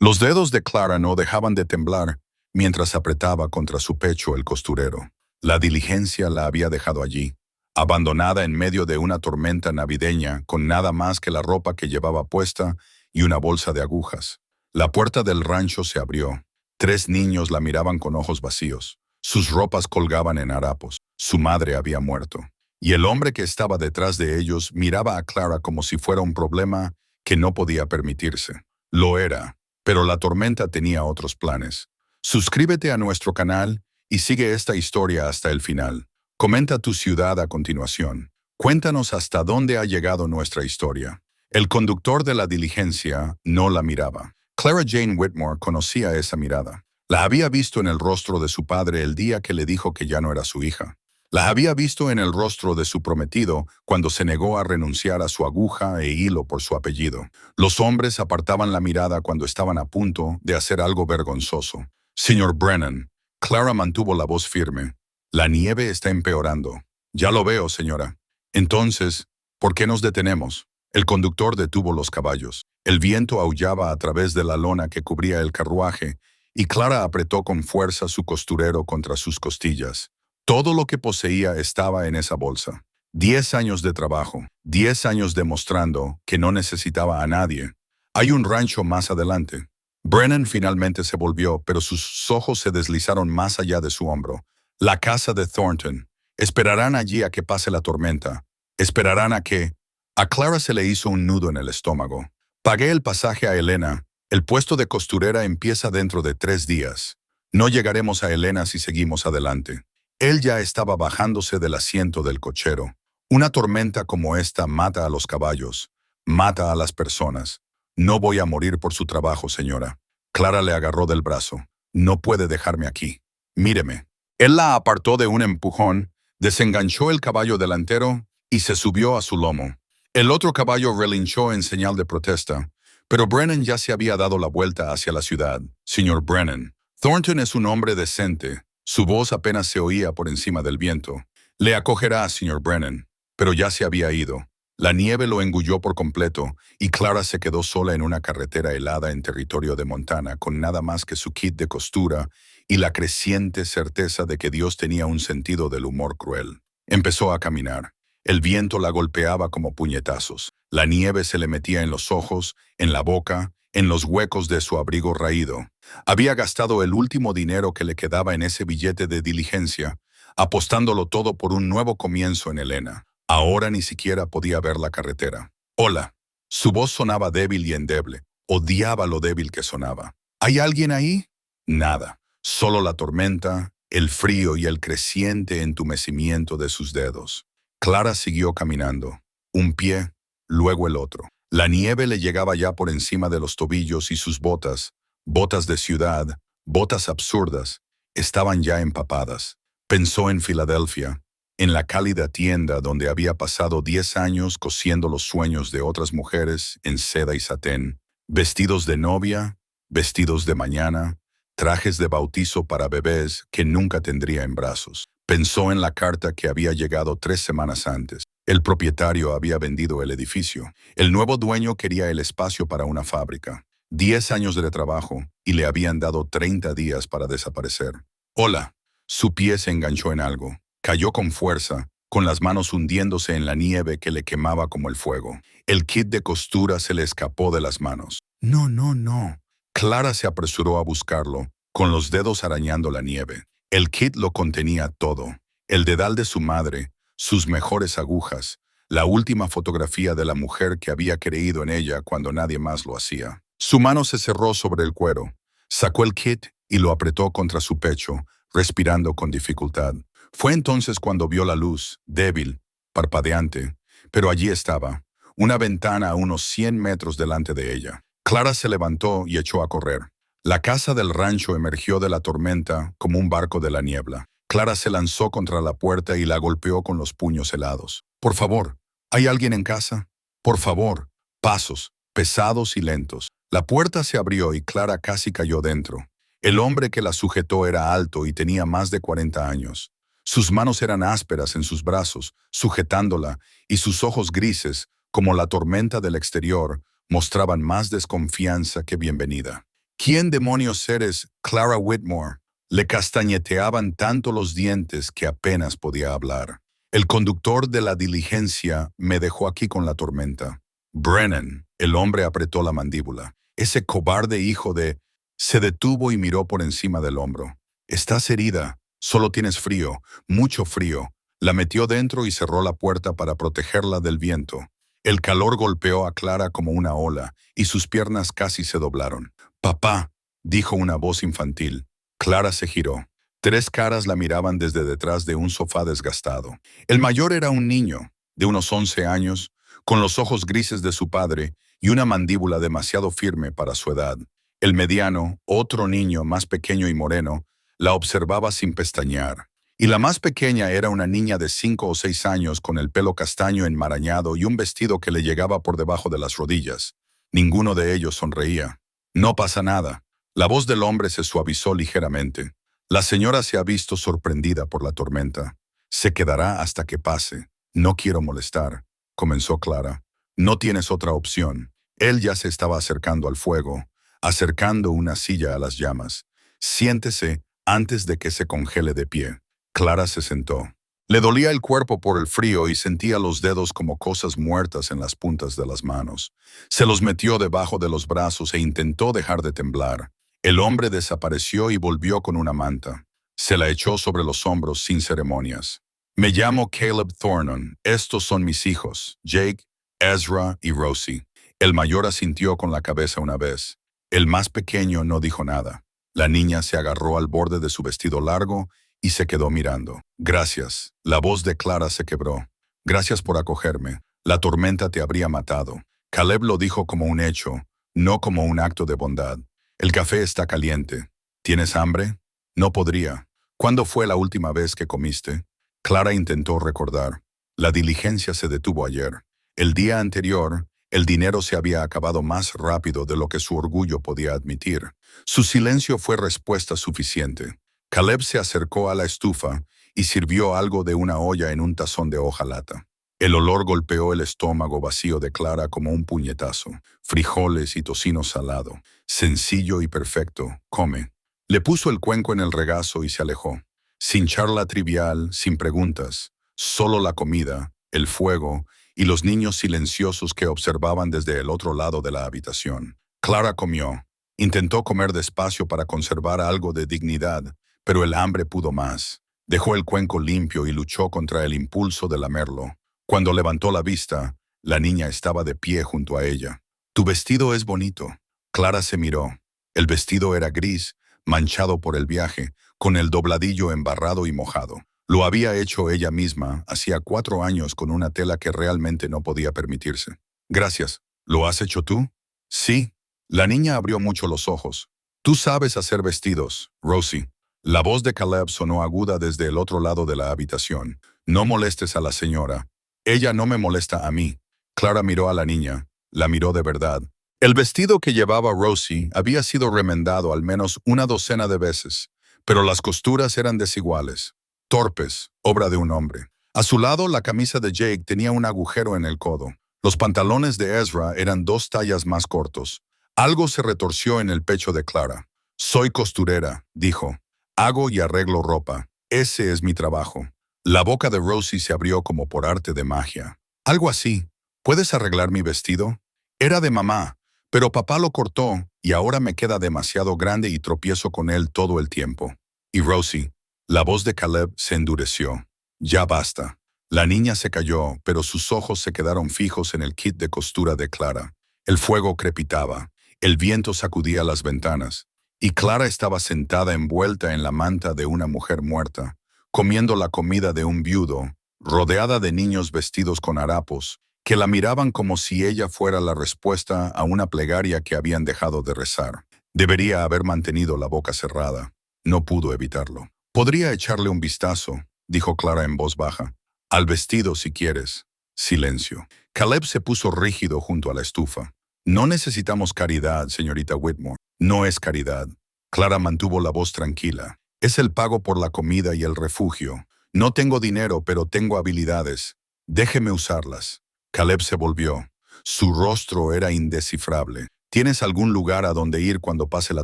Los dedos de Clara no dejaban de temblar mientras apretaba contra su pecho el costurero. La diligencia la había dejado allí, abandonada en medio de una tormenta navideña con nada más que la ropa que llevaba puesta y una bolsa de agujas. La puerta del rancho se abrió. 3 niños la miraban con ojos vacíos. Sus ropas colgaban en harapos. Su madre había muerto. Y el hombre que estaba detrás de ellos miraba a Clara como si fuera un problema que no podía permitirse. Lo era, pero la tormenta tenía otros planes. Suscríbete a nuestro canal y sigue esta historia hasta el final. Comenta tu ciudad a continuación. Cuéntanos hasta dónde ha llegado nuestra historia. El conductor de la diligencia no la miraba. Clara Jane Whitmore conocía esa mirada. La había visto en el rostro de su padre el día que le dijo que ya no era su hija. La había visto en el rostro de su prometido cuando se negó a renunciar a su aguja e hilo por su apellido. Los hombres apartaban la mirada cuando estaban a punto de hacer algo vergonzoso. Señor Brennan, Clara mantuvo la voz firme. La nieve está empeorando. Ya lo veo, señora. Entonces, ¿por qué nos detenemos? El conductor detuvo los caballos. El viento aullaba a través de la lona que cubría el carruaje y Clara apretó con fuerza su costurero contra sus costillas. Todo lo que poseía estaba en esa bolsa. 10 años de trabajo, 10 años demostrando que no necesitaba a nadie. Hay un rancho más adelante. Brennan finalmente se volvió, pero sus ojos se deslizaron más allá de su hombro. La casa de Thornton. Esperarán allí a que pase la tormenta. Esperarán a que... A Clara se le hizo un nudo en el estómago. Pagué el pasaje a Elena. El puesto de costurera empieza dentro de 3 días. No llegaremos a Elena si seguimos adelante. Él ya estaba bajándose del asiento del cochero. Una tormenta como esta mata a los caballos, mata a las personas. No voy a morir por su trabajo, señora. Clara le agarró del brazo. No puede dejarme aquí. Míreme. Él la apartó de un empujón, desenganchó el caballo delantero y se subió a su lomo. El otro caballo relinchó en señal de protesta, pero Brennan ya se había dado la vuelta hacia la ciudad. Señor Brennan, Thornton es un hombre decente. Su voz apenas se oía por encima del viento. Le acogerá, señor Brennan. Pero ya se había ido. La nieve lo engulló por completo y Clara se quedó sola en una carretera helada en territorio de Montana con nada más que su kit de costura y la creciente certeza de que Dios tenía un sentido del humor cruel. Empezó a caminar. El viento la golpeaba como puñetazos. La nieve se le metía en los ojos, en la boca, en los huecos de su abrigo raído. Había gastado el último dinero que le quedaba en ese billete de diligencia, apostándolo todo por un nuevo comienzo en Elena. Ahora ni siquiera podía ver la carretera. Hola. Su voz sonaba débil y endeble. Odiaba lo débil que sonaba. ¿Hay alguien ahí? Nada. Solo la tormenta, el frío y el creciente entumecimiento de sus dedos. Clara siguió caminando. Un pie, luego el otro. La nieve le llegaba ya por encima de los tobillos y sus botas, botas de ciudad, botas absurdas, estaban ya empapadas. Pensó en Filadelfia, en la cálida tienda donde había pasado 10 años cosiendo los sueños de otras mujeres en seda y satén, vestidos de novia, vestidos de mañana, trajes de bautizo para bebés que nunca tendría en brazos. Pensó en la carta que había llegado 3 semanas antes. El propietario había vendido el edificio. El nuevo dueño quería el espacio para una fábrica. 10 años de trabajo y le habían dado 30 días para desaparecer. Hola. Su pie se enganchó en algo. Cayó con fuerza, con las manos hundiéndose en la nieve que le quemaba como el fuego. El kit de costura se le escapó de las manos. No, no, no. Clara se apresuró a buscarlo, con los dedos arañando la nieve. El kit lo contenía todo. El dedal de su madre, sus mejores agujas, la última fotografía de la mujer que había creído en ella cuando nadie más lo hacía. Su mano se cerró sobre el cuero. Sacó el kit y lo apretó contra su pecho, respirando con dificultad. Fue entonces cuando vio la luz, débil, parpadeante, pero allí estaba, una ventana a unos 100 metros delante de ella. Clara se levantó y echó a correr. La casa del rancho emergió de la tormenta como un barco de la niebla. Clara se lanzó contra la puerta y la golpeó con los puños helados. Por favor, ¿hay alguien en casa? Por favor. Pasos, pesados y lentos. La puerta se abrió y Clara casi cayó dentro. El hombre que la sujetó era alto y tenía más de 40 años. Sus manos eran ásperas en sus brazos, sujetándola, y sus ojos grises, como la tormenta del exterior, mostraban más desconfianza que bienvenida. ¿Quién demonios eres, Clara Whitmore? Le castañeteaban tanto los dientes que apenas podía hablar. El conductor de la diligencia me dejó aquí con la tormenta. Brennan, el hombre apretó la mandíbula. Ese cobarde hijo de... Se detuvo y miró por encima del hombro. Estás herida, solo tienes frío, mucho frío. La metió dentro y cerró la puerta para protegerla del viento. El calor golpeó a Clara como una ola y sus piernas casi se doblaron. Papá, dijo una voz infantil. Clara se giró. Tres caras la miraban desde detrás de un sofá desgastado. El mayor era un niño, de unos 11 años, con los ojos grises de su padre y una mandíbula demasiado firme para su edad. El mediano, otro niño más pequeño y moreno, la observaba sin pestañear. Y la más pequeña era una niña de 5 o 6 años con el pelo castaño enmarañado y un vestido que le llegaba por debajo de las rodillas. Ninguno de ellos sonreía. No pasa nada. La voz del hombre se suavizó ligeramente. La señora se ha visto sorprendida por la tormenta. Se quedará hasta que pase. No quiero molestar, comenzó Clara. No tienes otra opción. Él ya se estaba acercando al fuego, acercando una silla a las llamas. Siéntese antes de que se congele de pie. Clara se sentó. Le dolía el cuerpo por el frío y sentía los dedos como cosas muertas en las puntas de las manos. Se los metió debajo de los brazos e intentó dejar de temblar. El hombre desapareció y volvió con una manta. Se la echó sobre los hombros sin ceremonias. Me llamo Caleb Thornton. Estos son mis hijos, Jake, Ezra y Rosie. El mayor asintió con la cabeza una vez. El más pequeño no dijo nada. La niña se agarró al borde de su vestido largo y se quedó mirando. Gracias. La voz de Clara se quebró. Gracias por acogerme. La tormenta te habría matado. Caleb lo dijo como un hecho, no como un acto de bondad. El café está caliente. ¿Tienes hambre? No podría. ¿Cuándo fue la última vez que comiste? Clara intentó recordar. La diligencia se detuvo ayer. El día anterior, el dinero se había acabado más rápido de lo que su orgullo podía admitir. Su silencio fue respuesta suficiente. Caleb se acercó a la estufa y sirvió algo de una olla en un tazón de hojalata. El olor golpeó el estómago vacío de Clara como un puñetazo. Frijoles y tocino salado. Sencillo y perfecto. Come. Le puso el cuenco en el regazo y se alejó. Sin charla trivial, sin preguntas. Solo la comida, el fuego y los niños silenciosos que observaban desde el otro lado de la habitación. Clara comió. Intentó comer despacio para conservar algo de dignidad, pero el hambre pudo más. Dejó el cuenco limpio y luchó contra el impulso de lamerlo. Cuando levantó la vista, la niña estaba de pie junto a ella. «Tu vestido es bonito». Clara se miró. El vestido era gris, manchado por el viaje, con el dobladillo embarrado y mojado. Lo había hecho ella misma hacía 4 años con una tela que realmente no podía permitirse. «Gracias. ¿Lo has hecho tú?» «Sí». La niña abrió mucho los ojos. «Tú sabes hacer vestidos, Rosie». La voz de Caleb sonó aguda desde el otro lado de la habitación. «No molestes a la señora. Ella no me molesta a mí». Clara miró a la niña. La miró de verdad. El vestido que llevaba Rosie había sido remendado al menos una docena de veces, pero las costuras eran desiguales, torpes, obra de un hombre. A su lado, la camisa de Jake tenía un agujero en el codo. Los pantalones de Ezra eran 2 tallas más cortos. Algo se retorció en el pecho de Clara. «Soy costurera», dijo. «Hago y arreglo ropa. Ese es mi trabajo». La boca de Rosie se abrió como por arte de magia. «Algo así. ¿Puedes arreglar mi vestido?» Era de mamá, pero papá lo cortó y ahora me queda demasiado grande y tropiezo con él todo el tiempo. Y Rosie, la voz de Caleb se endureció. «Ya basta». La niña se calló, pero sus ojos se quedaron fijos en el kit de costura de Clara. El fuego crepitaba, el viento sacudía las ventanas, y Clara estaba sentada envuelta en la manta de una mujer muerta, comiendo la comida de un viudo, rodeada de niños vestidos con harapos, que la miraban como si ella fuera la respuesta a una plegaria que habían dejado de rezar. Debería haber mantenido la boca cerrada. No pudo evitarlo. «Podría echarle un vistazo», dijo Clara en voz baja. «Al vestido si quieres». Silencio. Caleb se puso rígido junto a la estufa. «No necesitamos caridad, señorita Whitmore». «No es caridad». Clara mantuvo la voz tranquila. «Es el pago por la comida y el refugio. No tengo dinero, pero tengo habilidades. Déjeme usarlas». Caleb se volvió. Su rostro era indescifrable. ¿Tienes algún lugar a donde ir cuando pase la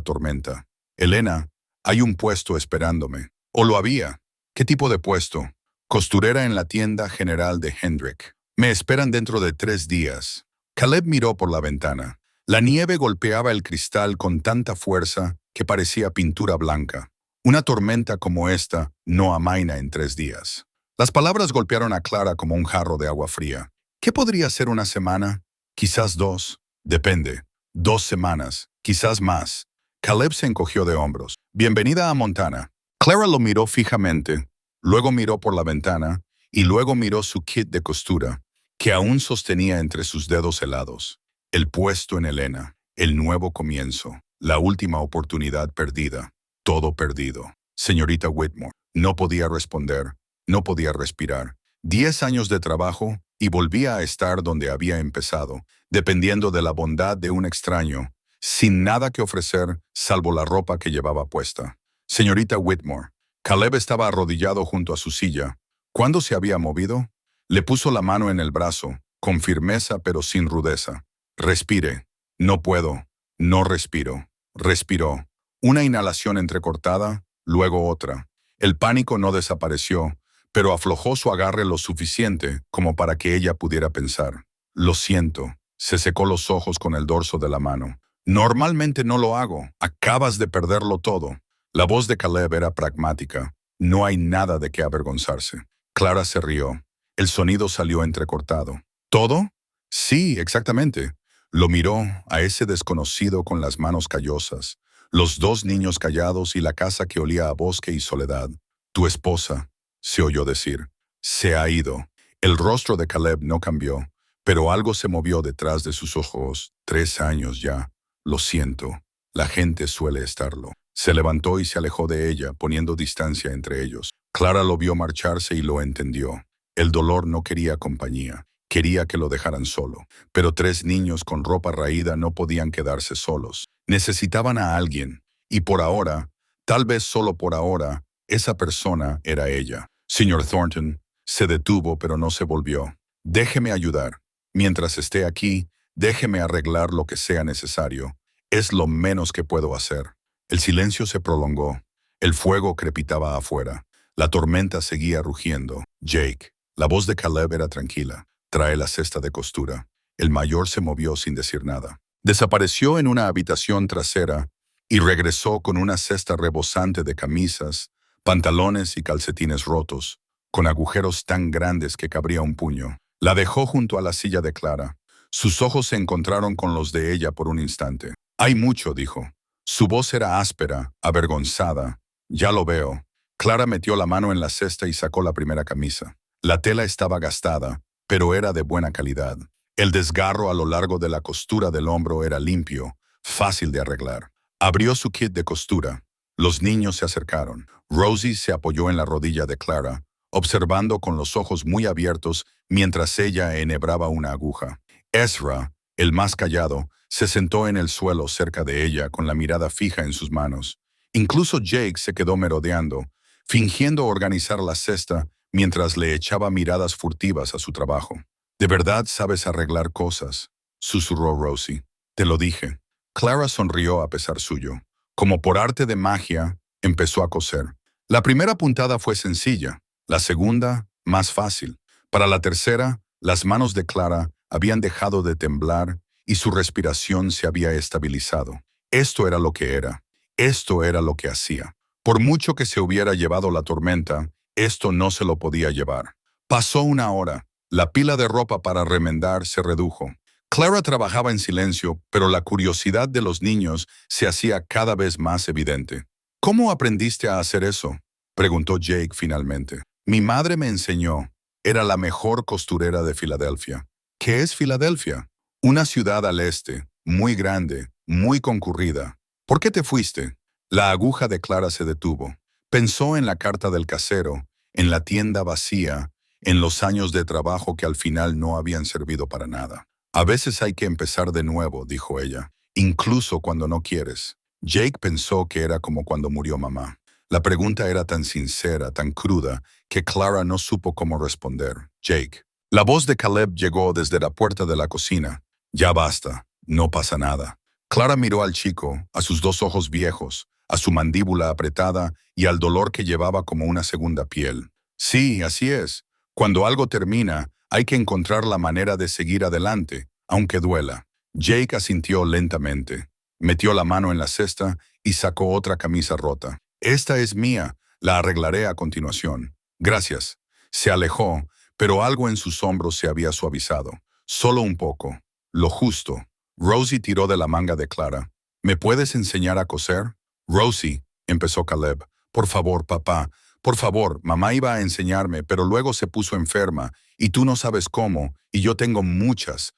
tormenta? Elena, hay un puesto esperándome. ¿O lo había? ¿Qué tipo de puesto? Costurera en la tienda general de Hendrik. Me esperan dentro de 3 días. Caleb miró por la ventana. La nieve golpeaba el cristal con tanta fuerza que parecía pintura blanca. Una tormenta como esta no amaina en 3 días. Las palabras golpearon a Clara como un jarro de agua fría. ¿Qué podría ser una semana? Quizás 2. Depende. 2 semanas. Quizás más. Caleb se encogió de hombros. Bienvenida a Montana. Clara lo miró fijamente, luego miró por la ventana y luego miró su kit de costura, que aún sostenía entre sus dedos helados. El puesto en Elena, el nuevo comienzo, la última oportunidad perdida, todo perdido. Señorita Whitmore, no podía responder, no podía respirar. 10 años de trabajo y volvía a estar donde había empezado, dependiendo de la bondad de un extraño, sin nada que ofrecer salvo la ropa que llevaba puesta. Señorita Whitmore, Caleb estaba arrodillado junto a su silla. ¿Cuándo se había movido? Le puso la mano en el brazo, con firmeza pero sin rudeza. Respire. No puedo. No respiro. Respiró. Una inhalación entrecortada, luego otra. El pánico no desapareció, pero aflojó su agarre lo suficiente como para que ella pudiera pensar. Lo siento. Se secó los ojos con el dorso de la mano. Normalmente no lo hago. Acabas de perderlo todo. La voz de Caleb era pragmática. No hay nada de qué avergonzarse. Clara se rió. El sonido salió entrecortado. ¿Todo? Sí, exactamente. Lo miró a ese desconocido con las manos callosas, los 2 niños callados y la casa que olía a bosque y soledad. Tu esposa, se oyó decir, se ha ido. El rostro de Caleb no cambió, pero algo se movió detrás de sus ojos. 3 años ya. Lo siento. La gente suele estarlo. Se levantó y se alejó de ella, poniendo distancia entre ellos. Clara lo vio marcharse y lo entendió. El dolor no quería compañía, quería que lo dejaran solo. Pero 3 niños con ropa raída no podían quedarse solos. Necesitaban a alguien, y por ahora, tal vez solo por ahora, esa persona era ella. Señor Thornton se detuvo pero no se volvió. Déjeme ayudar. Mientras esté aquí, déjeme arreglar lo que sea necesario. Es lo menos que puedo hacer. El silencio se prolongó. El fuego crepitaba afuera. La tormenta seguía rugiendo. Jake. La voz de Caleb era tranquila. Trae la cesta de costura. El mayor se movió sin decir nada. Desapareció en una habitación trasera y regresó con una cesta rebosante de camisas, pantalones y calcetines rotos, con agujeros tan grandes que cabría un puño. La dejó junto a la silla de Clara. Sus ojos se encontraron con los de ella por un instante. Hay mucho, dijo. Su voz era áspera, avergonzada. Ya lo veo. Clara metió la mano en la cesta y sacó la primera camisa. La tela estaba gastada, pero era de buena calidad. El desgarro a lo largo de la costura del hombro era limpio, fácil de arreglar. Abrió su kit de costura. Los niños se acercaron. Rosie se apoyó en la rodilla de Clara, observando con los ojos muy abiertos mientras ella enhebraba una aguja. Ezra, el más callado, se sentó en el suelo cerca de ella con la mirada fija en sus manos. Incluso Jake se quedó merodeando, fingiendo organizar la cesta mientras le echaba miradas furtivas a su trabajo. «¿De verdad sabes arreglar cosas?», susurró Rosie. «Te lo dije». Clara sonrió a pesar suyo. Como por arte de magia, empezó a coser. La primera puntada fue sencilla, la segunda, más fácil. Para la tercera, las manos de Clara habían dejado de temblar y su respiración se había estabilizado. Esto era lo que era. Esto era lo que hacía. Por mucho que se hubiera llevado la tormenta, esto no se lo podía llevar. Pasó una hora. La pila de ropa para remendar se redujo. Clara trabajaba en silencio, pero la curiosidad de los niños se hacía cada vez más evidente. «¿Cómo aprendiste a hacer eso?», preguntó Jake finalmente. «Mi madre me enseñó. Era la mejor costurera de Filadelfia». «¿Qué es Filadelfia?». «Una ciudad al este, muy grande, muy concurrida». «¿Por qué te fuiste?». La aguja de Clara se detuvo. Pensó en la carta del casero, en la tienda vacía, en los años de trabajo que al final no habían servido para nada. «A veces hay que empezar de nuevo», dijo ella, «incluso cuando no quieres». Jake pensó que era como cuando murió mamá. La pregunta era tan sincera, tan cruda, que Clara no supo cómo responder. «Jake». La voz de Caleb llegó desde la puerta de la cocina. «Ya basta, no pasa nada». Clara miró al chico, a sus dos ojos viejos, a su mandíbula apretada y al dolor que llevaba como una segunda piel. Sí, así es. Cuando algo termina, hay que encontrar la manera de seguir adelante, aunque duela. Jake asintió lentamente. Metió la mano en la cesta y sacó otra camisa rota. Esta es mía, la arreglaré a continuación. Gracias. Se alejó, pero algo en sus hombros se había suavizado. Solo un poco. Lo justo. Rosie tiró de la manga de Clara. ¿Me puedes enseñar a coser? Rosie, empezó Caleb. Por favor, papá. Por favor, mamá iba a enseñarme, pero luego se puso enferma, y tú no sabes cómo, y yo tengo muchas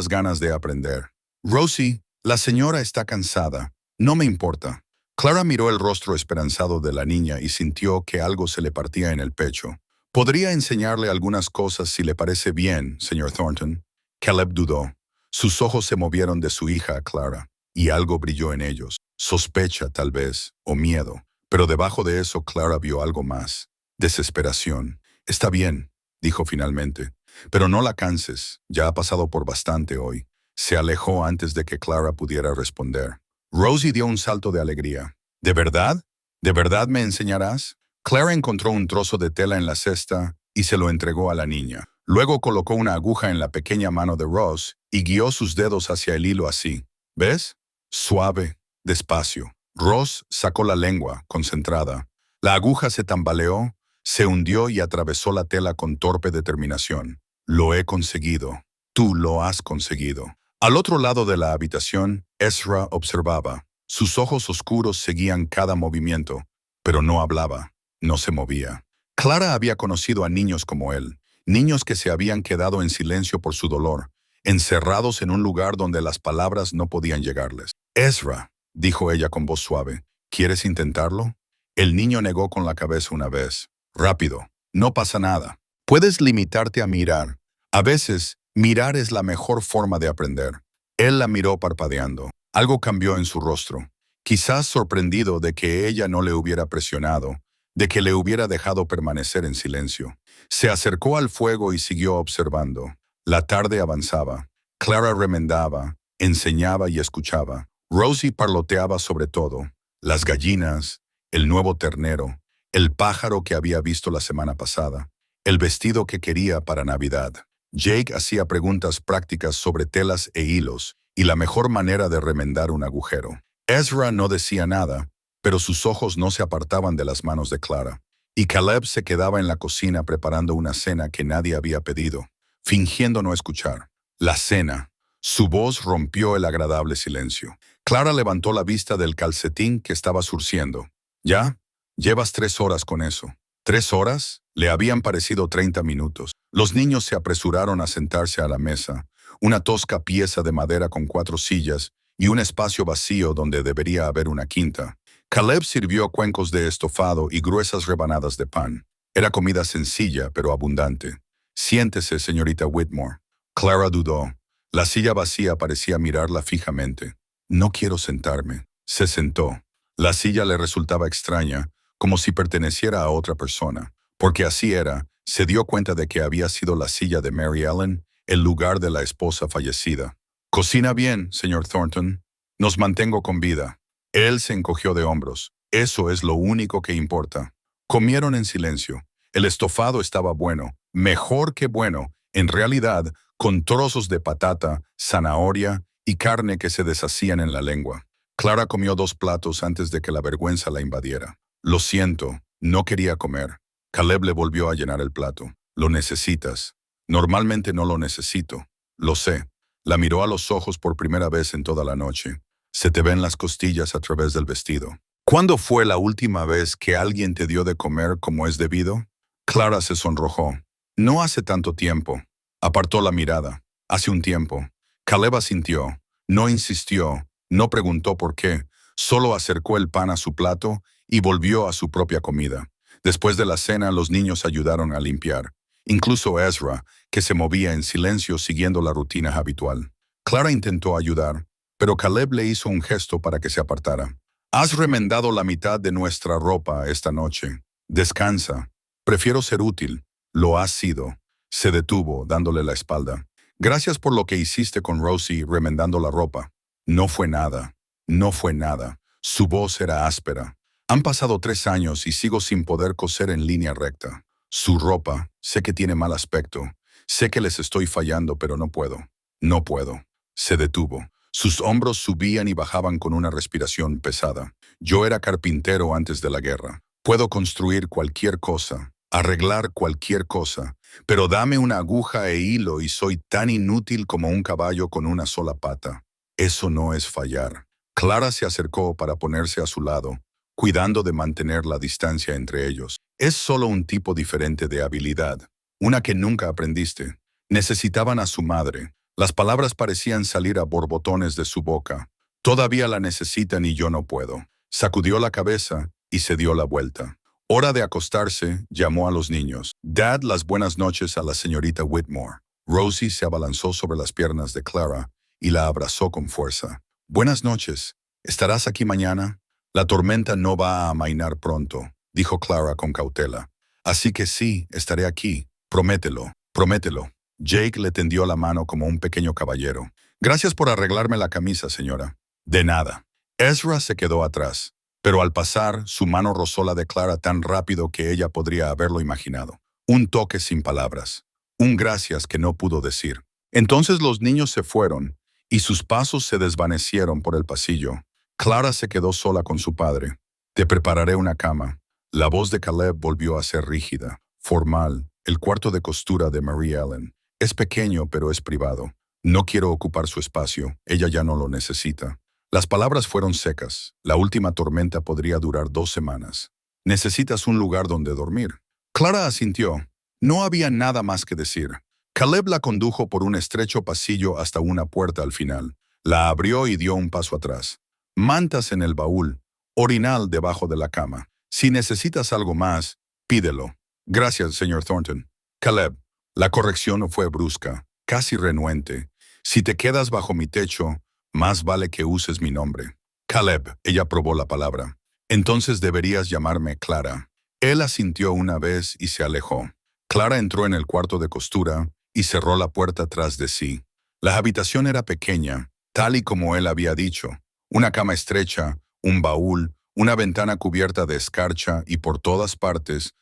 ganas de aprender. Rosie, la señora está cansada. No me importa. Clara miró el rostro esperanzado de la niña y sintió que algo se le partía en el pecho. Podría enseñarle algunas cosas si le parece bien, señor Thornton. Caleb dudó. Sus ojos se movieron de su hija a Clara, y algo brilló en ellos. Sospecha, tal vez, o miedo. Pero debajo de eso Clara vio algo más. Desesperación. Está bien, dijo finalmente. Pero no la canses, ya ha pasado por bastante hoy. Se alejó antes de que Clara pudiera responder. Rosie dio un salto de alegría. ¿De verdad? ¿De verdad me enseñarás? Clara encontró un trozo de tela en la cesta y se lo entregó a la niña. Luego colocó una aguja en la pequeña mano de Ross y guió sus dedos hacia el hilo así. ¿Ves? Suave, despacio. Ross sacó la lengua, concentrada. La aguja se tambaleó, se hundió y atravesó la tela con torpe determinación. Lo he conseguido. Tú lo has conseguido. Al otro lado de la habitación, Ezra observaba. Sus ojos oscuros seguían cada movimiento, pero no hablaba, no se movía. Clara había conocido a niños como él, niños que se habían quedado en silencio por su dolor, encerrados en un lugar donde las palabras no podían llegarles. Ezra, dijo ella con voz suave, ¿quieres intentarlo? El niño negó con la cabeza una vez. Rápido, no pasa nada. Puedes limitarte a mirar. A veces, mirar es la mejor forma de aprender. Él la miró parpadeando. Algo cambió en su rostro. Quizás sorprendido de que ella no le hubiera presionado, de que le hubiera dejado permanecer en silencio. Se acercó al fuego y siguió observando. La tarde avanzaba. Clara remendaba, enseñaba y escuchaba. Rosie parloteaba sobre todo. Las gallinas, el nuevo ternero, el pájaro que había visto la semana pasada, el vestido que quería para Navidad. Jake hacía preguntas prácticas sobre telas e hilos y la mejor manera de remendar un agujero. Ezra no decía nada, pero sus ojos no se apartaban de las manos de Clara. Y Caleb se quedaba en la cocina preparando una cena que nadie había pedido, fingiendo no escuchar. La cena. Su voz rompió el agradable silencio. Clara levantó la vista del calcetín que estaba surciendo. ¿Ya? Llevas 3 horas con eso. ¿3 horas? Le habían parecido 30 minutos. Los niños se apresuraron a sentarse a la mesa, una tosca pieza de madera con 4 sillas y un espacio vacío donde debería haber una quinta. Caleb sirvió cuencos de estofado y gruesas rebanadas de pan. Era comida sencilla, pero abundante. Siéntese, señorita Whitmore. Clara dudó. La silla vacía parecía mirarla fijamente. No quiero sentarme. Se sentó. La silla le resultaba extraña, como si perteneciera a otra persona. Porque así era, se dio cuenta de que había sido la silla de Mary Ellen, el lugar de la esposa fallecida. «Cocina bien, señor Thornton. Nos mantengo con vida». Él se encogió de hombros. Eso es lo único que importa. Comieron en silencio. El estofado estaba bueno, mejor que bueno, en realidad, con trozos de patata, zanahoria y carne que se deshacían en la lengua. Clara comió 2 platos antes de que la vergüenza la invadiera. Lo siento, no quería comer. Caleb le volvió a llenar el plato. Lo necesitas. Normalmente no lo necesito. Lo sé. La miró a los ojos por primera vez en toda la noche. Se te ven las costillas a través del vestido. ¿Cuándo fue la última vez que alguien te dio de comer como es debido? Clara se sonrojó. No hace tanto tiempo. Apartó la mirada. Hace un tiempo. Caleb asintió. No insistió. No preguntó por qué. Solo acercó el pan a su plato y volvió a su propia comida. Después de la cena, los niños ayudaron a limpiar. Incluso Ezra, que se movía en silencio siguiendo la rutina habitual. Clara intentó ayudar, pero Caleb le hizo un gesto para que se apartara. «Has remendado la mitad de nuestra ropa esta noche. Descansa. Prefiero ser útil. Lo has sido». Se detuvo, dándole la espalda. «Gracias por lo que hiciste con Rosie remendando la ropa. No fue nada. No fue nada. Su voz era áspera. Han pasado 3 años y sigo sin poder coser en línea recta. Su ropa, sé que tiene mal aspecto. Sé que les estoy fallando, pero no puedo. No puedo. Se detuvo. Sus hombros subían y bajaban con una respiración pesada. Yo era carpintero antes de la guerra. Puedo construir cualquier cosa, arreglar cualquier cosa, pero dame una aguja e hilo y soy tan inútil como un caballo con una sola pata. Eso no es fallar. Clara se acercó para ponerse a su lado, cuidando de mantener la distancia entre ellos. Es solo un tipo diferente de habilidad, una que nunca aprendiste. Necesitaban a su madre. Las palabras parecían salir a borbotones de su boca. Todavía la necesitan y yo no puedo. Sacudió la cabeza y se dio la vuelta. Hora de acostarse, llamó a los niños. Dad, las buenas noches a la señorita Whitmore. Rosie se abalanzó sobre las piernas de Clara y la abrazó con fuerza. Buenas noches. ¿Estarás aquí mañana? La tormenta no va a amainar pronto, dijo Clara con cautela. Así que sí, estaré aquí. Promételo, promételo. Jake le tendió la mano como un pequeño caballero. Gracias por arreglarme la camisa, señora. De nada. Ezra se quedó atrás, pero al pasar, su mano rozó la de Clara tan rápido que ella podría haberlo imaginado. Un toque sin palabras. Un gracias que no pudo decir. Entonces los niños se fueron, y sus pasos se desvanecieron por el pasillo. Clara se quedó sola con su padre. Te prepararé una cama. La voz de Caleb volvió a ser rígida, formal, el cuarto de costura de Mary Ellen. Es pequeño, pero es privado. No quiero ocupar su espacio, ella ya no lo necesita. Las palabras fueron secas. La última tormenta podría durar 2 semanas. Necesitas un lugar donde dormir. Clara asintió. No había nada más que decir. Caleb la condujo por un estrecho pasillo hasta una puerta al final. La abrió y dio un paso atrás. Mantas en el baúl, orinal debajo de la cama. Si necesitas algo más, pídelo. Gracias, señor Thornton. Caleb. La corrección fue brusca, casi renuente. Si te quedas bajo mi techo, más vale que uses mi nombre. Caleb, ella probó la palabra. Entonces deberías llamarme Clara. Él asintió una vez y se alejó. Clara entró en el cuarto de costura y cerró la puerta tras de sí. La habitación era pequeña, tal y como él había dicho. Una cama estrecha, un baúl, una ventana cubierta de escarcha y por todas partes,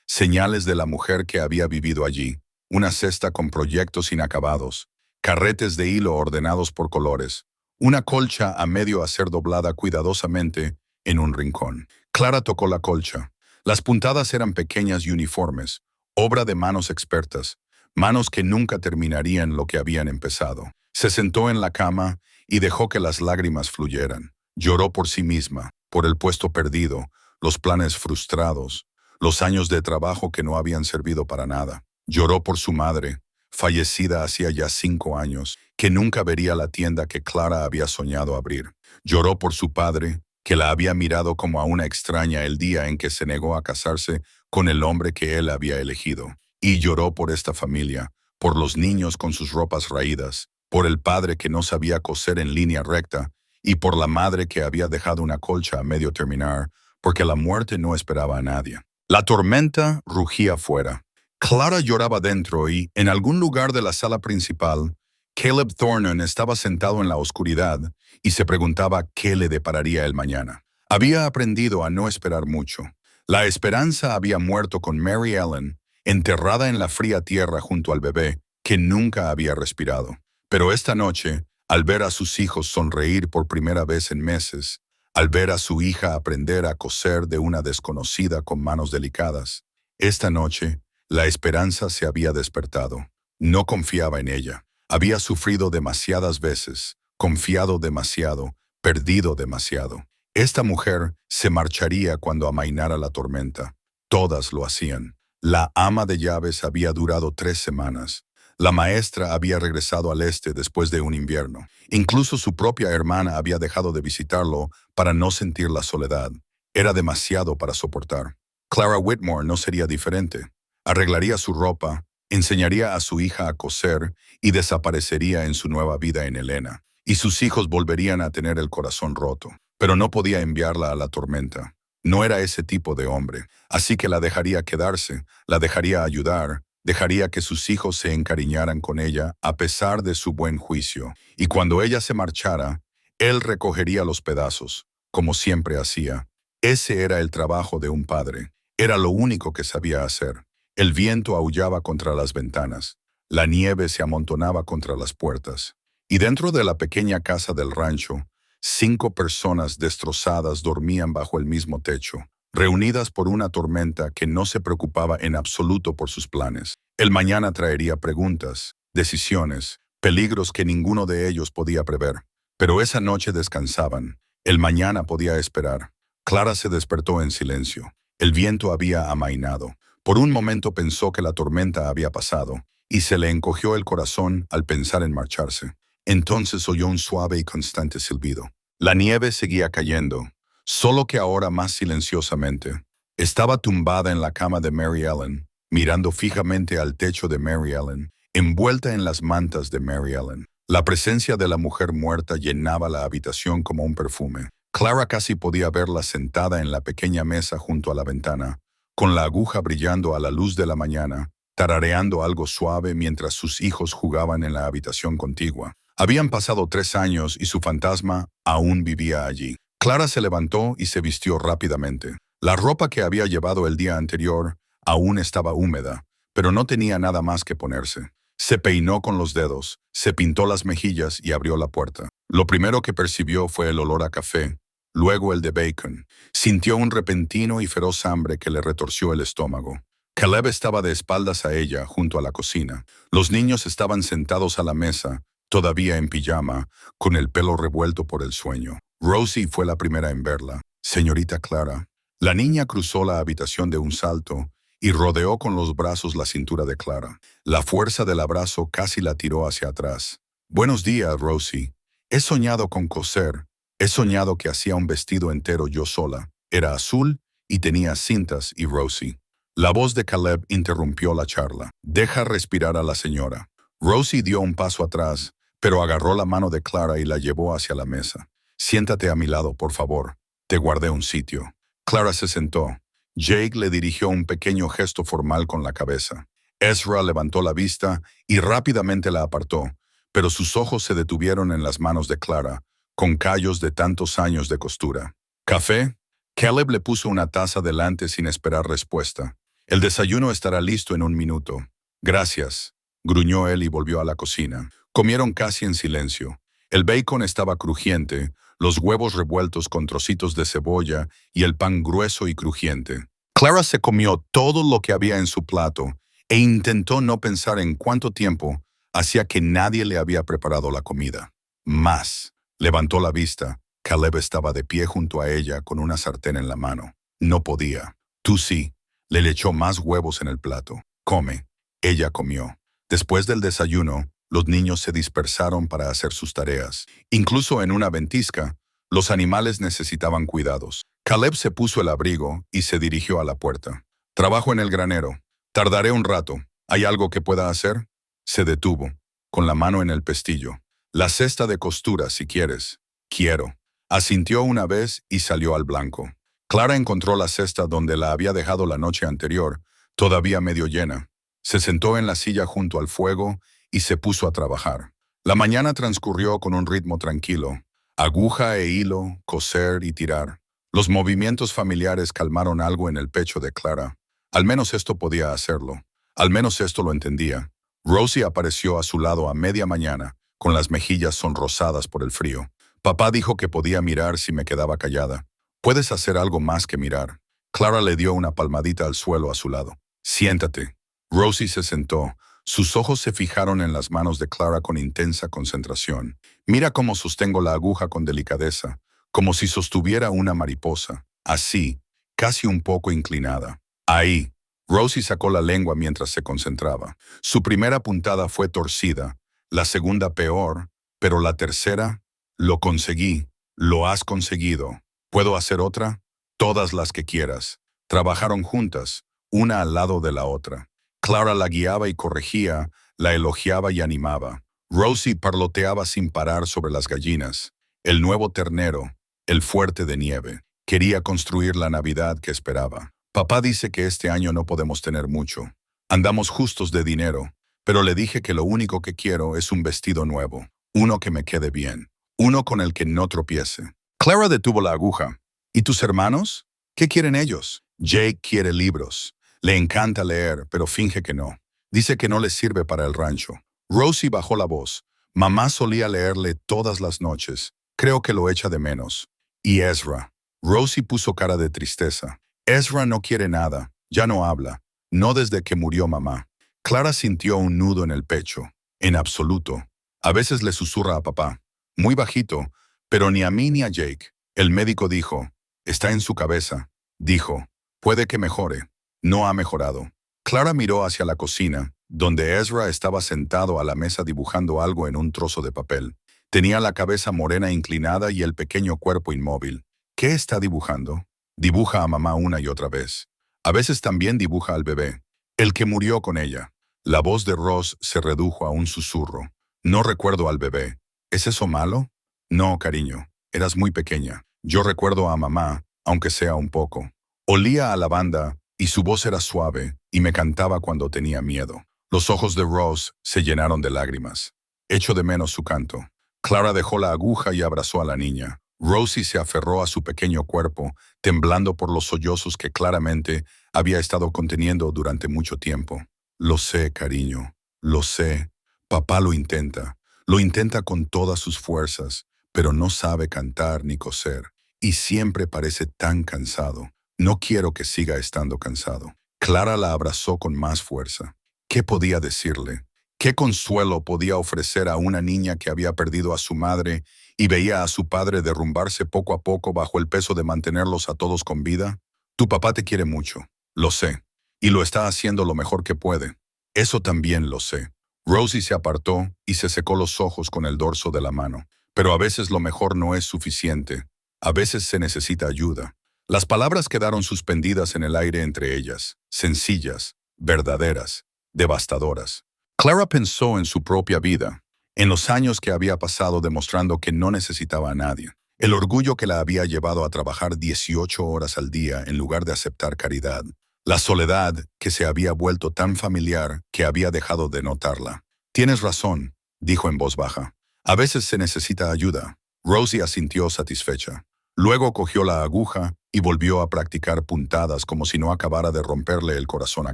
señales de la mujer que había vivido allí. Una cesta con proyectos inacabados, carretes de hilo ordenados por colores, una colcha a medio hacer doblada cuidadosamente en un rincón. Clara tocó la colcha. Las puntadas eran pequeñas y uniformes, obra de manos expertas, manos que nunca terminarían lo que habían empezado. Se sentó en la cama y dejó que las lágrimas fluyeran. Lloró por sí misma, por el puesto perdido, los planes frustrados, los años de trabajo que no habían servido para nada. Lloró por su madre, fallecida hacía ya 5 años, que nunca vería la tienda que Clara había soñado abrir. Lloró por su padre, que la había mirado como a una extraña el día en que se negó a casarse con el hombre que él había elegido. Y lloró por esta familia, por los niños con sus ropas raídas, por el padre que no sabía coser en línea recta, y por la madre que había dejado una colcha a medio terminar, porque la muerte no esperaba a nadie. La tormenta rugía fuera. Clara lloraba dentro y, en algún lugar de la sala principal, Caleb Thornton estaba sentado en la oscuridad y se preguntaba qué le depararía el mañana. Había aprendido a no esperar mucho. La esperanza había muerto con Mary Ellen, enterrada en la fría tierra junto al bebé, que nunca había respirado. Pero esta noche, al ver a sus hijos sonreír por primera vez en meses, al ver a su hija aprender a coser de una desconocida con manos delicadas, esta noche, la esperanza se había despertado. No confiaba en ella. Había sufrido demasiadas veces, confiado demasiado, perdido demasiado. Esta mujer se marcharía cuando amainara la tormenta. Todas lo hacían. La ama de llaves había durado 3 semanas. La maestra había regresado al este después de un invierno. Incluso su propia hermana había dejado de visitarlo para no sentir la soledad. Era demasiado para soportar. Clara Whitmore no sería diferente. Arreglaría su ropa, enseñaría a su hija a coser y desaparecería en su nueva vida en Helena. Y sus hijos volverían a tener el corazón roto. Pero no podía enviarla a la tormenta. No era ese tipo de hombre. Así que la dejaría quedarse, la dejaría ayudar, Dejaría que sus hijos se encariñaran con ella a pesar de su buen juicio. Y cuando ella se marchara, él recogería los pedazos, como siempre hacía. Ese era el trabajo de un padre. Era lo único que sabía hacer. El viento aullaba contra las ventanas. La nieve se amontonaba contra las puertas. Y dentro de la pequeña casa del rancho, 5 personas destrozadas dormían bajo el mismo techo, reunidas por una tormenta que no se preocupaba en absoluto por sus planes. El mañana traería preguntas, decisiones, peligros que ninguno de ellos podía prever. Pero esa noche descansaban. El mañana podía esperar. Clara se despertó en silencio. El viento había amainado. Por un momento pensó que la tormenta había pasado, y se le encogió el corazón al pensar en marcharse. Entonces oyó un suave y constante silbido. La nieve seguía cayendo, solo que ahora más silenciosamente. Estaba tumbada en la cama de Mary Ellen, mirando fijamente al techo de Mary Ellen, envuelta en las mantas de Mary Ellen. La presencia de la mujer muerta llenaba la habitación como un perfume. Clara casi podía verla sentada en la pequeña mesa junto a la ventana, con la aguja brillando a la luz de la mañana, tarareando algo suave mientras sus hijos jugaban en la habitación contigua. Habían pasado 3 años y su fantasma aún vivía allí. Clara se levantó y se vistió rápidamente. La ropa que había llevado el día anterior aún estaba húmeda, pero no tenía nada más que ponerse. Se peinó con los dedos, se pintó las mejillas y abrió la puerta. Lo primero que percibió fue el olor a café, luego el de bacon. Sintió un repentino y feroz hambre que le retorció el estómago. Caleb estaba de espaldas a ella, junto a la cocina. Los niños estaban sentados a la mesa, todavía en pijama, con el pelo revuelto por el sueño. Rosie fue la primera en verla. Señorita Clara. La niña cruzó la habitación de un salto y rodeó con los brazos la cintura de Clara. La fuerza del abrazo casi la tiró hacia atrás. Buenos días, Rosie. He soñado con coser. He soñado que hacía un vestido entero yo sola. Era azul y tenía cintas y Rosie. La voz de Caleb interrumpió la charla. Deja respirar a la señora. Rosie dio un paso atrás, pero agarró la mano de Clara y la llevó hacia la mesa. Siéntate a mi lado, por favor. Te guardé un sitio. Clara se sentó. Jake le dirigió un pequeño gesto formal con la cabeza. Ezra levantó la vista y rápidamente la apartó, pero sus ojos se detuvieron en las manos de Clara, con callos de tantos años de costura. ¿Café? Caleb le puso una taza delante sin esperar respuesta. El desayuno estará listo en un minuto. Gracias, gruñó él y volvió a la cocina. Comieron casi en silencio. El bacon estaba crujiente, los huevos revueltos con trocitos de cebolla y el pan grueso y crujiente. Clara se comió todo lo que había en su plato e intentó no pensar en cuánto tiempo hacía que nadie le había preparado la comida. Más. Levantó la vista. Caleb estaba de pie junto a ella con una sartén en la mano. No podía. Tú sí. Le echó más huevos en el plato. Come. Ella comió. Después del desayuno, los niños se dispersaron para hacer sus tareas. Incluso en una ventisca, los animales necesitaban cuidados. Caleb se puso el abrigo y se dirigió a la puerta. Trabajo en el granero. Tardaré un rato. ¿Hay algo que pueda hacer? Se detuvo, con la mano en el pestillo. La cesta de costura, si quieres. Quiero. Asintió una vez y salió al blanco. Clara encontró la cesta donde la había dejado la noche anterior, todavía medio llena. Se sentó en la silla junto al fuego y se puso a trabajar. La mañana transcurrió con un ritmo tranquilo. Aguja e hilo, coser y tirar. Los movimientos familiares calmaron algo en el pecho de Clara. Al menos esto podía hacerlo. Al menos esto lo entendía. Rosie apareció a su lado a media mañana, con las mejillas sonrosadas por el frío. Papá dijo que podía mirar si me quedaba callada. Puedes hacer algo más que mirar. Clara le dio una palmadita al suelo a su lado. Siéntate. Rosie se sentó. Sus ojos se fijaron en las manos de Clara con intensa concentración. Mira cómo sostengo la aguja con delicadeza, como si sostuviera una mariposa. Así, casi un poco inclinada. Ahí. Rosie sacó la lengua mientras se concentraba. Su primera puntada fue torcida, la segunda peor, pero la tercera, lo conseguí. Lo has conseguido. ¿Puedo hacer otra? Todas las que quieras. Trabajaron juntas, una al lado de la otra. Clara la guiaba y corregía, la elogiaba y animaba. Rosie parloteaba sin parar sobre las gallinas, el nuevo ternero, el fuerte de nieve. Quería construir la Navidad que esperaba. Papá dice que este año no podemos tener mucho. Andamos justos de dinero, pero le dije que lo único que quiero es un vestido nuevo, uno que me quede bien, uno con el que no tropiece. Clara detuvo la aguja. ¿Y tus hermanos? ¿Qué quieren ellos? Jake quiere libros. Le encanta leer, pero finge que no. Dice que no le sirve para el rancho. Rosie bajó la voz. Mamá solía leerle todas las noches. Creo que lo echa de menos. Y Ezra. Rosie puso cara de tristeza. Ezra no quiere nada. Ya no habla. No desde que murió mamá. Clara sintió un nudo en el pecho. En absoluto. A veces le susurra a papá. Muy bajito, pero ni a mí ni a Jake. El médico dijo, está en su cabeza. Dijo, puede que mejore. No ha mejorado. Clara miró hacia la cocina, donde Ezra estaba sentado a la mesa dibujando algo en un trozo de papel. Tenía la cabeza morena inclinada y el pequeño cuerpo inmóvil. ¿Qué está dibujando? Dibuja a mamá una y otra vez. A veces también dibuja al bebé, el que murió con ella. La voz de Ross se redujo a un susurro. No recuerdo al bebé. ¿Es eso malo? No, cariño. Eras muy pequeña. Yo recuerdo a mamá, aunque sea un poco. Olía a lavanda y su voz era suave y me cantaba cuando tenía miedo. Los ojos de Ross se llenaron de lágrimas. Echo de menos su canto. Clara dejó la aguja y abrazó a la niña. Rosie se aferró a su pequeño cuerpo, temblando por los sollozos que claramente había estado conteniendo durante mucho tiempo. Lo sé, cariño. Lo sé. Papá lo intenta. Lo intenta con todas sus fuerzas, pero no sabe cantar ni coser. Y siempre parece tan cansado. No quiero que siga estando cansado. Clara la abrazó con más fuerza. ¿Qué podía decirle? ¿Qué consuelo podía ofrecer a una niña que había perdido a su madre y veía a su padre derrumbarse poco a poco bajo el peso de mantenerlos a todos con vida? Tu papá te quiere mucho, lo sé, y lo está haciendo lo mejor que puede. Eso también lo sé. Rosie se apartó y se secó los ojos con el dorso de la mano. Pero a veces lo mejor no es suficiente. A veces se necesita ayuda. Las palabras quedaron suspendidas en el aire entre ellas, sencillas, verdaderas, devastadoras. Clara pensó en su propia vida, en los años que había pasado demostrando que no necesitaba a nadie, el orgullo que la había llevado a trabajar 18 horas al día en lugar de aceptar caridad, la soledad que se había vuelto tan familiar que había dejado de notarla. Tienes razón, dijo en voz baja. A veces se necesita ayuda. Rosie asintió satisfecha. Luego cogió la aguja y volvió a practicar puntadas como si no acabara de romperle el corazón a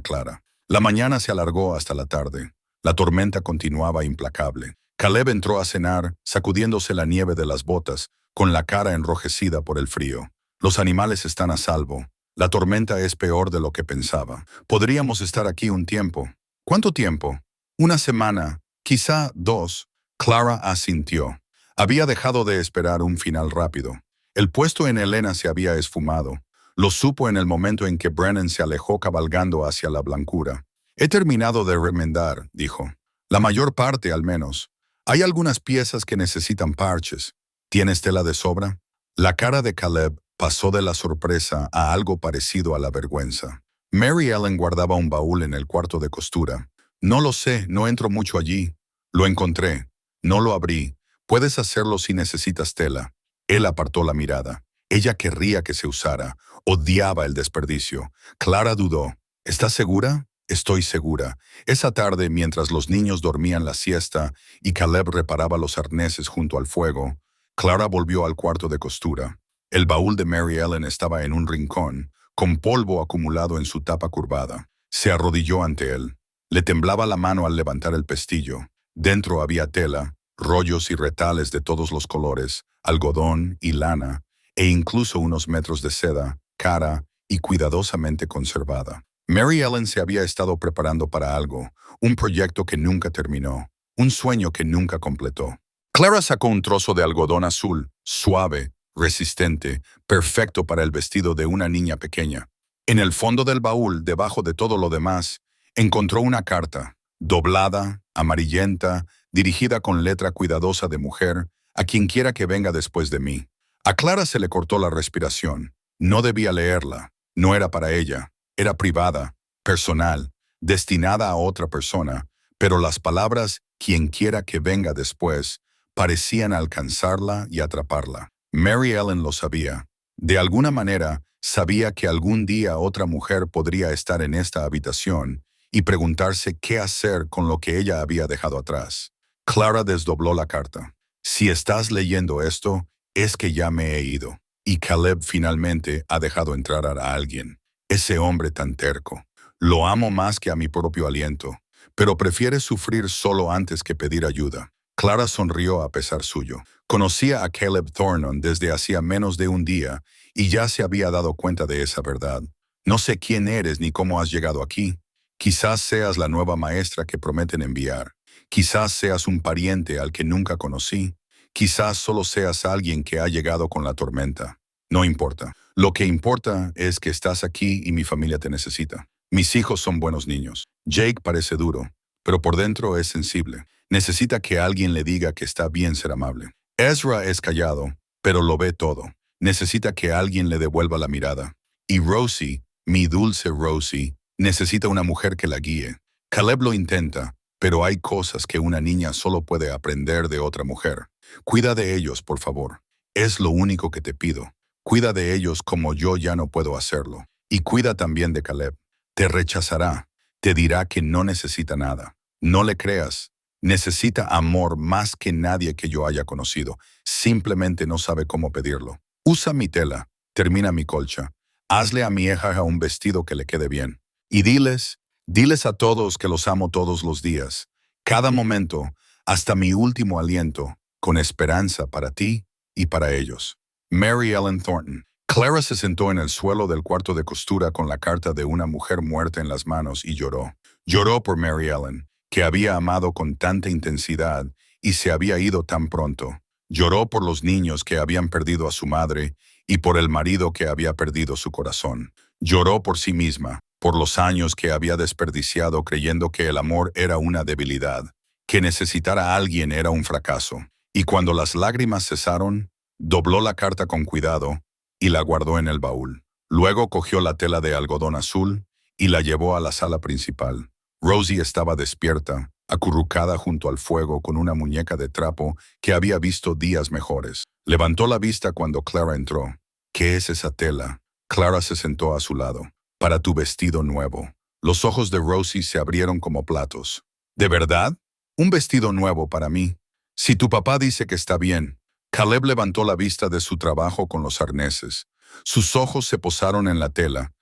Clara. La mañana se alargó hasta la tarde. La tormenta continuaba implacable. Caleb entró a cenar, sacudiéndose la nieve de las botas, con la cara enrojecida por el frío. Los animales están a salvo. La tormenta es peor de lo que pensaba. Podríamos estar aquí un tiempo. ¿Cuánto tiempo? Una semana, quizá 2. Clara asintió. Había dejado de esperar un final rápido. El puesto en Helena se había esfumado. Lo supo en el momento en que Brennan se alejó cabalgando hacia la blancura. He terminado de remendar, dijo. La mayor parte, al menos. Hay algunas piezas que necesitan parches. ¿Tienes tela de sobra? La cara de Caleb pasó de la sorpresa a algo parecido a la vergüenza. Mary Ellen guardaba un baúl en el cuarto de costura. No lo sé, no entro mucho allí. Lo encontré. No lo abrí. Puedes hacerlo si necesitas tela. Él apartó la mirada. Ella querría que se usara. Odiaba el desperdicio. Clara dudó. ¿Estás segura? Estoy segura. Esa tarde, mientras los niños dormían la siesta y Caleb reparaba los arneses junto al fuego, Clara volvió al cuarto de costura. El baúl de Mary Ellen estaba en un rincón, con polvo acumulado en su tapa curvada. Se arrodilló ante él. Le temblaba la mano al levantar el pestillo. Dentro había tela, rollos y retales de todos los colores, algodón y lana, e incluso unos metros de seda, cara y cuidadosamente conservada. Mary Ellen se había estado preparando para algo, un proyecto que nunca terminó, un sueño que nunca completó. Clara sacó un trozo de algodón azul, suave, resistente, perfecto para el vestido de una niña pequeña. En el fondo del baúl, debajo de todo lo demás, encontró una carta, doblada, amarillenta, dirigida con letra cuidadosa de mujer, a quien quiera que venga después de mí. A Clara se le cortó la respiración. No debía leerla. No era para ella. Era privada, personal, destinada a otra persona, pero las palabras «quien quiera que venga después» parecían alcanzarla y atraparla. Mary Ellen lo sabía. De alguna manera, sabía que algún día otra mujer podría estar en esta habitación y preguntarse qué hacer con lo que ella había dejado atrás. Clara desdobló la carta. Si estás leyendo esto, es que ya me he ido. Y Caleb finalmente ha dejado entrar a alguien. Ese hombre tan terco. Lo amo más que a mi propio aliento, pero prefiere sufrir solo antes que pedir ayuda. Clara sonrió a pesar suyo. Conocía a Caleb Thornton desde hacía menos de un día y ya se había dado cuenta de esa verdad. No sé quién eres ni cómo has llegado aquí. Quizás seas la nueva maestra que prometen enviar. Quizás seas un pariente al que nunca conocí. Quizás solo seas alguien que ha llegado con la tormenta. No importa. Lo que importa es que estás aquí y mi familia te necesita. Mis hijos son buenos niños. Jake parece duro, pero por dentro es sensible. Necesita que alguien le diga que está bien ser amable. Ezra es callado, pero lo ve todo. Necesita que alguien le devuelva la mirada. Y Rosie, mi dulce Rosie, necesita una mujer que la guíe. Caleb lo intenta, pero hay cosas que una niña solo puede aprender de otra mujer. Cuida de ellos, por favor. Es lo único que te pido. Cuida de ellos como yo ya no puedo hacerlo. Y cuida también de Caleb. Te rechazará. Te dirá que no necesita nada. No le creas. Necesita amor más que nadie que yo haya conocido. Simplemente no sabe cómo pedirlo. Usa mi tela. Termina mi colcha. Hazle a mi hija un vestido que le quede bien. Y diles a todos que los amo todos los días. Cada momento, hasta mi último aliento, con esperanza para ti y para ellos. Mary Ellen Thornton. Clara se sentó en el suelo del cuarto de costura con la carta de una mujer muerta en las manos y lloró. Lloró por Mary Ellen, que había amado con tanta intensidad y se había ido tan pronto. Lloró por los niños que habían perdido a su madre y por el marido que había perdido su corazón. Lloró por sí misma, por los años que había desperdiciado creyendo que el amor era una debilidad, que necesitar a alguien era un fracaso. Y cuando las lágrimas cesaron, dobló la carta con cuidado y la guardó en el baúl. Luego cogió la tela de algodón azul y la llevó a la sala principal. Rosie estaba despierta, acurrucada junto al fuego con una muñeca de trapo que había visto días mejores. Levantó la vista cuando Clara entró. ¿Qué es esa tela? Clara se sentó a su lado. Para tu vestido nuevo. Los ojos de Rosie se abrieron como platos. ¿De verdad? ¿Un vestido nuevo para mí? Si tu papá dice que está bien. Caleb levantó la vista de su trabajo con los arneses. Sus ojos se posaron en la tela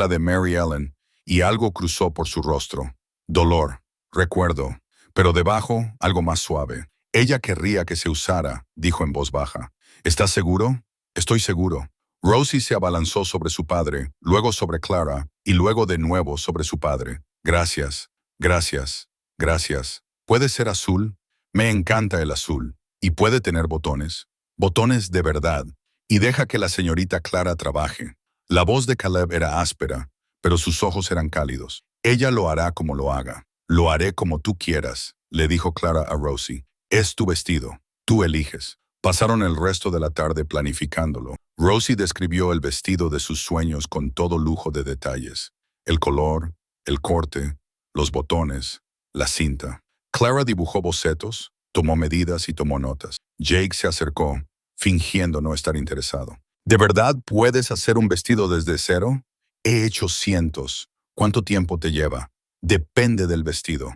de Mary Ellen, y algo cruzó por su rostro. Dolor, recuerdo, pero debajo algo más suave. Ella querría que se usara, dijo en voz baja. ¿Estás seguro? Estoy seguro. Rosie se abalanzó sobre su padre, luego sobre Clara, y luego de nuevo sobre su padre. Gracias, gracias, gracias. ¿Puede ser azul? Me encanta el azul. ¿Y puede tener botones? Botones de verdad. Y deja que la señorita Clara trabaje. La voz de Caleb era áspera, pero sus ojos eran cálidos. Ella lo hará como lo haga. Lo haré como tú quieras, le dijo Clara a Rosie. Es tu vestido. Tú eliges. Pasaron el resto de la tarde planificándolo. Rosie describió el vestido de sus sueños con todo lujo de detalles. El color, el corte, los botones, la cinta. Clara dibujó bocetos, tomó medidas y tomó notas. Jake se acercó, fingiendo no estar interesado. ¿De verdad puedes hacer un vestido desde cero? He hecho cientos. ¿Cuánto tiempo te lleva? Depende del vestido.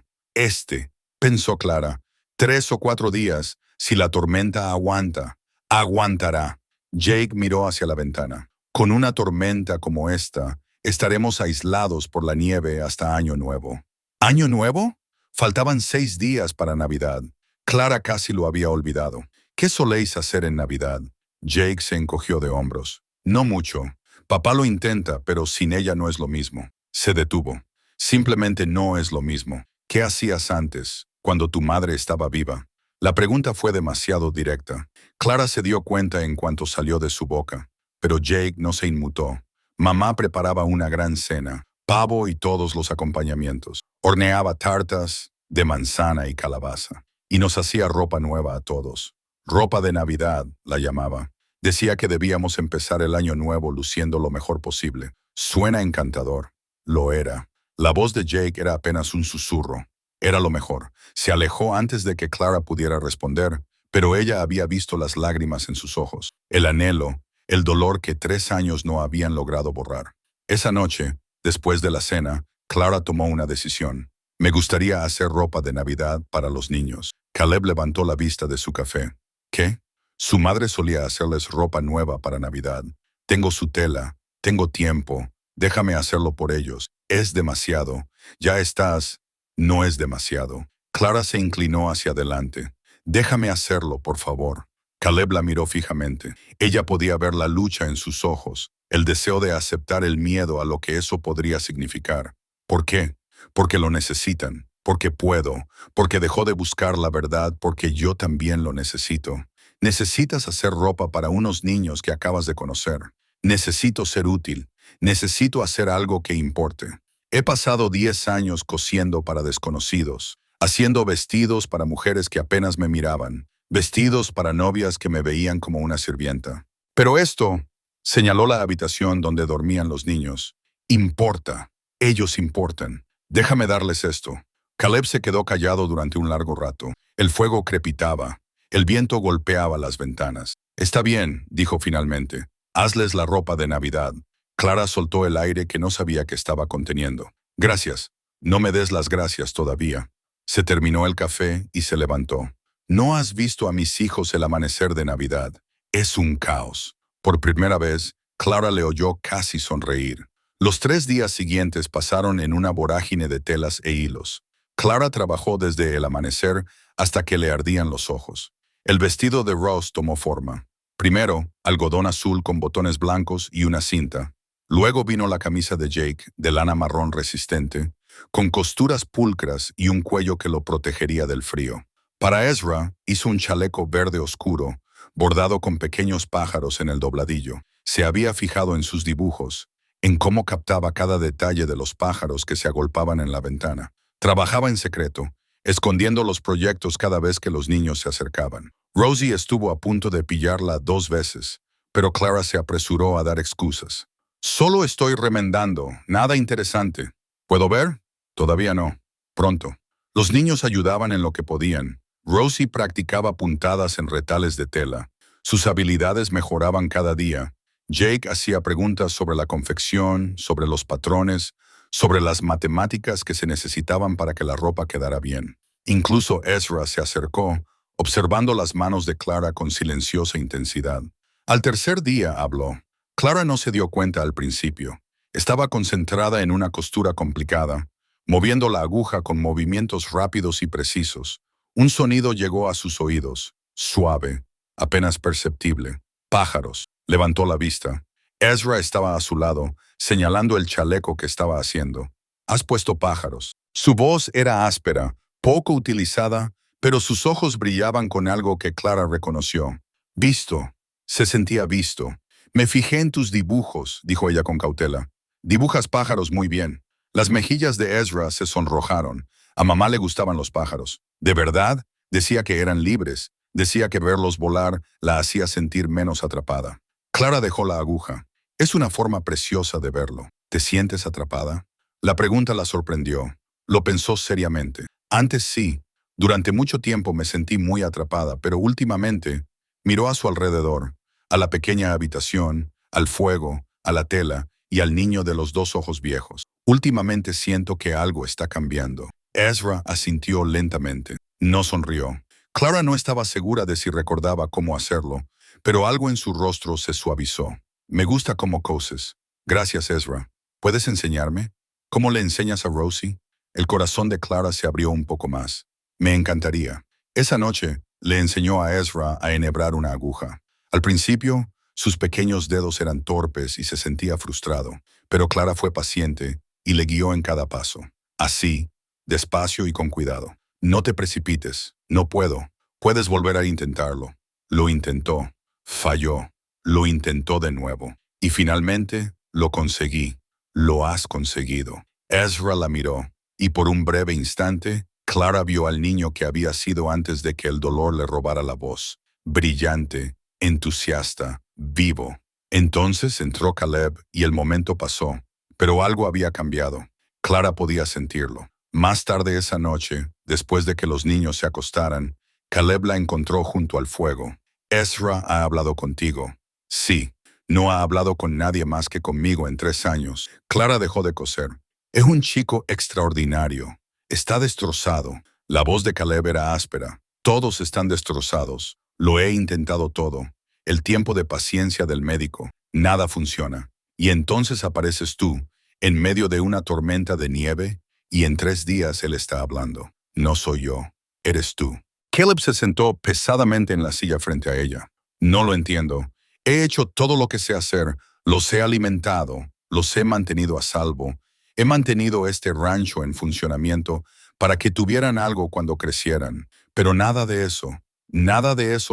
Pensó Clara, 3 o 4 días. Si la tormenta aguanta, aguantará. Jake miró hacia la ventana. Con una tormenta como esta, estaremos aislados por la nieve hasta Año Nuevo. ¿Año Nuevo? Faltaban 6 días para Navidad. Clara casi lo había olvidado. ¿Qué soléis hacer en Navidad? Jake se encogió de hombros. No mucho. Papá lo intenta, pero sin ella no es lo mismo. Se detuvo. Simplemente no es lo mismo. ¿Qué hacías antes, cuando tu madre estaba viva? La pregunta fue demasiado directa. Clara se dio cuenta en cuanto salió de su boca, pero Jake no se inmutó. Mamá preparaba una gran cena, pavo y todos los acompañamientos. Horneaba tartas de manzana y calabaza, y nos hacía ropa nueva a todos. Ropa de Navidad, la llamaba. Decía que debíamos empezar el año nuevo luciendo lo mejor posible. Suena encantador. Lo era. La voz de Jake era apenas un susurro. Era lo mejor. Se alejó antes de que Clara pudiera responder, pero ella había visto las lágrimas en sus ojos, el anhelo, el dolor que 3 años no habían logrado borrar. Esa noche, después de la cena, Clara tomó una decisión. Me gustaría hacer ropa de Navidad para los niños. Caleb levantó la vista de su café. ¿Qué? Su madre solía hacerles ropa nueva para Navidad. Tengo su tela, tengo tiempo, déjame hacerlo por ellos. Es demasiado. Ya estás. No es demasiado. Clara se inclinó hacia adelante. Déjame hacerlo, por favor. Caleb la miró fijamente. Ella podía ver la lucha en sus ojos, el deseo de aceptar el miedo a lo que eso podría significar. ¿Por qué? Porque lo necesitan, porque puedo, porque dejó de buscar la verdad, porque yo también lo necesito. Necesitas hacer ropa para unos niños que acabas de conocer. Necesito ser útil. Necesito hacer algo que importe. He pasado 10 años cosiendo para desconocidos, haciendo vestidos para mujeres que apenas me miraban, vestidos para novias que me veían como una sirvienta. Pero esto, señaló la habitación donde dormían los niños, importa. Ellos importan. Déjame darles esto. Caleb se quedó callado durante un largo rato. El fuego crepitaba. El viento golpeaba las ventanas. Está bien, dijo finalmente. Hazles la ropa de Navidad. Clara soltó el aire que no sabía que estaba conteniendo. Gracias. No me des las gracias todavía. Se terminó el café y se levantó. No has visto a mis hijos el amanecer de Navidad. Es un caos. Por primera vez, Clara le oyó casi sonreír. Los 3 días siguientes pasaron en una vorágine de telas e hilos. Clara trabajó desde el amanecer hasta que le ardían los ojos. El vestido de Ross tomó forma. Primero, algodón azul con botones blancos y una cinta. Luego vino la camisa de Jake, de lana marrón resistente, con costuras pulcras y un cuello que lo protegería del frío. Para Ezra, hizo un chaleco verde oscuro, bordado con pequeños pájaros en el dobladillo. Se había fijado en sus dibujos, en cómo captaba cada detalle de los pájaros que se agolpaban en la ventana. Trabajaba en secreto, escondiendo los proyectos cada vez que los niños se acercaban. Rosie estuvo a punto de pillarla 2 veces, pero Clara se apresuró a dar excusas. Solo estoy remendando, nada interesante. ¿Puedo ver? Todavía no. Pronto. Los niños ayudaban en lo que podían. Rosie practicaba puntadas en retales de tela. Sus habilidades mejoraban cada día. Jake hacía preguntas sobre la confección, sobre los patrones, sobre las matemáticas que se necesitaban para que la ropa quedara bien. Incluso Ezra se acercó, observando las manos de Clara con silenciosa intensidad. Al tercer día habló. Clara no se dio cuenta al principio. Estaba concentrada en una costura complicada, moviendo la aguja con movimientos rápidos y precisos. Un sonido llegó a sus oídos, suave, apenas perceptible. Pájaros. Levantó la vista. Ezra estaba a su lado, señalando el chaleco que estaba haciendo. Has puesto pájaros. Su voz era áspera, poco utilizada, pero sus ojos brillaban con algo que Clara reconoció. Visto. Se sentía visto. Me fijé en tus dibujos, dijo ella con cautela. Dibujas pájaros muy bien. Las mejillas de Ezra se sonrojaron. A mamá le gustaban los pájaros. ¿De verdad? Decía que eran libres. Decía que verlos volar la hacía sentir menos atrapada. Clara dejó la aguja. Es una forma preciosa de verlo. ¿Te sientes atrapada? La pregunta la sorprendió. Lo pensó seriamente. Antes sí. Durante mucho tiempo me sentí muy atrapada, pero últimamente miró a su alrededor, a la pequeña habitación, al fuego, a la tela y al niño de los 2 ojos viejos. Últimamente siento que algo está cambiando. Ezra asintió lentamente. No sonrió. Clara no estaba segura de si recordaba cómo hacerlo, pero algo en su rostro se suavizó. Me gusta cómo coses. Gracias, Ezra. ¿Puedes enseñarme? ¿Cómo le enseñas a Rosie? El corazón de Clara se abrió un poco más. Me encantaría. Esa noche, le enseñó a Ezra a enhebrar una aguja. Al principio, sus pequeños dedos eran torpes y se sentía frustrado, pero Clara fue paciente y le guió en cada paso. Así, despacio y con cuidado. No te precipites. No puedo. Puedes volver a intentarlo. Lo intentó. Falló. Lo intentó de nuevo. Y finalmente, lo conseguí. Lo has conseguido. Ezra la miró, y por un breve instante, Clara vio al niño que había sido antes de que el dolor le robara la voz. Brillante, entusiasta, vivo. Entonces entró Caleb y el momento pasó, pero algo había cambiado. Clara podía sentirlo. Más tarde esa noche, después de que los niños se acostaran, Caleb la encontró junto al fuego. Ezra ha hablado contigo. Sí, no ha hablado con nadie más que conmigo en 3 años. Clara dejó de coser. Es un chico extraordinario. Está destrozado. La voz de Caleb era áspera. Todos están destrozados. Lo he intentado todo. El tiempo de paciencia del médico. Nada funciona. Y entonces apareces tú, en medio de una tormenta de nieve, y en 3 días él está hablando. No soy yo. Eres tú. Caleb se sentó pesadamente en la silla frente a ella. No lo entiendo. He hecho todo lo que sé hacer. Los he alimentado. Los he mantenido a salvo. He mantenido este rancho en funcionamiento para que tuvieran algo cuando crecieran. Pero nada de eso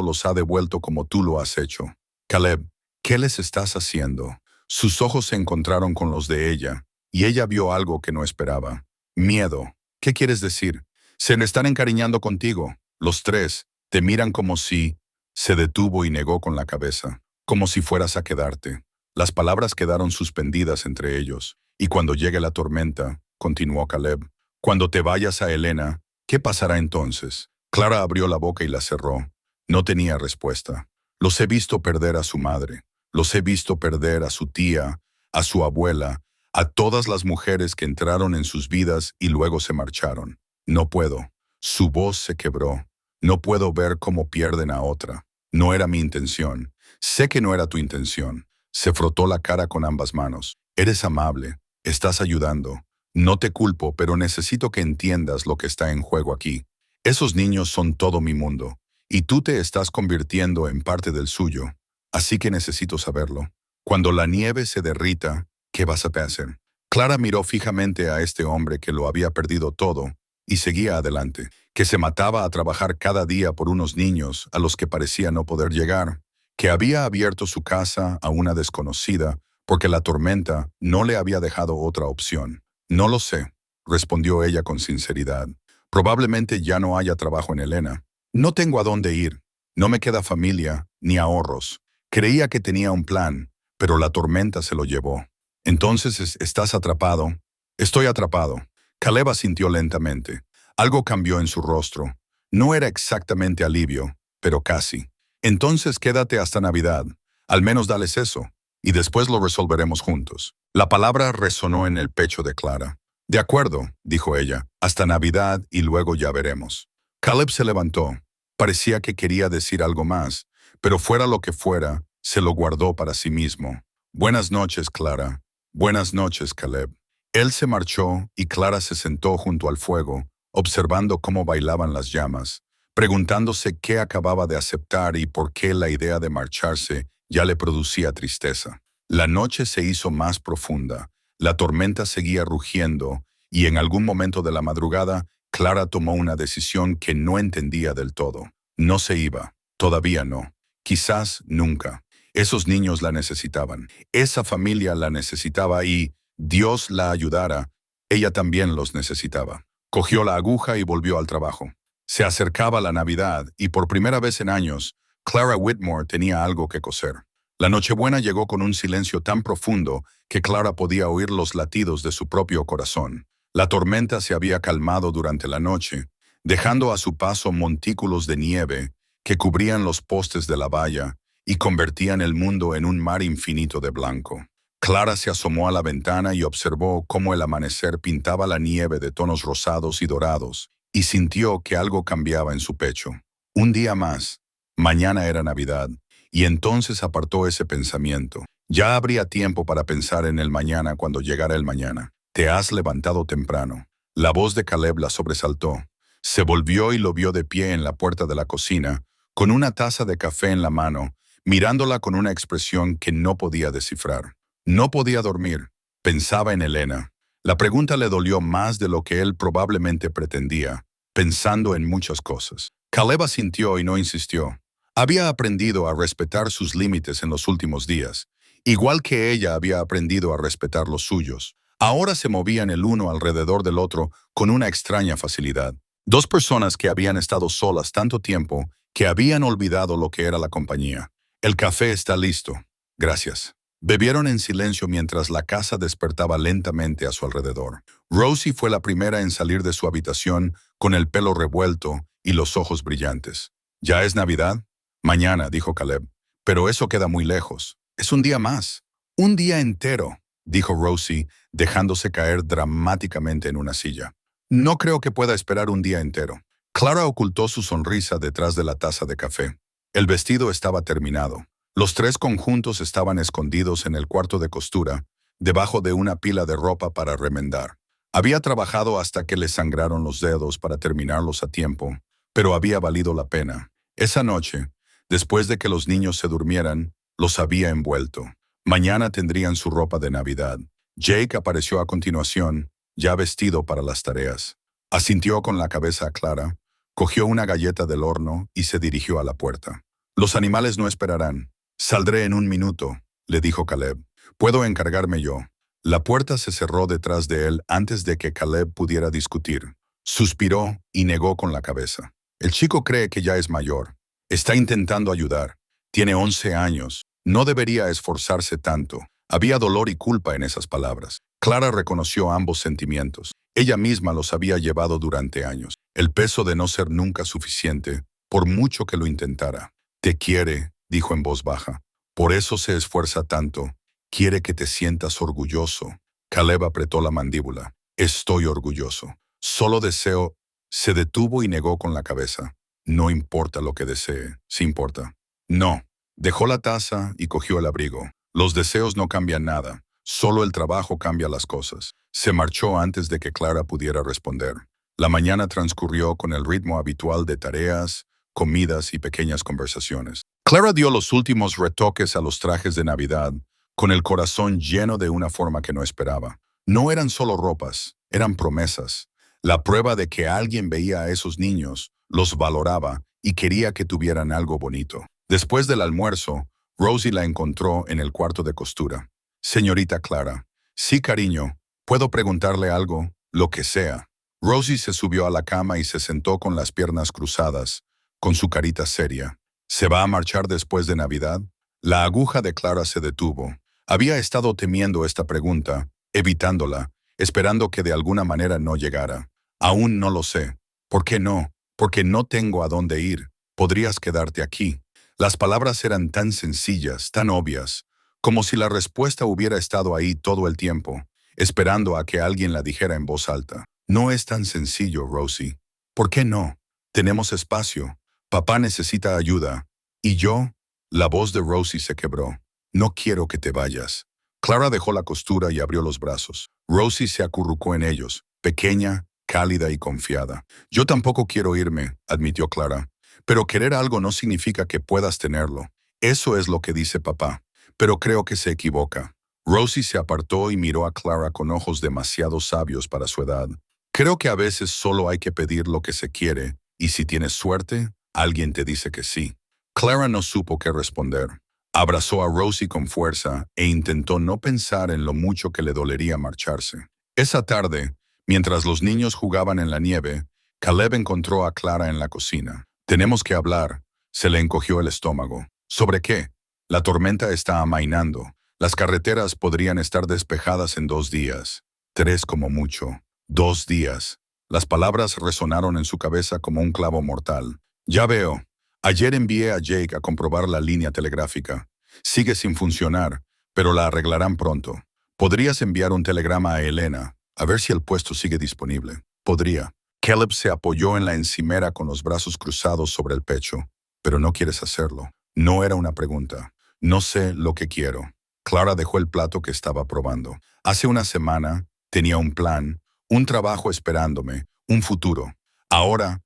los ha devuelto como tú lo has hecho. Caleb, ¿qué les estás haciendo? Sus ojos se encontraron con los de ella, y ella vio algo que no esperaba. Miedo. ¿Qué quieres decir? Se me están encariñando contigo. Los 3 te miran como si... Se detuvo y negó con la cabeza, como si fueras a quedarte. Las palabras quedaron suspendidas entre ellos, y cuando llegue la tormenta, continuó Caleb, cuando te vayas a Helena, ¿qué pasará entonces? Clara abrió la boca y la cerró. No tenía respuesta. Los he visto perder a su madre. Los he visto perder a su tía, a su abuela, a todas las mujeres que entraron en sus vidas y luego se marcharon. No puedo. Su voz se quebró. No puedo ver cómo pierden a otra. No era mi intención. Sé que no era tu intención. Se frotó la cara con ambas manos. Eres amable. Estás ayudando. No te culpo, pero necesito que entiendas lo que está en juego aquí. Esos niños son todo mi mundo, y tú te estás convirtiendo en parte del suyo. Así que necesito saberlo. Cuando la nieve se derrita, ¿qué vas a hacer? Clara miró fijamente a este hombre que lo había perdido todo y seguía adelante, que se mataba a trabajar cada día por unos niños a los que parecía no poder llegar, que había abierto su casa a una desconocida porque la tormenta no le había dejado otra opción. No lo sé, respondió ella con sinceridad. Probablemente ya no haya trabajo en Helena. No tengo a dónde ir. No me queda familia ni ahorros. Creía que tenía un plan, pero la tormenta se lo llevó. Entonces estás atrapado. Estoy atrapado. Caleb asintió lentamente. Algo cambió en su rostro. No era exactamente alivio, pero casi. Entonces quédate hasta Navidad. Al menos dales eso, y después lo resolveremos juntos. La palabra resonó en el pecho de Clara. De acuerdo, dijo ella, hasta Navidad y luego ya veremos. Caleb se levantó. Parecía que quería decir algo más, pero fuera lo que fuera, se lo guardó para sí mismo. Buenas noches, Clara. Buenas noches, Caleb. Él se marchó y Clara se sentó junto al fuego, observando cómo bailaban las llamas, preguntándose qué acababa de aceptar y por qué la idea de marcharse ya le producía tristeza. La noche se hizo más profunda, la tormenta seguía rugiendo, y en algún momento de la madrugada, Clara tomó una decisión que no entendía del todo. No se iba, todavía no, quizás nunca. Esos niños la necesitaban, esa familia la necesitaba y, Dios la ayudara, ella también los necesitaba. Cogió la aguja y volvió al trabajo. Se acercaba la Navidad y por primera vez en años, Clara Whitmore tenía algo que coser. La Nochebuena llegó con un silencio tan profundo que Clara podía oír los latidos de su propio corazón. La tormenta se había calmado durante la noche, dejando a su paso montículos de nieve que cubrían los postes de la valla y convertían el mundo en un mar infinito de blanco. Clara se asomó a la ventana y observó cómo el amanecer pintaba la nieve de tonos rosados y dorados, y sintió que algo cambiaba en su pecho. Un día más. Mañana era Navidad, y entonces apartó ese pensamiento. Ya habría tiempo para pensar en el mañana cuando llegara el mañana. Te has levantado temprano. La voz de Caleb la sobresaltó. Se volvió y lo vio de pie en la puerta de la cocina, con una taza de café en la mano, mirándola con una expresión que no podía descifrar. No podía dormir. Pensaba en Helena. La pregunta le dolió más de lo que él probablemente pretendía, pensando en muchas cosas. Caleb asintió y no insistió. Había aprendido a respetar sus límites en los últimos días, igual que ella había aprendido a respetar los suyos. Ahora se movían el uno alrededor del otro con una extraña facilidad. Dos personas que habían estado solas tanto tiempo que habían olvidado lo que era la compañía. El café está listo. Gracias. Bebieron en silencio mientras la casa despertaba lentamente a su alrededor. Rosie fue la primera en salir de su habitación con el pelo revuelto y los ojos brillantes. ¿Ya es Navidad? Mañana, dijo Caleb. Pero eso queda muy lejos. Es un día más. Un día entero. dijo Rosie, dejándose caer dramáticamente en una silla. No creo que pueda esperar un día entero. Clara ocultó su sonrisa detrás de la taza de café. El vestido estaba terminado. Los tres conjuntos estaban escondidos en el cuarto de costura, debajo de una pila de ropa para remendar. Había trabajado hasta que le sangraron los dedos para terminarlos a tiempo, pero había valido la pena. Esa noche, después de que los niños se durmieran, los había envuelto. Mañana tendrían su ropa de Navidad. Jake apareció a continuación, ya vestido para las tareas. Asintió con la cabeza a Clara, cogió una galleta del horno y se dirigió a la puerta. Los animales no esperarán. Saldré en un minuto, le dijo Caleb. Puedo encargarme yo. La puerta se cerró detrás de él antes de que Caleb pudiera discutir. Suspiró y negó con la cabeza. El chico cree que ya es mayor. Está intentando ayudar. Tiene 11 años. No debería esforzarse tanto. Había dolor y culpa en esas palabras. Clara reconoció ambos sentimientos. Ella misma los había llevado durante años. El peso de no ser nunca suficiente, por mucho que lo intentara. Te quiere, dijo en voz baja. Por eso se esfuerza tanto. Quiere que te sientas orgulloso. Caleb apretó la mandíbula. Estoy orgulloso. Solo deseo. Se detuvo y negó con la cabeza. No importa lo que desee. Sí importa. No. Dejó la taza y cogió el abrigo. Los deseos no cambian nada. Solo el trabajo cambia las cosas. Se marchó antes de que Clara pudiera responder. La mañana transcurrió con el ritmo habitual de tareas, comidas y pequeñas conversaciones. Clara dio los últimos retoques a los trajes de Navidad, con el corazón lleno de una forma que no esperaba. No eran solo ropas, eran promesas. La prueba de que alguien veía a esos niños, los valoraba y quería que tuvieran algo bonito. Después del almuerzo, Rosie la encontró en el cuarto de costura. Señorita Clara. Sí, cariño. ¿Puedo preguntarle algo? Lo que sea. Rosie se subió a la cama y se sentó con las piernas cruzadas, con su carita seria. ¿Se va a marchar después de Navidad? La aguja de Clara se detuvo. Había estado temiendo esta pregunta, evitándola, esperando que de alguna manera no llegara. Aún no lo sé. ¿Por qué no? Porque no tengo a dónde ir. Podrías quedarte aquí. Las palabras eran tan sencillas, tan obvias, como si la respuesta hubiera estado ahí todo el tiempo, esperando a que alguien la dijera en voz alta. No es tan sencillo, Rosie. ¿Por qué no? Tenemos espacio. Papá necesita ayuda. ¿Y yo? La voz de Rosie se quebró. No quiero que te vayas. Clara dejó la costura y abrió los brazos. Rosie se acurrucó en ellos, pequeña, cálida y confiada. Yo tampoco quiero irme, admitió Clara. Pero querer algo no significa que puedas tenerlo. Eso es lo que dice papá. Pero creo que se equivoca. Rosie se apartó y miró a Clara con ojos demasiado sabios para su edad. Creo que a veces solo hay que pedir lo que se quiere, y si tienes suerte, alguien te dice que sí. Clara no supo qué responder. Abrazó a Rosie con fuerza e intentó no pensar en lo mucho que le dolería marcharse. Esa tarde, mientras los niños jugaban en la nieve, Caleb encontró a Clara en la cocina. Tenemos que hablar. Se le encogió el estómago. ¿Sobre qué? La tormenta está amainando. Las carreteras podrían estar despejadas en 2 días. 3 como mucho. 2 días. Las palabras resonaron en su cabeza como un clavo mortal. Ya veo. Ayer envié a Jake a comprobar la línea telegráfica. Sigue sin funcionar, pero la arreglarán pronto. ¿Podrías enviar un telegrama a Elena, a ver si el puesto sigue disponible? Podría. Caleb se apoyó en la encimera con los brazos cruzados sobre el pecho. Pero no quieres hacerlo. No era una pregunta. No sé lo que quiero. Clara dejó el plato que estaba probando. Hace una semana tenía un plan, un trabajo esperándome, un futuro. Ahora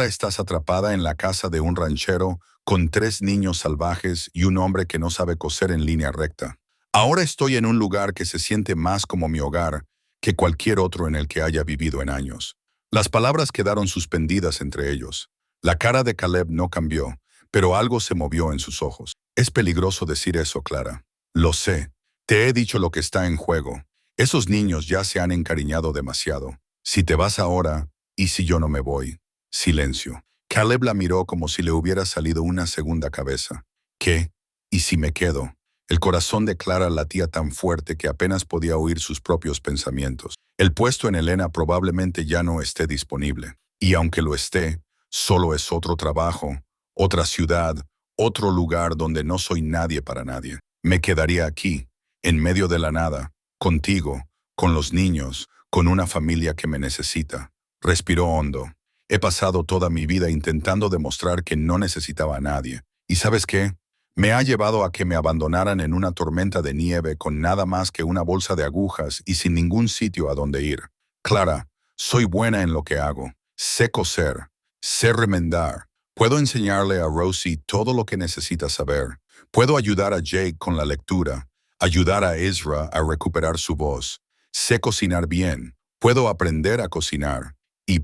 estás atrapada en la casa de un ranchero con 3 niños salvajes y un hombre que no sabe coser en línea recta. Ahora estoy en un lugar que se siente más como mi hogar que cualquier otro en el que haya vivido en años. Las palabras quedaron suspendidas entre ellos. La cara de Caleb no cambió, pero algo se movió en sus ojos. Es peligroso decir eso, Clara. Lo sé. Te he dicho lo que está en juego. Esos niños ya se han encariñado demasiado. Si te vas ahora, ¿y si yo no me voy? Silencio. Caleb la miró como si le hubiera salido una segunda cabeza. ¿Qué? ¿Y si me quedo? El corazón de Clara latía tan fuerte que apenas podía oír sus propios pensamientos. El puesto en Elena probablemente ya no esté disponible. Y aunque lo esté, solo es otro trabajo, otra ciudad, otro lugar donde no soy nadie para nadie. Me quedaría aquí, en medio de la nada, contigo, con los niños, con una familia que me necesita. Respiró hondo. He pasado toda mi vida intentando demostrar que no necesitaba a nadie. ¿Y sabes qué? Me ha llevado a que me abandonaran en una tormenta de nieve con nada más que una bolsa de agujas y sin ningún sitio a donde ir. Clara, soy buena en lo que hago. Sé coser, sé remendar. Puedo enseñarle a Rosie todo lo que necesita saber. Puedo ayudar a Jake con la lectura, ayudar a Ezra a recuperar su voz. Sé cocinar bien. Puedo aprender a cocinar. Y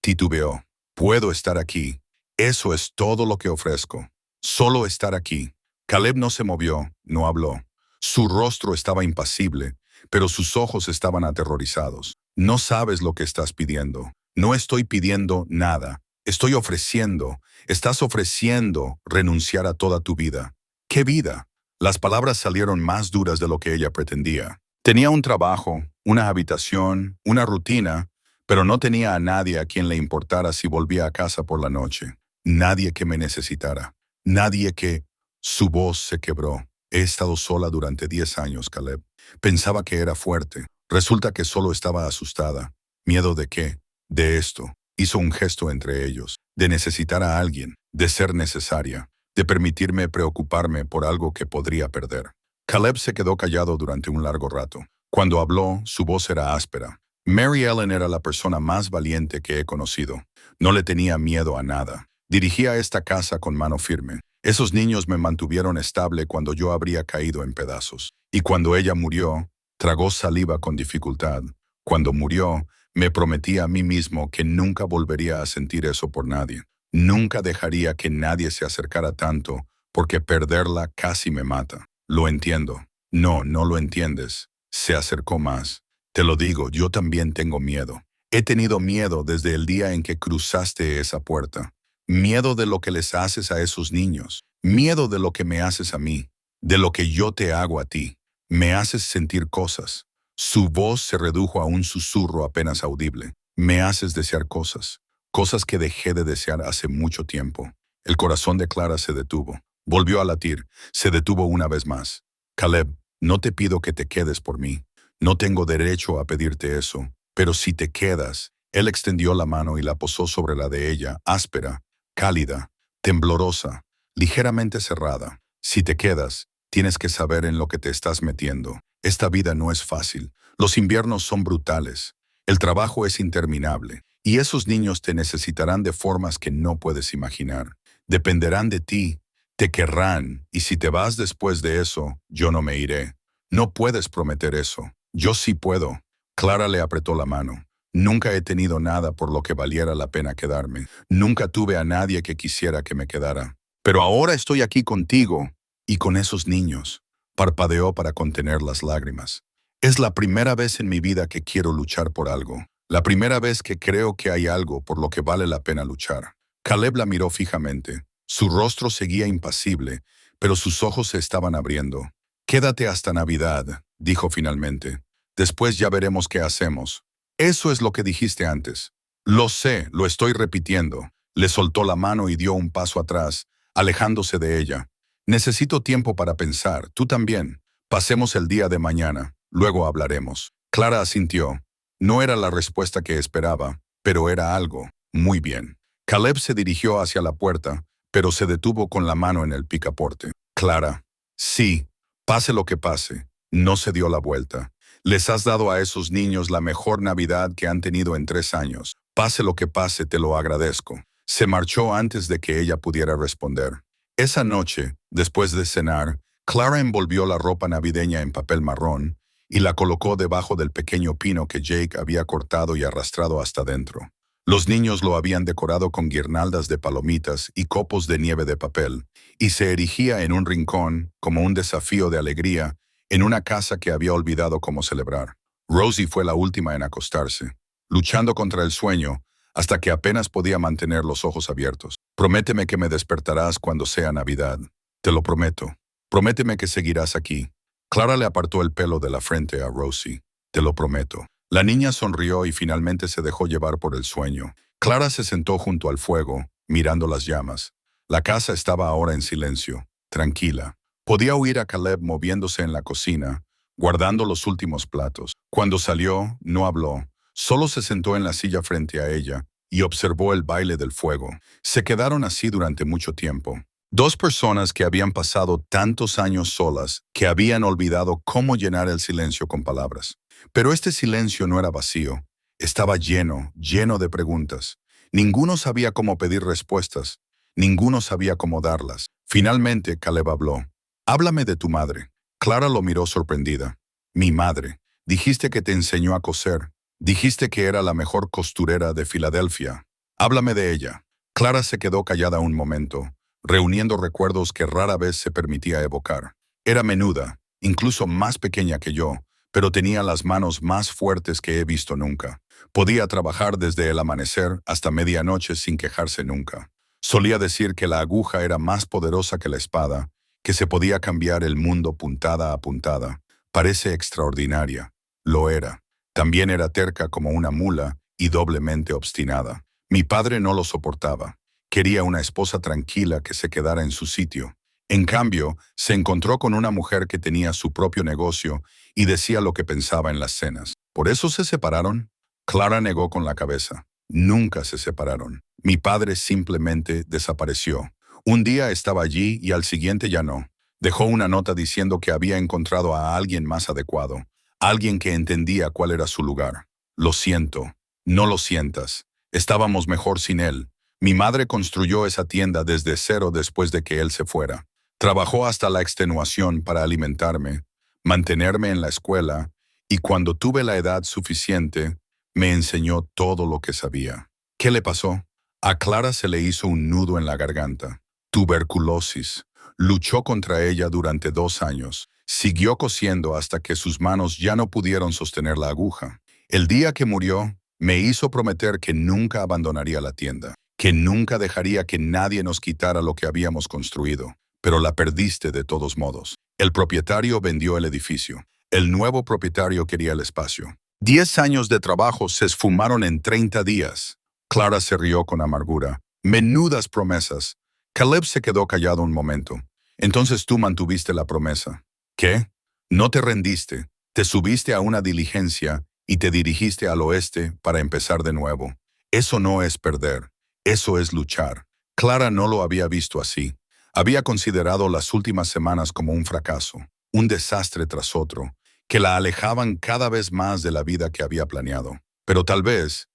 titubeó, puedo estar aquí. Eso es todo lo que ofrezco. Solo estar aquí. Caleb no se movió, no habló. Su rostro estaba impasible, pero sus ojos estaban aterrorizados. No sabes lo que estás pidiendo. No estoy pidiendo nada. Estoy ofreciendo. Estás ofreciendo renunciar a toda tu vida. ¿Qué vida? Las palabras salieron más duras de lo que ella pretendía. Tenía un trabajo, una habitación, una rutina, pero no tenía a nadie a quien le importara si volvía a casa por la noche. Nadie que me necesitara. Nadie que... Su voz se quebró. He estado sola durante 10 años, Caleb. Pensaba que era fuerte. Resulta que solo estaba asustada. ¿Miedo de qué? De esto. Hizo un gesto entre ellos. De necesitar a alguien. De ser necesaria. De permitirme preocuparme por algo que podría perder. Caleb se quedó callado durante un largo rato. Cuando habló, su voz era áspera. Mary Ellen era la persona más valiente que he conocido. No le tenía miedo a nada. Dirigía esta casa con mano firme. Esos niños me mantuvieron estable cuando yo habría caído en pedazos. Y cuando ella murió, tragó saliva con dificultad. Cuando murió, me prometí a mí mismo que nunca volvería a sentir eso por nadie. Nunca dejaría que nadie se acercara tanto, porque perderla casi me mata. Lo entiendo. No, no lo entiendes. Se acercó más. Te lo digo, yo también tengo miedo. He tenido miedo desde el día en que cruzaste esa puerta. Miedo de lo que les haces a esos niños. Miedo de lo que me haces a mí. De lo que yo te hago a ti. Me haces sentir cosas. Su voz se redujo a un susurro apenas audible. Me haces desear cosas. Cosas que dejé de desear hace mucho tiempo. El corazón de Clara se detuvo. Volvió a latir. Se detuvo una vez más. Caleb, no te pido que te quedes por mí. No tengo derecho a pedirte eso. Pero si te quedas... Él extendió la mano y la posó sobre la de ella, áspera, cálida, temblorosa, ligeramente cerrada. Si te quedas, tienes que saber en lo que te estás metiendo. Esta vida no es fácil. Los inviernos son brutales. El trabajo es interminable. Y esos niños te necesitarán de formas que no puedes imaginar. Dependerán de ti, te querrán, y si te vas después de eso, yo no me iré. No puedes prometer eso. Yo sí puedo. Clara le apretó la mano. Nunca he tenido nada por lo que valiera la pena quedarme. Nunca tuve a nadie que quisiera que me quedara. Pero ahora estoy aquí contigo y con esos niños. Parpadeó para contener las lágrimas. Es la primera vez en mi vida que quiero luchar por algo. La primera vez que creo que hay algo por lo que vale la pena luchar. Caleb la miró fijamente. Su rostro seguía impasible, pero sus ojos se estaban abriendo. Quédate hasta Navidad, dijo finalmente. Después ya veremos qué hacemos. Eso es lo que dijiste antes. Lo sé, lo estoy repitiendo. Le soltó la mano y dio un paso atrás, alejándose de ella. Necesito tiempo para pensar, tú también. Pasemos el día de mañana, luego hablaremos. Clara asintió. No era la respuesta que esperaba, pero era algo. Muy bien. Caleb se dirigió hacia la puerta, pero se detuvo con la mano en el picaporte. Clara. Sí, pase lo que pase. No se dio la vuelta. Les has dado a esos niños la mejor Navidad que han tenido en 3 años. Pase lo que pase, te lo agradezco. Se marchó antes de que ella pudiera responder. Esa noche, después de cenar, Clara envolvió la ropa navideña en papel marrón y la colocó debajo del pequeño pino que Jake había cortado y arrastrado hasta dentro. Los niños lo habían decorado con guirnaldas de palomitas y copos de nieve de papel, y se erigía en un rincón como un desafío de alegría en una casa que había olvidado cómo celebrar. Rosie fue la última en acostarse, luchando contra el sueño hasta que apenas podía mantener los ojos abiertos. Prométeme que me despertarás cuando sea Navidad. Te lo prometo. Prométeme que seguirás aquí. Clara le apartó el pelo de la frente a Rosie. Te lo prometo. La niña sonrió y finalmente se dejó llevar por el sueño. Clara se sentó junto al fuego, mirando las llamas. La casa estaba ahora en silencio, tranquila. Podía oír a Caleb moviéndose en la cocina, guardando los últimos platos. Cuando salió, no habló, solo se sentó en la silla frente a ella y observó el baile del fuego. Se quedaron así durante mucho tiempo. Dos personas que habían pasado tantos años solas que habían olvidado cómo llenar el silencio con palabras. Pero este silencio no era vacío, estaba lleno, lleno de preguntas. Ninguno sabía cómo pedir respuestas, ninguno sabía cómo darlas. Finalmente, Caleb habló. Háblame de tu madre. Clara lo miró sorprendida. Mi madre. Dijiste que te enseñó a coser. Dijiste que era la mejor costurera de Filadelfia. Háblame de ella. Clara se quedó callada un momento, reuniendo recuerdos que rara vez se permitía evocar. Era menuda, incluso más pequeña que yo, pero tenía las manos más fuertes que he visto nunca. Podía trabajar desde el amanecer hasta medianoche sin quejarse nunca. Solía decir que la aguja era más poderosa que la espada, que se podía cambiar el mundo puntada a puntada. Parece extraordinaria. Lo era. También era terca como una mula y doblemente obstinada. Mi padre no lo soportaba. Quería una esposa tranquila que se quedara en su sitio. En cambio, se encontró con una mujer que tenía su propio negocio y decía lo que pensaba en las cenas. ¿Por eso se separaron? Clara negó con la cabeza. Nunca se separaron. Mi padre simplemente desapareció. Un día estaba allí y al siguiente ya no. Dejó una nota diciendo que había encontrado a alguien más adecuado, alguien que entendía cuál era su lugar. Lo siento. No lo sientas. Estábamos mejor sin él. Mi madre construyó esa tienda desde cero después de que él se fuera. Trabajó hasta la extenuación para alimentarme, mantenerme en la escuela, y cuando tuve la edad suficiente, me enseñó todo lo que sabía. ¿Qué le pasó? A Clara se le hizo un nudo en la garganta. Tuberculosis. Luchó contra ella durante 2 años. Siguió cosiendo hasta que sus manos ya no pudieron sostener la aguja. El día que murió, me hizo prometer que nunca abandonaría la tienda, que nunca dejaría que nadie nos quitara lo que habíamos construido. Pero la perdiste de todos modos. El propietario vendió el edificio. El nuevo propietario quería el espacio. 10 años de trabajo se esfumaron en 30 días. Clara se rió con amargura. Menudas promesas. Caleb se quedó callado un momento. Entonces tú mantuviste la promesa. ¿Qué? No te rendiste. Te subiste a una diligencia y te dirigiste al oeste para empezar de nuevo. Eso no es perder. Eso es luchar. Clara no lo había visto así. Había considerado las últimas semanas como un fracaso, un desastre tras otro, que la alejaban cada vez más de la vida que había planeado. Pero tal vez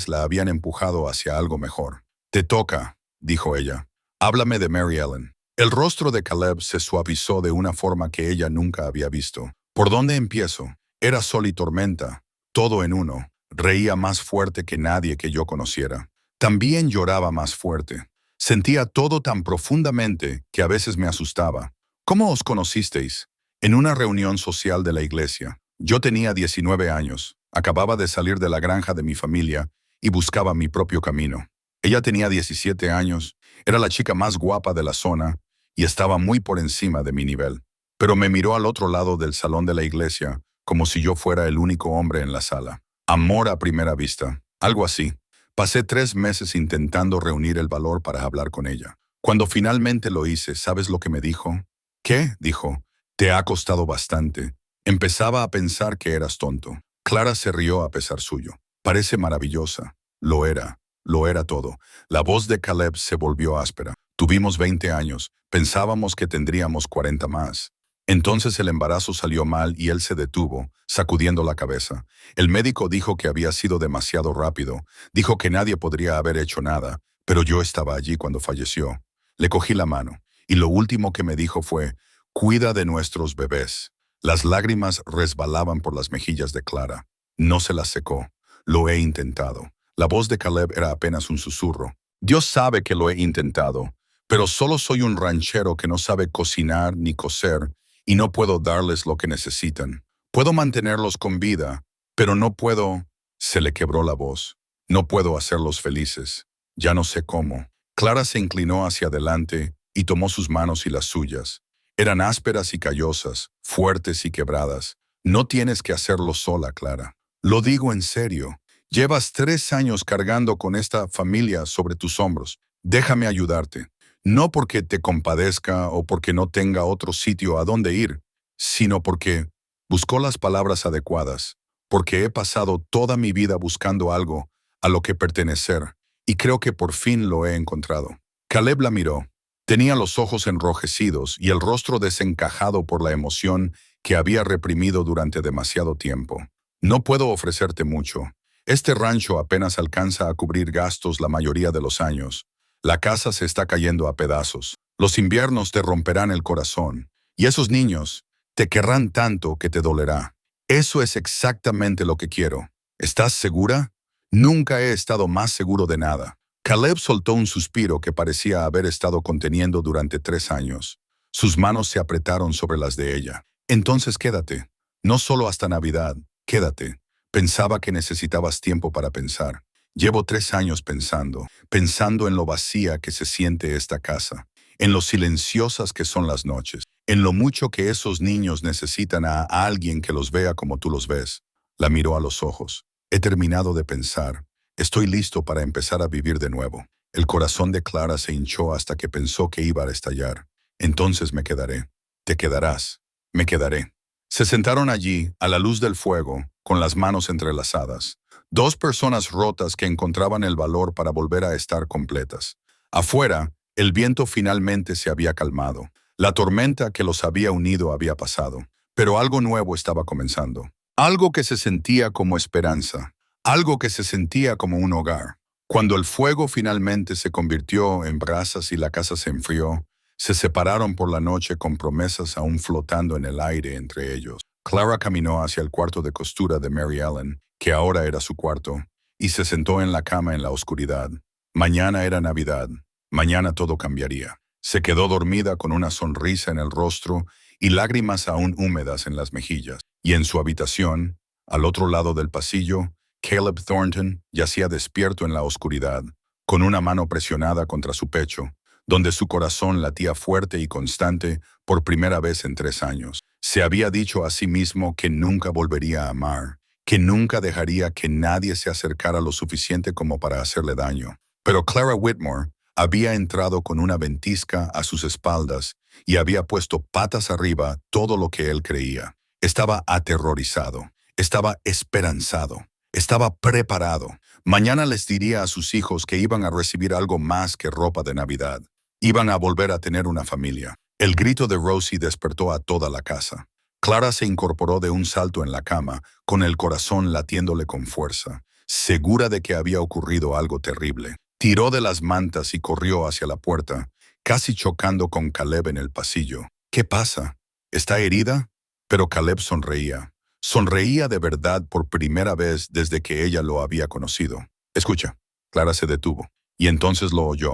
la habían empujado hacia algo mejor. Te toca, dijo ella. Háblame de Mary Ellen. El rostro de Caleb se suavizó de una forma que ella nunca había visto. ¿Por dónde empiezo? Era sol y tormenta, todo en uno. Reía más fuerte que nadie que yo conociera. También lloraba más fuerte. Sentía todo tan profundamente que a veces me asustaba. ¿Cómo os conocisteis? En una reunión social de la iglesia. Yo tenía 19 años, acababa de salir de la granja de mi familia y buscaba mi propio camino. Ella tenía 17 años, era la chica más guapa de la zona y estaba muy por encima de mi nivel. Pero me miró al otro lado del salón de la iglesia, como si yo fuera el único hombre en la sala. Amor a primera vista, algo así. Pasé 3 meses intentando reunir el valor para hablar con ella. Cuando finalmente lo hice, ¿sabes lo que me dijo? ¿Qué? Dijo. Te ha costado bastante. Empezaba a pensar que eras tonto. Clara se rió a pesar suyo. Parece maravillosa. Lo era todo. La voz de Caleb se volvió áspera. Tuvimos 20 años. Pensábamos que tendríamos 40 más. Entonces el embarazo salió mal y él se detuvo, sacudiendo la cabeza. El médico dijo que había sido demasiado rápido. Dijo que nadie podría haber hecho nada, pero yo estaba allí cuando falleció. Le cogí la mano, y lo último que me dijo fue, «Cuida de nuestros bebés». Las lágrimas resbalaban por las mejillas de Clara. No se las secó. Lo he intentado. La voz de Caleb era apenas un susurro. Dios sabe que lo he intentado, pero solo soy un ranchero que no sabe cocinar ni coser, y no puedo darles lo que necesitan. Puedo mantenerlos con vida, pero no puedo... Se le quebró la voz. No puedo hacerlos felices. Ya no sé cómo. Clara se inclinó hacia adelante y tomó sus manos y las suyas. Eran ásperas y callosas, fuertes y quebradas. No tienes que hacerlo sola, Clara. Lo digo en serio. Llevas 3 años cargando con esta familia sobre tus hombros. Déjame ayudarte. No porque te compadezca o porque no tenga otro sitio a dónde ir, sino porque Buscó las palabras adecuadas, porque he pasado toda mi vida buscando algo a lo que pertenecer, y creo que por fin lo he encontrado. Caleb la miró. Tenía los ojos enrojecidos y el rostro desencajado por la emoción que había reprimido durante demasiado tiempo. No puedo ofrecerte mucho. Este rancho apenas alcanza a cubrir gastos la mayoría de los años. La casa se está cayendo a pedazos. Los inviernos te romperán el corazón. Y esos niños te querrán tanto que te dolerá. Eso es exactamente lo que quiero. ¿Estás segura? Nunca he estado más seguro de nada. Caleb soltó un suspiro que parecía haber estado conteniendo durante 3 años. Sus manos se apretaron sobre las de ella. Entonces quédate. No solo hasta Navidad. Quédate. Pensaba que necesitabas tiempo para pensar. Llevo 3 años pensando en lo vacía que se siente esta casa, en lo silenciosas que son las noches, en lo mucho que esos niños necesitan a alguien que los vea como tú los ves. La miró a los ojos. He terminado de pensar. Estoy listo para empezar a vivir de nuevo. El corazón de Clara se hinchó hasta que pensó que iba a estallar. Entonces me quedaré. Te quedarás. Me quedaré. Se sentaron allí, a la luz del fuego, con las manos entrelazadas. 2 personas rotas que encontraban el valor para volver a estar completas. Afuera, el viento finalmente se había calmado. La tormenta que los había unido había pasado. Pero algo nuevo estaba comenzando. Algo que se sentía como esperanza. Algo que se sentía como un hogar. Cuando el fuego finalmente se convirtió en brasas y la casa se enfrió, se separaron por la noche con promesas aún flotando en el aire entre ellos. Clara caminó hacia el cuarto de costura de Mary Ellen, que ahora era su cuarto, y se sentó en la cama en la oscuridad. Mañana era Navidad. Mañana todo cambiaría. Se quedó dormida con una sonrisa en el rostro y lágrimas aún húmedas en las mejillas. Y en su habitación, al otro lado del pasillo, Caleb Thornton yacía despierto en la oscuridad, con una mano presionada contra su pecho, donde su corazón latía fuerte y constante por primera vez en 3 años. Se había dicho a sí mismo que nunca volvería a amar, que nunca dejaría que nadie se acercara lo suficiente como para hacerle daño. Pero Clara Whitmore había entrado con una ventisca a sus espaldas y había puesto patas arriba todo lo que él creía. Estaba aterrorizado, estaba esperanzado. Estaba preparado. Mañana les diría a sus hijos que iban a recibir algo más que ropa de Navidad. Iban a volver a tener una familia. El grito de Rosie despertó a toda la casa. Clara se incorporó de un salto en la cama, con el corazón latiéndole con fuerza, segura de que había ocurrido algo terrible. Tiró de las mantas y corrió hacia la puerta, casi chocando con Caleb en el pasillo. ¿Qué pasa? ¿Está herida? Pero Caleb sonreía. Sonreía de verdad por primera vez desde que ella lo había conocido. Escucha. Clara se detuvo, y entonces lo oyó.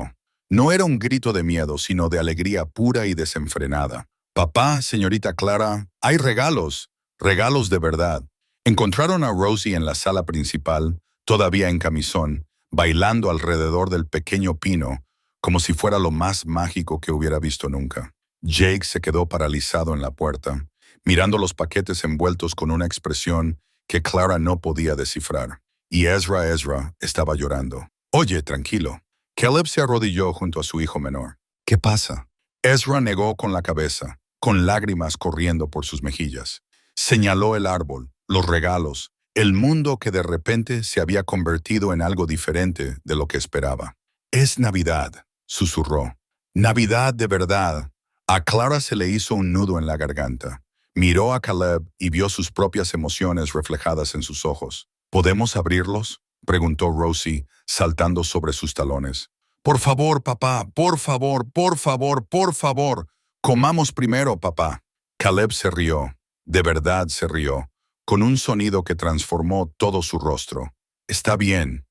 No era un grito de miedo, sino de alegría pura y desenfrenada. Papá, señorita Clara, hay regalos, regalos de verdad. Encontraron a Rosie en la sala principal, todavía en camisón, bailando alrededor del pequeño pino, como si fuera lo más mágico que hubiera visto nunca. Jake se quedó paralizado en la puerta, mirando los paquetes envueltos con una expresión que Clara no podía descifrar. Y Ezra estaba llorando. Oye, tranquilo. Caleb se arrodilló junto a su hijo menor. ¿Qué pasa? Ezra negó con la cabeza, con lágrimas corriendo por sus mejillas. Señaló el árbol, los regalos, el mundo que de repente se había convertido en algo diferente de lo que esperaba. Es Navidad, susurró. Navidad de verdad. A Clara se le hizo un nudo en la garganta. Miró a Caleb y vio sus propias emociones reflejadas en sus ojos. ¿Podemos abrirlos?, preguntó Rosie, saltando sobre sus talones. Por favor, papá, por favor, por favor, por favor. Comamos primero, papá. Caleb se rió, de verdad se rió, con un sonido que transformó todo su rostro. Está bien,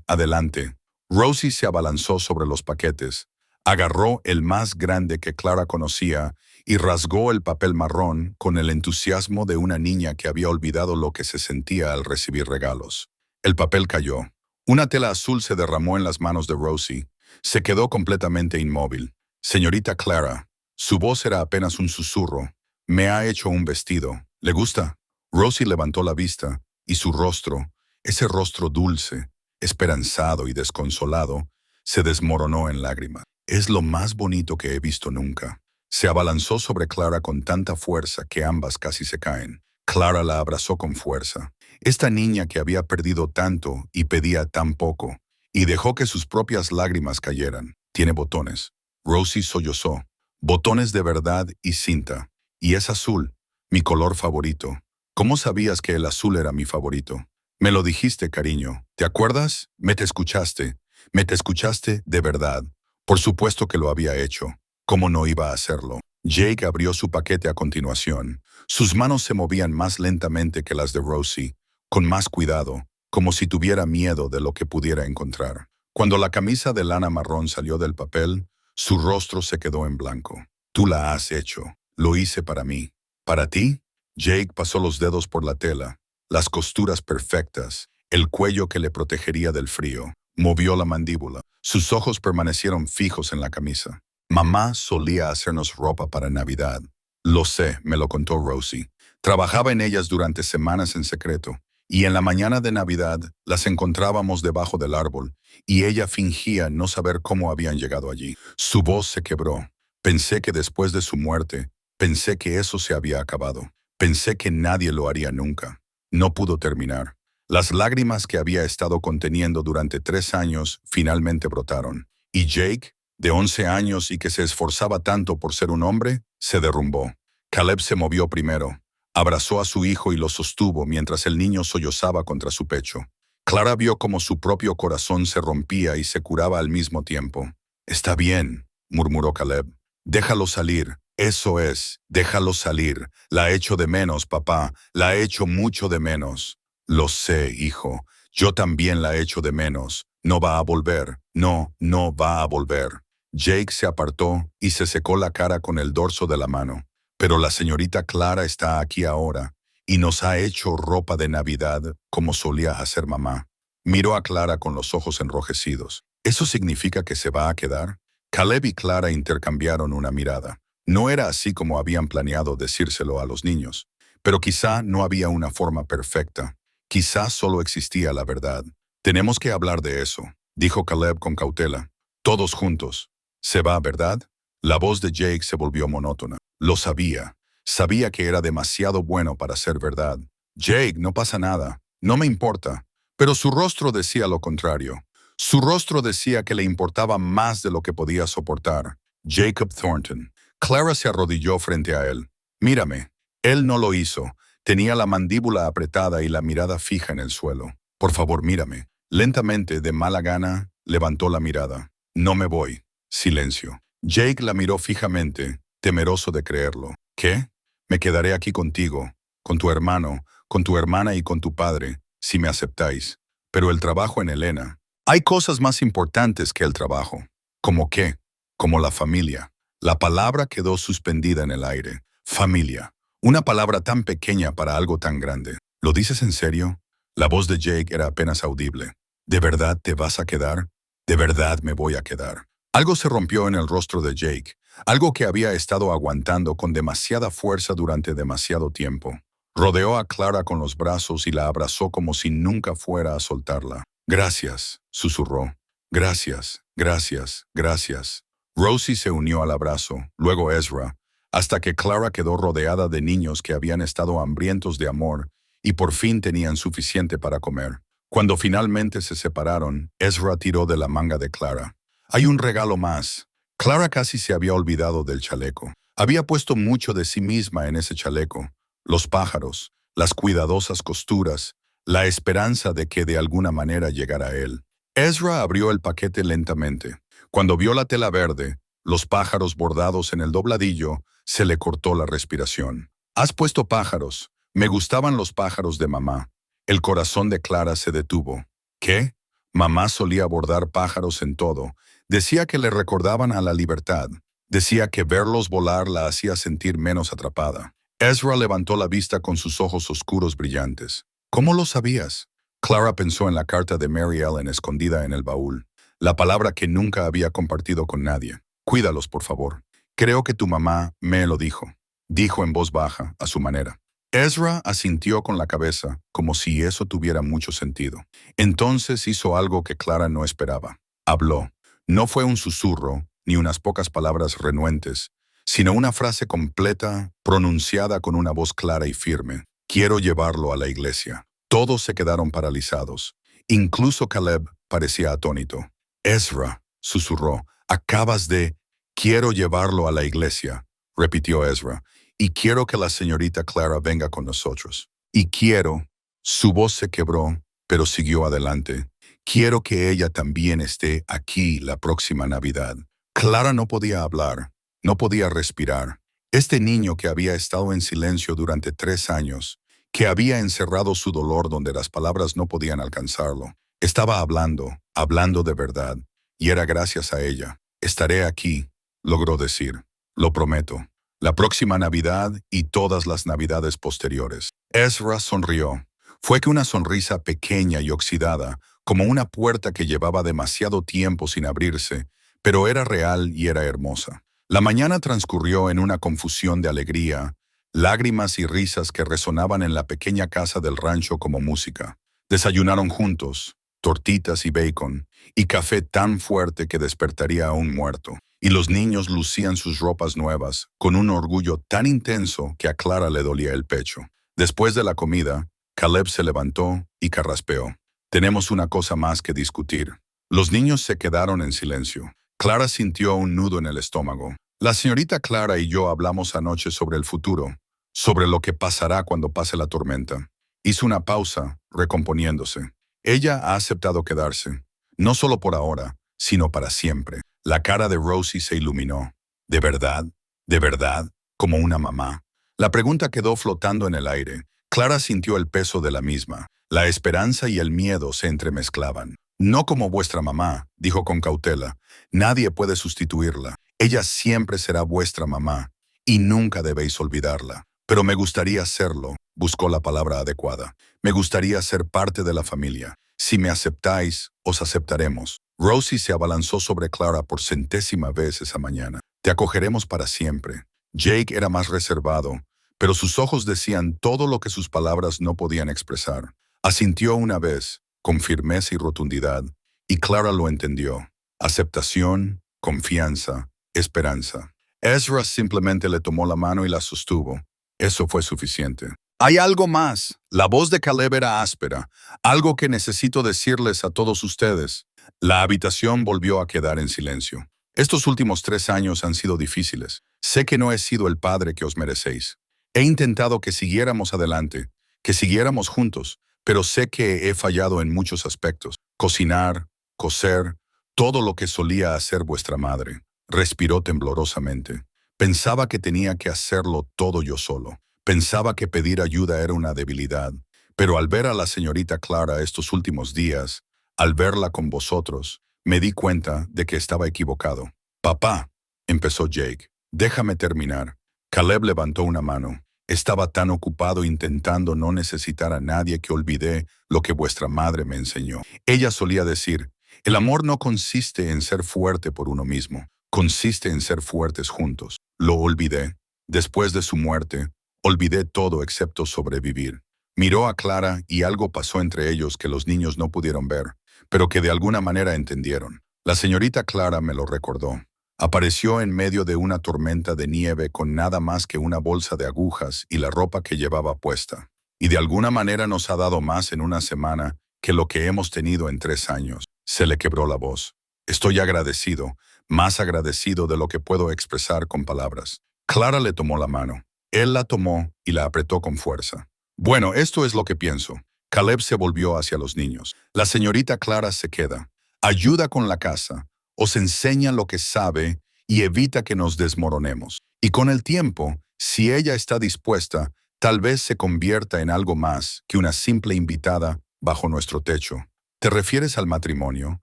adelante. Rosie se abalanzó sobre los paquetes, agarró el más grande que Clara conocía y rasgó el papel marrón con el entusiasmo de una niña que había olvidado lo que se sentía al recibir regalos. El papel cayó. Una tela azul se derramó en las manos de Rosie. Se quedó completamente inmóvil. Señorita Clara, su voz era apenas un susurro. Me ha hecho un vestido. ¿Le gusta? Rosie levantó la vista y su rostro, ese rostro dulce, esperanzado y desconsolado, se desmoronó en lágrimas. Es lo más bonito que he visto nunca. Se abalanzó sobre Clara con tanta fuerza que ambas casi se caen. Clara la abrazó con fuerza. Esta niña que había perdido tanto y pedía tan poco, y dejó que sus propias lágrimas cayeran. Tiene botones. Rosie sollozó. Botones de verdad y cinta. Y es azul, mi color favorito. ¿Cómo sabías que el azul era mi favorito? Me lo dijiste, cariño. ¿Te acuerdas? Me te escuchaste. Me te escuchaste de verdad. Por supuesto que lo había hecho. ¿Cómo no iba a hacerlo? Jake abrió su paquete a continuación. Sus manos se movían más lentamente que las de Rosie, con más cuidado, como si tuviera miedo de lo que pudiera encontrar. Cuando la camisa de lana marrón salió del papel, su rostro se quedó en blanco. Tú la has hecho. Lo hice para mí. ¿Para ti? Jake pasó los dedos por la tela, las costuras perfectas, el cuello que le protegería del frío. Movió la mandíbula. Sus ojos permanecieron fijos en la camisa. Mamá solía hacernos ropa para Navidad. Lo sé, me lo contó Rosie. Trabajaba en ellas durante semanas en secreto, y en la mañana de Navidad las encontrábamos debajo del árbol, y ella fingía no saber cómo habían llegado allí. Su voz se quebró. Pensé que después de su muerte, pensé que eso se había acabado. Pensé que nadie lo haría nunca. No pudo terminar. Las lágrimas que había estado conteniendo durante 3 años finalmente brotaron. Y Jake, de 11 años y que se esforzaba tanto por ser un hombre, se derrumbó. Caleb se movió primero. Abrazó a su hijo y lo sostuvo mientras el niño sollozaba contra su pecho. Clara vio cómo su propio corazón se rompía y se curaba al mismo tiempo. «Está bien», murmuró Caleb. «Déjalo salir. Eso es, déjalo salir. La echo de menos, papá. La echo mucho de menos». «Lo sé, hijo. Yo también la echo de menos. No va a volver. No, no va a volver». Jake se apartó y se secó la cara con el dorso de la mano. «Pero la señorita Clara está aquí ahora y nos ha hecho ropa de Navidad como solía hacer mamá». Miró a Clara con los ojos enrojecidos. «¿Eso significa que se va a quedar?» Caleb y Clara intercambiaron una mirada. No era así como habían planeado decírselo a los niños, pero quizá no había una forma perfecta. Quizá solo existía la verdad. «Tenemos que hablar de eso», dijo Caleb con cautela. «Todos juntos. Se va, ¿verdad?» La voz de Jake se volvió monótona. Lo sabía. Sabía que era demasiado bueno para ser verdad. «Jake, no pasa nada. No me importa». Pero su rostro decía lo contrario. Su rostro decía que le importaba más de lo que podía soportar. Jacob Thornton. Clara se arrodilló frente a él. «Mírame». Él no lo hizo. Tenía la mandíbula apretada y la mirada fija en el suelo. «Por favor, mírame». Lentamente, de mala gana, levantó la mirada. «No me voy». Silencio. Jake la miró fijamente, temeroso de creerlo. «¿Qué? Me quedaré aquí contigo, con tu hermano, con tu hermana y con tu padre, si me aceptáis. Pero el trabajo en Helena. Hay cosas más importantes que el trabajo». ¿Cómo qué? Como la familia. La palabra quedó suspendida en el aire. Familia. Una palabra tan pequeña para algo tan grande. ¿Lo dices en serio? La voz de Jake era apenas audible. ¿De verdad te vas a quedar? «De verdad me voy a quedar». Algo se rompió en el rostro de Jake, algo que había estado aguantando con demasiada fuerza durante demasiado tiempo. Rodeó a Clara con los brazos y la abrazó como si nunca fuera a soltarla. «Gracias», susurró. «Gracias, gracias, gracias». Rosie se unió al abrazo, luego Ezra, hasta que Clara quedó rodeada de niños que habían estado hambrientos de amor y por fin tenían suficiente para comer. Cuando finalmente se separaron, Ezra tiró de la manga de Clara. «Hay un regalo más». Clara casi se había olvidado del chaleco. Había puesto mucho de sí misma en ese chaleco. Los pájaros, las cuidadosas costuras, la esperanza de que de alguna manera llegara a él. Ezra abrió el paquete lentamente. Cuando vio la tela verde, los pájaros bordados en el dobladillo, se le cortó la respiración. «Has puesto pájaros. Me gustaban los pájaros de mamá». El corazón de Clara se detuvo. «¿Qué?» Mamá solía bordar pájaros en todo. Decía que le recordaban a la libertad. Decía que verlos volar la hacía sentir menos atrapada. Ezra levantó la vista con sus ojos oscuros brillantes. «¿Cómo lo sabías?» Clara pensó en la carta de Mary Ellen escondida en el baúl. La palabra que nunca había compartido con nadie. «Cuídalos, por favor». «Creo que tu mamá me lo dijo», dijo en voz baja, a su manera. Ezra asintió con la cabeza, como si eso tuviera mucho sentido. Entonces hizo algo que Clara no esperaba. Habló. No fue un susurro, ni unas pocas palabras renuentes, sino una frase completa, pronunciada con una voz clara y firme. Quiero llevarlo a la iglesia. Todos se quedaron paralizados. Incluso Caleb parecía atónito. Ezra, susurró, acabas de... Quiero llevarlo a la iglesia, repitió Ezra, y quiero que la señorita Clara venga con nosotros. Y quiero... Su voz se quebró, pero siguió adelante. Quiero que ella también esté aquí la próxima Navidad. Clara no podía hablar, no podía respirar. Este niño que había estado en silencio durante 3 años, que había encerrado su dolor donde las palabras no podían alcanzarlo, estaba hablando de verdad, y era gracias a ella. Estaré aquí, logró decir. Lo prometo. La próxima Navidad y todas las Navidades posteriores. Ezra sonrió. Fue que una sonrisa pequeña y oxidada, como una puerta que llevaba demasiado tiempo sin abrirse, pero era real y era hermosa. La mañana transcurrió en una confusión de alegría, lágrimas y risas que resonaban en la pequeña casa del rancho como música. Desayunaron juntos, tortitas y bacon, y café tan fuerte que despertaría a un muerto. Y los niños lucían sus ropas nuevas, con un orgullo tan intenso que a Clara le dolía el pecho. Después de la comida, Caleb se levantó y carraspeó. Tenemos una cosa más que discutir. Los niños se quedaron en silencio. Clara sintió un nudo en el estómago. La señorita Clara y yo hablamos anoche sobre el futuro, sobre lo que pasará cuando pase la tormenta. Hizo una pausa, recomponiéndose. Ella ha aceptado quedarse, no solo por ahora, sino para siempre. La cara de Rosie se iluminó. ¿De verdad? ¿De verdad? Como una mamá. La pregunta quedó flotando en el aire. Clara sintió el peso de la misma. La esperanza y el miedo se entremezclaban. No como vuestra mamá, dijo con cautela. Nadie puede sustituirla. Ella siempre será vuestra mamá, y nunca debéis olvidarla. Pero me gustaría serlo, buscó la palabra adecuada. Me gustaría ser parte de la familia. Si me aceptáis, os aceptaremos. Rosie se abalanzó sobre Clara por 100ª vez esa mañana. Te acogeremos para siempre. Jake era más reservado, pero sus ojos decían todo lo que sus palabras no podían expresar. Asintió una vez, con firmeza y rotundidad, y Clara lo entendió. Aceptación, confianza, esperanza. Ezra simplemente le tomó la mano y la sostuvo. Eso fue suficiente. Hay algo más. La voz de Caleb era áspera, algo que necesito decirles a todos ustedes. La habitación volvió a quedar en silencio. Estos últimos 3 años han sido difíciles. Sé que no he sido el padre que os merecéis. He intentado que siguiéramos adelante, que siguiéramos juntos, pero sé que he fallado en muchos aspectos. Cocinar, coser, todo lo que solía hacer vuestra madre. Respiró temblorosamente. Pensaba que tenía que hacerlo todo yo solo. Pensaba que pedir ayuda era una debilidad. Pero al ver a la señorita Clara estos últimos días, al verla con vosotros, me di cuenta de que estaba equivocado. Papá, empezó Jake, déjame terminar. Caleb levantó una mano. Estaba tan ocupado intentando no necesitar a nadie que olvidé lo que vuestra madre me enseñó. Ella solía decir, el amor no consiste en ser fuerte por uno mismo, consiste en ser fuertes juntos. Lo olvidé. Después de su muerte, olvidé todo excepto sobrevivir. Miró a Clara y algo pasó entre ellos que los niños no pudieron ver, pero que de alguna manera entendieron. La señorita Clara me lo recordó. Apareció en medio de una tormenta de nieve con nada más que una bolsa de agujas y la ropa que llevaba puesta. Y de alguna manera nos ha dado más en una semana que lo que hemos tenido en 3 años. Se le quebró la voz. Estoy agradecido, más agradecido de lo que puedo expresar con palabras. Clara le tomó la mano. Él la tomó y la apretó con fuerza. Bueno, esto es lo que pienso. Caleb se volvió hacia los niños. La señorita Clara se queda. Ayuda con la casa. Os enseña lo que sabe y evita que nos desmoronemos. Y con el tiempo, si ella está dispuesta, tal vez se convierta en algo más que una simple invitada bajo nuestro techo. ¿Te refieres al matrimonio?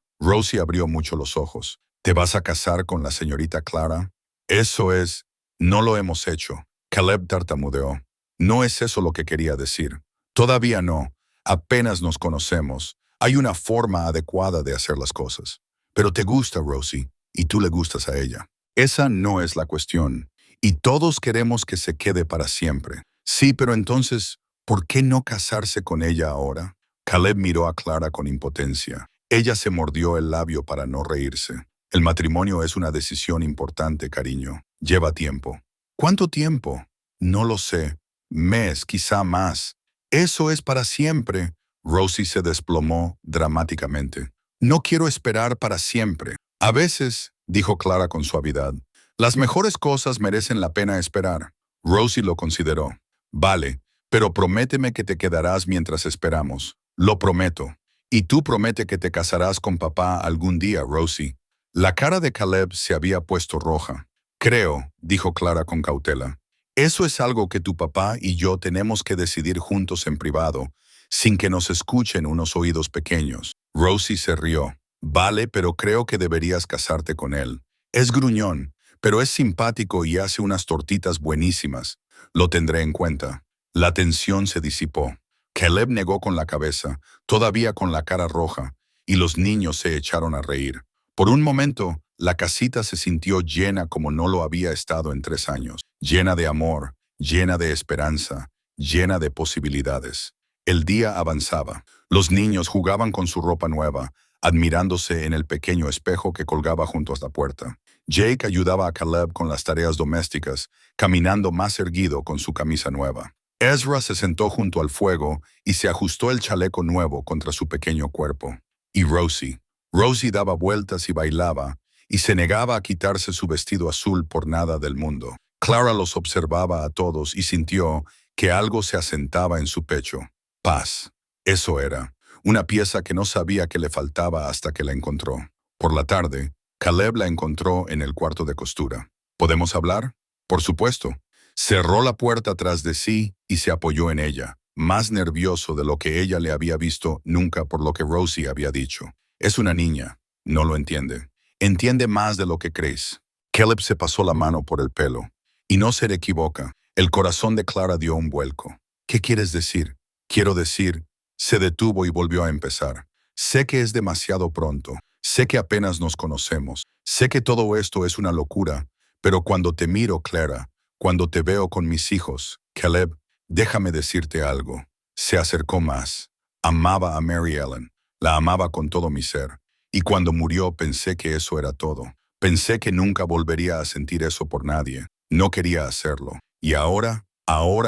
Rosie abrió mucho los ojos. ¿Te vas a casar con la señorita Clara? Eso es, no lo hemos hecho. Caleb tartamudeó. No es eso lo que quería decir. Todavía no. Apenas nos conocemos. Hay una forma adecuada de hacer las cosas. Pero te gusta Rosie, y tú le gustas a ella. Esa no es la cuestión. Y todos queremos que se quede para siempre. Sí, pero entonces, ¿por qué no casarse con ella ahora? Caleb miró a Clara con impotencia. Ella se mordió el labio para no reírse. El matrimonio es una decisión importante, cariño. Lleva tiempo. ¿Cuánto tiempo? No lo sé. Mes, quizá más. Eso es para siempre. Rosie se desplomó dramáticamente. No quiero esperar para siempre. A veces, dijo Clara con suavidad, las mejores cosas merecen la pena esperar. Rosie lo consideró. Vale, pero prométeme que te quedarás mientras esperamos. Lo prometo. Y tú promete que te casarás con papá algún día, Rosie. La cara de Caleb se había puesto roja. Creo, dijo Clara con cautela. Eso es algo que tu papá y yo tenemos que decidir juntos en privado, sin que nos escuchen unos oídos pequeños. Rosie se rió. Vale, pero creo que deberías casarte con él. Es gruñón, pero es simpático y hace unas tortitas buenísimas. Lo tendré en cuenta. La tensión se disipó. Caleb negó con la cabeza, todavía con la cara roja, y los niños se echaron a reír. Por un momento, la casita se sintió llena como no lo había estado en 3 años. Llena de amor, llena de esperanza, llena de posibilidades. El día avanzaba. Los niños jugaban con su ropa nueva, admirándose en el pequeño espejo que colgaba junto a la puerta. Jake ayudaba a Caleb con las tareas domésticas, caminando más erguido con su camisa nueva. Ezra se sentó junto al fuego y se ajustó el chaleco nuevo contra su pequeño cuerpo. Y Rosie daba vueltas y bailaba, y se negaba a quitarse su vestido azul por nada del mundo. Clara los observaba a todos y sintió que algo se asentaba en su pecho. Paz. Eso era. Una pieza que no sabía que le faltaba hasta que la encontró. Por la tarde, Caleb la encontró en el cuarto de costura. ¿Podemos hablar? Por supuesto. Cerró la puerta tras de sí y se apoyó en ella, más nervioso de lo que ella le había visto nunca por lo que Rosie había dicho. Es una niña. No lo entiende. Entiende más de lo que crees. Caleb se pasó la mano por el pelo. Y no se le equivoca. El corazón de Clara dio un vuelco. ¿Qué quieres decir? Quiero decir, se detuvo y volvió a empezar. Sé que es demasiado pronto. Sé que apenas nos conocemos. Sé que todo esto es una locura. Pero cuando te miro, Clara, cuando te veo con mis hijos, Caleb, déjame decirte algo. Se acercó más. Amaba a Mary Ellen. La amaba con todo mi ser. Y cuando murió pensé que eso era todo. Pensé que nunca volvería a sentir eso por nadie. No quería hacerlo. Y ahora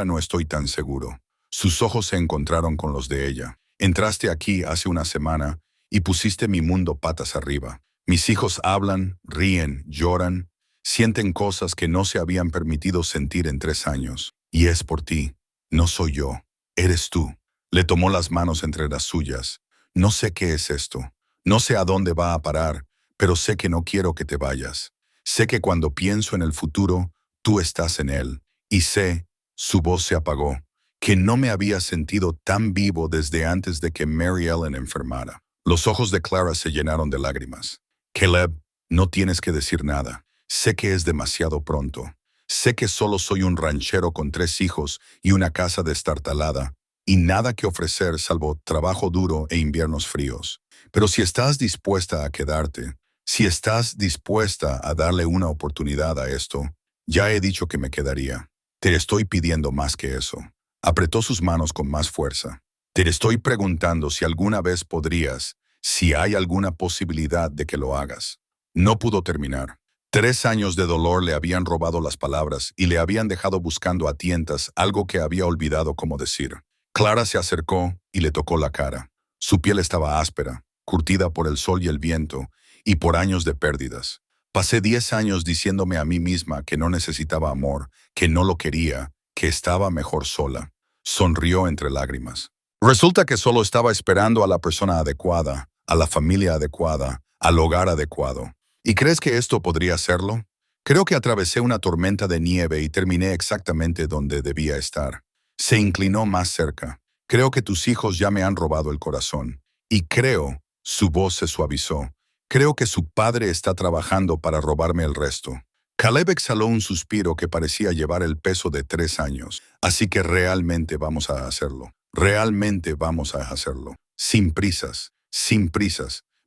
no estoy tan seguro. Sus ojos se encontraron con los de ella. Entraste aquí hace una semana y pusiste mi mundo patas arriba. Mis hijos hablan, ríen, lloran, sienten cosas que no se habían permitido sentir en 3 años. Y es por ti. No soy yo. Eres tú. Le tomó las manos entre las suyas. No sé qué es esto. No sé a dónde va a parar, pero sé que no quiero que te vayas. Sé que cuando pienso en el futuro, tú estás en él. Y sé, su voz se apagó, que no me había sentido tan vivo desde antes de que Mary Ellen enfermara. Los ojos de Clara se llenaron de lágrimas. Caleb, no tienes que decir nada. Sé que es demasiado pronto. Sé que solo soy un ranchero con 3 hijos y una casa destartalada, y nada que ofrecer salvo trabajo duro e inviernos fríos. Pero si estás dispuesta a quedarte, si estás dispuesta a darle una oportunidad a esto, ya he dicho que me quedaría. Te estoy pidiendo más que eso. Apretó sus manos con más fuerza. Te estoy preguntando si alguna vez podrías, si hay alguna posibilidad de que lo hagas. No pudo terminar. 3 años de dolor le habían robado las palabras y le habían dejado buscando a tientas algo que había olvidado cómo decir. Clara se acercó y le tocó la cara. Su piel estaba áspera, curtida por el sol y el viento, y por años de pérdidas. Pasé 10 años diciéndome a mí misma que no necesitaba amor, que no lo quería, que estaba mejor sola. Sonrió entre lágrimas. Resulta que solo estaba esperando a la persona adecuada, a la familia adecuada, al hogar adecuado. ¿Y crees que esto podría hacerlo? Creo que atravesé una tormenta de nieve y terminé exactamente donde debía estar. Se inclinó más cerca. Creo que tus hijos ya me han robado el corazón. Y creo, su voz se suavizó, creo que su padre está trabajando para robarme el resto. Caleb exhaló un suspiro que parecía llevar el peso de 3 años. Así que realmente vamos a hacerlo. Realmente vamos a hacerlo. Sin prisas,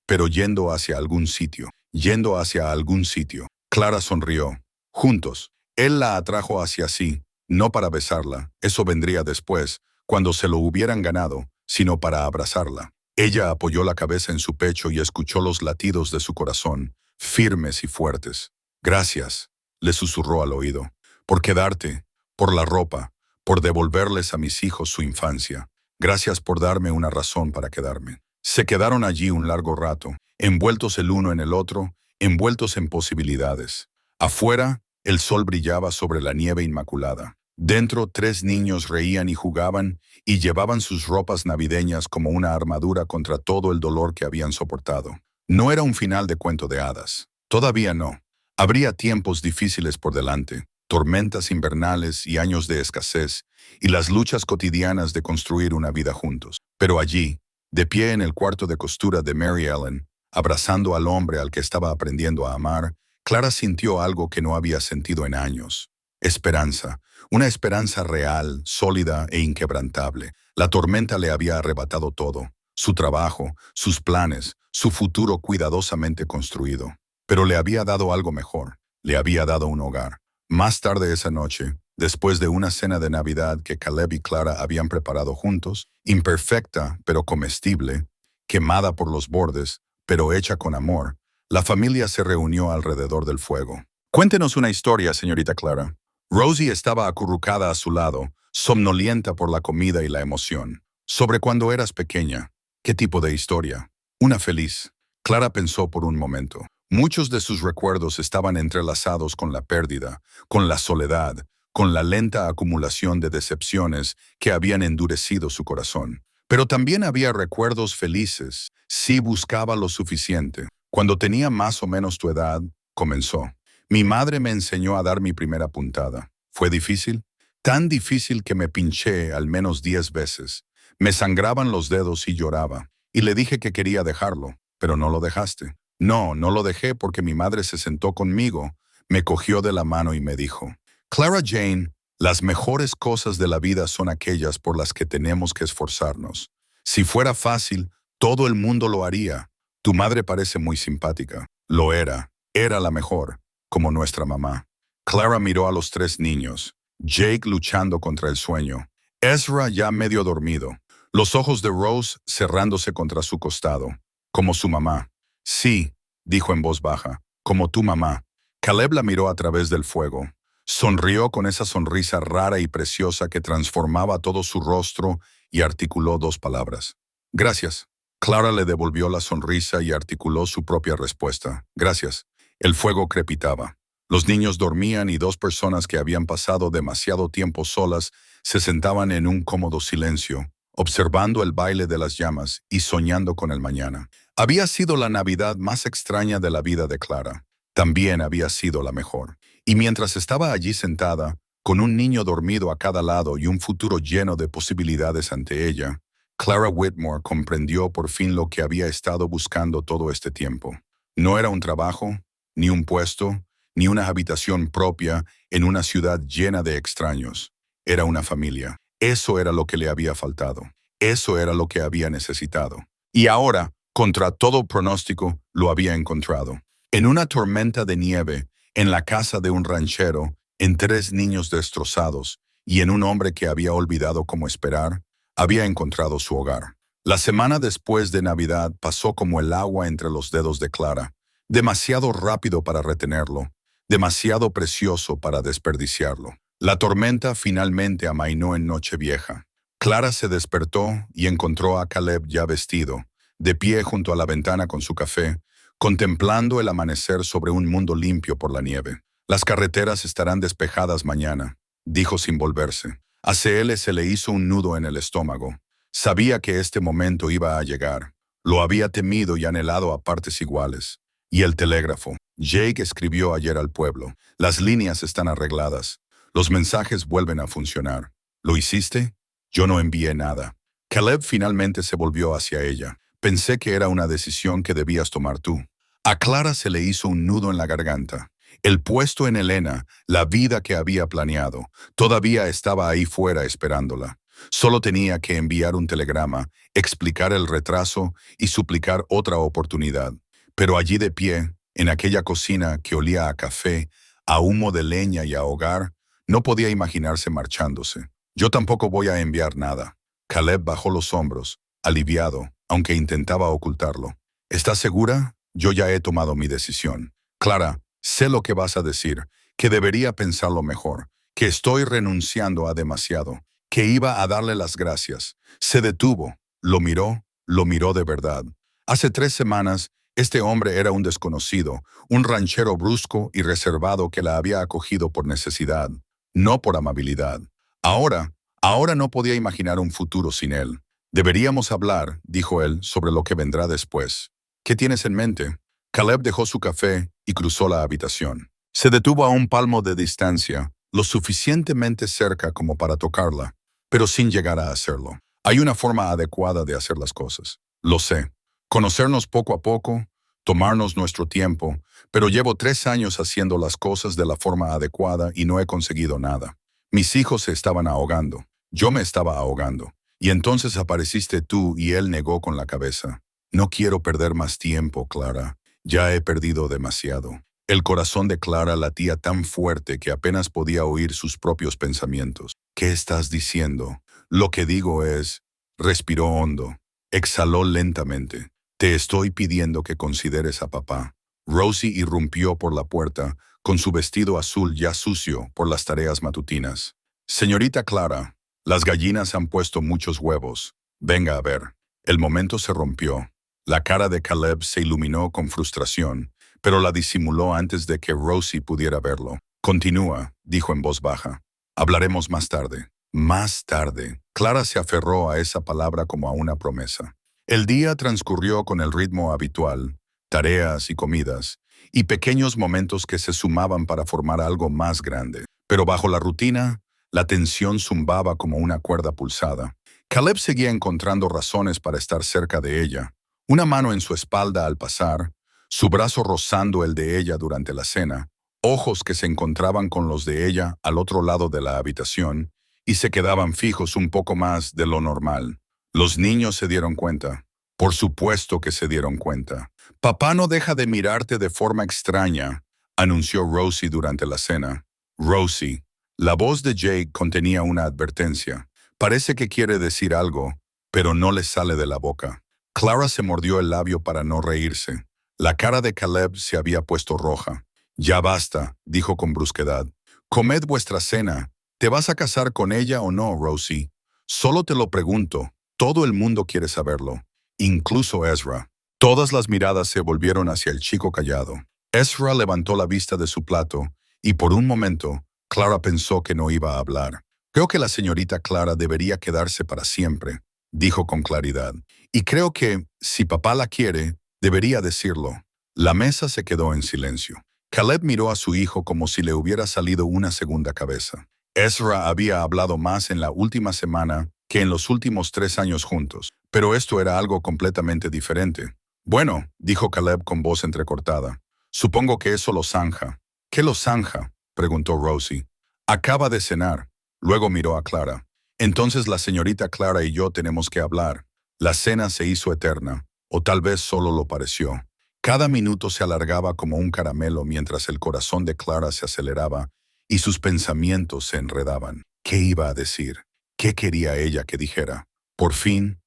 pero yendo hacia algún sitio. Yendo hacia algún sitio. Clara sonrió. Juntos. Él la atrajo hacia sí, no para besarla, eso vendría después, cuando se lo hubieran ganado, sino para abrazarla. Ella apoyó la cabeza en su pecho y escuchó los latidos de su corazón, firmes y fuertes. Gracias, le susurró al oído. Por quedarte, por la ropa, por devolverles a mis hijos su infancia. Gracias por darme una razón para quedarme. Se quedaron allí un largo rato, envueltos el uno en el otro, envueltos en posibilidades. Afuera, el sol brillaba sobre la nieve inmaculada. Dentro, 3 niños reían y jugaban y llevaban sus ropas navideñas como una armadura contra todo el dolor que habían soportado. No era un final de cuento de hadas. Todavía no. Habría tiempos difíciles por delante, tormentas invernales y años de escasez, y las luchas cotidianas de construir una vida juntos. Pero allí, de pie en el cuarto de costura de Mary Ellen, abrazando al hombre al que estaba aprendiendo a amar, Clara sintió algo que no había sentido en años. Esperanza, una esperanza real, sólida e inquebrantable. La tormenta le había arrebatado todo, su trabajo, sus planes, su futuro cuidadosamente construido. Pero le había dado algo mejor, le había dado un hogar. Más tarde esa noche, después de una cena de Navidad que Caleb y Clara habían preparado juntos, imperfecta pero comestible, quemada por los bordes, pero hecha con amor, la familia se reunió alrededor del fuego. Cuéntenos una historia, señorita Clara. Rosie estaba acurrucada a su lado, somnolienta por la comida y la emoción. Sobre cuando eras pequeña. ¿Qué tipo de historia? Una feliz. Clara pensó por un momento. Muchos de sus recuerdos estaban entrelazados con la pérdida, con la soledad, con la lenta acumulación de decepciones que habían endurecido su corazón. Pero también había recuerdos felices, si buscaba lo suficiente. Cuando tenía más o menos tu edad, comenzó. Mi madre me enseñó a dar mi primera puntada. ¿Fue difícil? Tan difícil que me pinché al menos 10 veces. Me sangraban los dedos y lloraba. Y le dije que quería dejarlo, pero no lo dejaste. No, no lo dejé porque mi madre se sentó conmigo, me cogió de la mano y me dijo, Clara Jane, las mejores cosas de la vida son aquellas por las que tenemos que esforzarnos. Si fuera fácil, todo el mundo lo haría. Tu madre parece muy simpática. Lo era la mejor, como nuestra mamá. Clara miró a los 3 niños, Jake luchando contra el sueño, Ezra ya medio dormido, los ojos de Rose cerrándose contra su costado, como su mamá. Sí, dijo en voz baja, como tu mamá. Caleb la miró a través del fuego. Sonrió con esa sonrisa rara y preciosa que transformaba todo su rostro y articuló 2 palabras. Gracias. Clara le devolvió la sonrisa y articuló su propia respuesta. Gracias. El fuego crepitaba. Los niños dormían y 2 personas que habían pasado demasiado tiempo solas se sentaban en un cómodo silencio, observando el baile de las llamas y soñando con el mañana. Había sido la Navidad más extraña de la vida de Clara. También había sido la mejor. Y mientras estaba allí sentada, con un niño dormido a cada lado y un futuro lleno de posibilidades ante ella, Clara Whitmore comprendió por fin lo que había estado buscando todo este tiempo. No era un trabajo, ni un puesto, ni una habitación propia en una ciudad llena de extraños. Era una familia. Eso era lo que le había faltado. Eso era lo que había necesitado. Y ahora, contra todo pronóstico, lo había encontrado. En una tormenta de nieve, en la casa de un ranchero, en 3 niños destrozados y en un hombre que había olvidado cómo esperar, había encontrado su hogar. La semana después de Navidad pasó como el agua entre los dedos de Clara, demasiado rápido para retenerlo, demasiado precioso para desperdiciarlo. La tormenta finalmente amainó en Nochevieja. Clara se despertó y encontró a Caleb ya vestido, de pie junto a la ventana con su café, contemplando el amanecer sobre un mundo limpio por la nieve. Las carreteras estarán despejadas mañana, dijo sin volverse. A CL se le hizo un nudo en el estómago. Sabía que este momento iba a llegar. Lo había temido y anhelado a partes iguales. Y el telégrafo. Jake escribió ayer al pueblo. Las líneas están arregladas. Los mensajes vuelven a funcionar. ¿Lo hiciste? Yo no envié nada. Caleb finalmente se volvió hacia ella. Pensé que era una decisión que debías tomar tú. A Clara se le hizo un nudo en la garganta. El puesto en Helena, la vida que había planeado, todavía estaba ahí fuera esperándola. Solo tenía que enviar un telegrama, explicar el retraso y suplicar otra oportunidad. Pero allí de pie, en aquella cocina que olía a café, a humo de leña y a hogar, no podía imaginarse marchándose. Yo tampoco voy a enviar nada. Caleb bajó los hombros, aliviado, aunque intentaba ocultarlo. ¿Estás segura? Yo ya he tomado mi decisión. Clara, sé lo que vas a decir, que debería pensarlo mejor, que estoy renunciando a demasiado, que iba a darle las gracias. Se detuvo, lo miró de verdad. Hace 3 semanas, este hombre era un desconocido, un ranchero brusco y reservado que la había acogido por necesidad, no por amabilidad. Ahora no podía imaginar un futuro sin él. Deberíamos hablar, dijo él, sobre lo que vendrá después. ¿Qué tienes en mente? Caleb dejó su café y cruzó la habitación. Se detuvo a un palmo de distancia, lo suficientemente cerca como para tocarla, pero sin llegar a hacerlo. Hay una forma adecuada de hacer las cosas. Lo sé. Conocernos poco a poco, tomarnos nuestro tiempo, pero llevo 3 años haciendo las cosas de la forma adecuada y no he conseguido nada. Mis hijos se estaban ahogando. Yo me estaba ahogando. Y entonces apareciste tú y él negó con la cabeza. No quiero perder más tiempo, Clara. Ya he perdido demasiado. El corazón de Clara latía tan fuerte que apenas podía oír sus propios pensamientos. ¿Qué estás diciendo? Lo que digo es... Respiró hondo. Exhaló lentamente. Te estoy pidiendo que consideres a papá. Rosie irrumpió por la puerta, con su vestido azul ya sucio por las tareas matutinas. Señorita Clara, las gallinas han puesto muchos huevos. Venga a ver. El momento se rompió. La cara de Caleb se iluminó con frustración, pero la disimuló antes de que Rosie pudiera verlo. Continúa, dijo en voz baja. Hablaremos más tarde. Más tarde. Clara se aferró a esa palabra como a una promesa. El día transcurrió con el ritmo habitual, tareas y comidas, y pequeños momentos que se sumaban para formar algo más grande. Pero bajo la rutina, la tensión zumbaba como una cuerda pulsada. Caleb seguía encontrando razones para estar cerca de ella. Una mano en su espalda al pasar, su brazo rozando el de ella durante la cena, ojos que se encontraban con los de ella al otro lado de la habitación y se quedaban fijos un poco más de lo normal. Los niños se dieron cuenta. Por supuesto que se dieron cuenta. Papá no deja de mirarte de forma extraña, anunció Rosie durante la cena. Rosie. La voz de Jake contenía una advertencia. Parece que quiere decir algo, pero no le sale de la boca. Clara se mordió el labio para no reírse. La cara de Caleb se había puesto roja. Ya basta, dijo con brusquedad. Comed vuestra cena. ¿Te vas a casar con ella o no, Rosie? Solo te lo pregunto. Todo el mundo quiere saberlo, incluso Ezra. Todas las miradas se volvieron hacia el chico callado. Ezra levantó la vista de su plato y por un momento, Clara pensó que no iba a hablar. Creo que la señorita Clara debería quedarse para siempre, dijo con claridad. Y creo que, si papá la quiere, debería decirlo. La mesa se quedó en silencio. Caleb miró a su hijo como si le hubiera salido una segunda cabeza. Ezra había hablado más en la última semana que en los últimos 3 años juntos, pero esto era algo completamente diferente. Bueno, dijo Caleb con voz entrecortada. Supongo que eso lo zanja. ¿Qué lo zanja? Preguntó Rosie. Acaba de cenar. Luego miró a Clara. Entonces la señorita Clara y yo tenemos que hablar. La cena se hizo eterna, o tal vez solo lo pareció. Cada minuto se alargaba como un caramelo mientras el corazón de Clara se aceleraba y sus pensamientos se enredaban. ¿Qué iba a decir? ¿Qué quería ella que dijera? Por fin,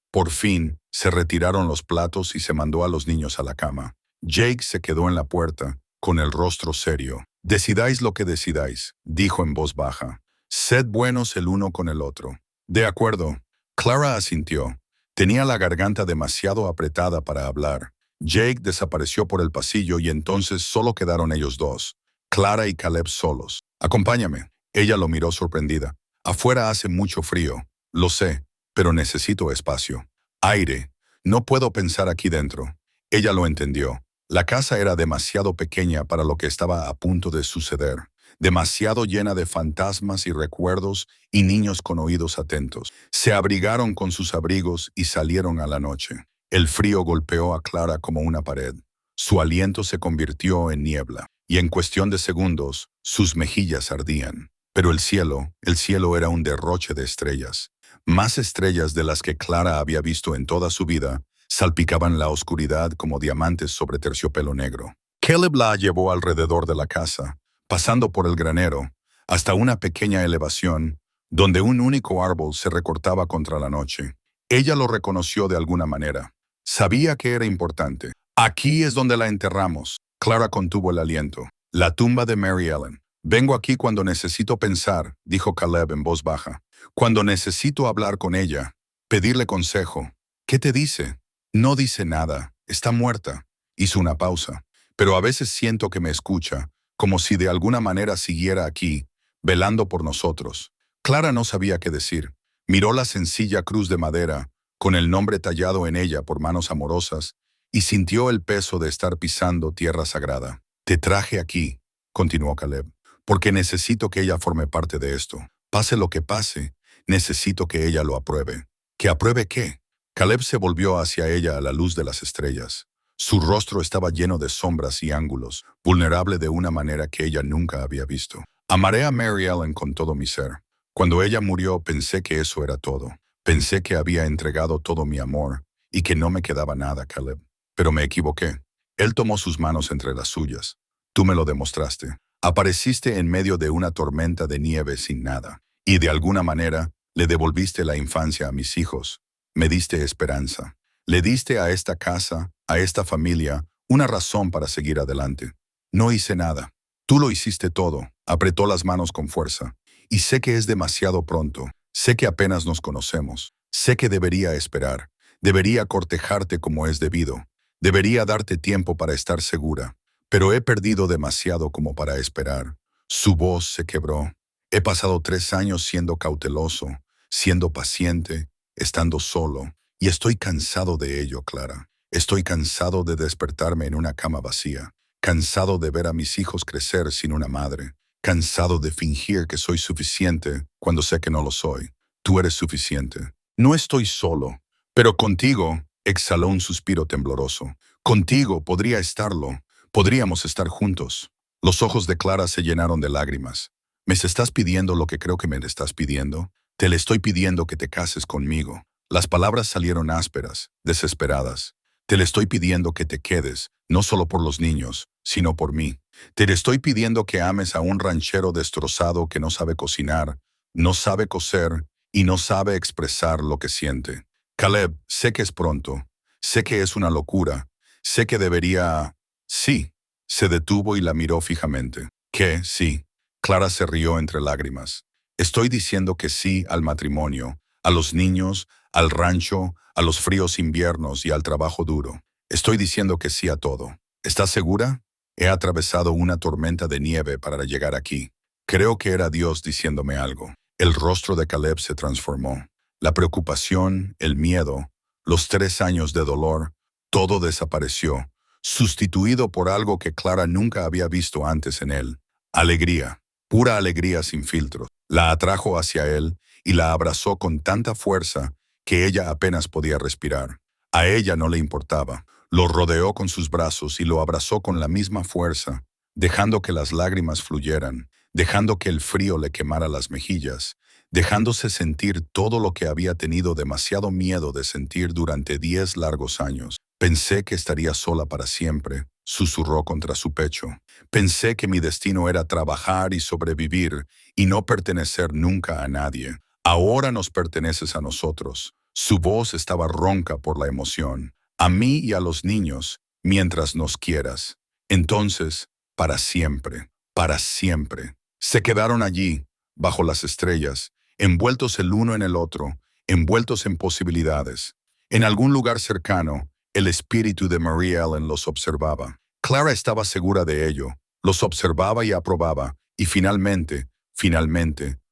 se retiraron los platos y se mandó a los niños a la cama. Jake se quedó en la puerta, con el rostro serio. Decidáis lo que decidáis, dijo en voz baja. Sed buenos el uno con el otro. De acuerdo. Clara asintió. Tenía la garganta demasiado apretada para hablar. Jake desapareció por el pasillo y entonces solo quedaron ellos dos, Clara y Caleb solos. Acompáñame. Ella lo miró sorprendida. Afuera hace mucho frío. Lo sé, pero necesito espacio. Aire. No puedo pensar aquí dentro. Ella lo entendió. La casa era demasiado pequeña para lo que estaba a punto de suceder. Demasiado llena de fantasmas y recuerdos y niños con oídos atentos. Se abrigaron con sus abrigos y salieron a la noche. El frío golpeó a Clara como una pared. Su aliento se convirtió en niebla, y en cuestión de segundos, sus mejillas ardían. Pero el cielo era un derroche de estrellas. Más estrellas de las que Clara había visto en toda su vida, salpicaban la oscuridad como diamantes sobre terciopelo negro. Caleb la llevó alrededor de la casa, pasando por el granero, hasta una pequeña elevación, donde un único árbol se recortaba contra la noche. Ella lo reconoció de alguna manera. Sabía que era importante. Aquí es donde la enterramos. Clara contuvo el aliento. La tumba de Mary Ellen. Vengo aquí cuando necesito pensar, dijo Caleb en voz baja. Cuando necesito hablar con ella, pedirle consejo. ¿Qué te dice? No dice nada, está muerta. Hizo una pausa. Pero a veces siento que me escucha, como si de alguna manera siguiera aquí, velando por nosotros. Clara no sabía qué decir. Miró la sencilla cruz de madera, con el nombre tallado en ella por manos amorosas, y sintió el peso de estar pisando tierra sagrada. Te traje aquí, continuó Caleb, porque necesito que ella forme parte de esto. Pase lo que pase, necesito que ella lo apruebe. ¿Que apruebe qué? Caleb se volvió hacia ella a la luz de las estrellas. Su rostro estaba lleno de sombras y ángulos, vulnerable de una manera que ella nunca había visto. Amaré a Mary Ellen con todo mi ser. Cuando ella murió pensé que eso era todo. Pensé que había entregado todo mi amor y que no me quedaba nada, Caleb. Pero me equivoqué. Él tomó sus manos entre las suyas. Tú me lo demostraste. Apareciste en medio de una tormenta de nieve sin nada. Y de alguna manera, le devolviste la infancia a mis hijos. Me diste esperanza. Le diste a esta casa, a esta familia, una razón para seguir adelante. No hice nada. Tú lo hiciste todo. Apretó las manos con fuerza. Y sé que es demasiado pronto. Sé que apenas nos conocemos. Sé que debería esperar. Debería cortejarte como es debido. Debería darte tiempo para estar segura. Pero he perdido demasiado como para esperar. Su voz se quebró. He pasado 3 años siendo cauteloso, siendo paciente, estando solo. Y estoy cansado de ello, Clara. Estoy cansado de despertarme en una cama vacía. Cansado de ver a mis hijos crecer sin una madre. Cansado de fingir que soy suficiente cuando sé que no lo soy. Tú eres suficiente. No estoy solo, pero contigo, exhaló un suspiro tembloroso. Contigo podría estarlo. Podríamos estar juntos. Los ojos de Clara se llenaron de lágrimas. ¿Me estás pidiendo lo que creo que me estás pidiendo? Te le estoy pidiendo que te cases conmigo. Las palabras salieron ásperas, desesperadas. Te le estoy pidiendo que te quedes, no solo por los niños, sino por mí. Te le estoy pidiendo que ames a un ranchero destrozado que no sabe cocinar, no sabe coser y no sabe expresar lo que siente. Caleb, sé que es pronto. Sé que es una locura. Sé que debería... Sí. Se detuvo y la miró fijamente. ¿Qué? Sí. Clara se rió entre lágrimas. Estoy diciendo que sí al matrimonio, a los niños, al rancho, a los fríos inviernos y al trabajo duro. Estoy diciendo que sí a todo. ¿Estás segura? He atravesado una tormenta de nieve para llegar aquí. Creo que era Dios diciéndome algo. El rostro de Caleb se transformó. La preocupación, el miedo, los 3 años de dolor, todo desapareció, sustituido por algo que Clara nunca había visto antes en él. Alegría, pura alegría sin filtros. La atrajo hacia él y la abrazó con tanta fuerza que ella apenas podía respirar. A ella no le importaba. Lo rodeó con sus brazos y lo abrazó con la misma fuerza, dejando que las lágrimas fluyeran, dejando que el frío le quemara las mejillas, dejándose sentir todo lo que había tenido demasiado miedo de sentir durante 10 largos años. Pensé que estaría sola para siempre, susurró contra su pecho. Pensé que mi destino era trabajar y sobrevivir y no pertenecer nunca a nadie. Ahora nos perteneces a nosotros. Su voz estaba ronca por la emoción. A mí y a los niños, mientras nos quieras. Entonces, para siempre, para siempre. Se quedaron allí, bajo las estrellas, envueltos el uno en el otro, envueltos en posibilidades. En algún lugar cercano, el espíritu de Mary Ellen los observaba. Clara estaba segura de ello. Los observaba y aprobaba, y finalmente,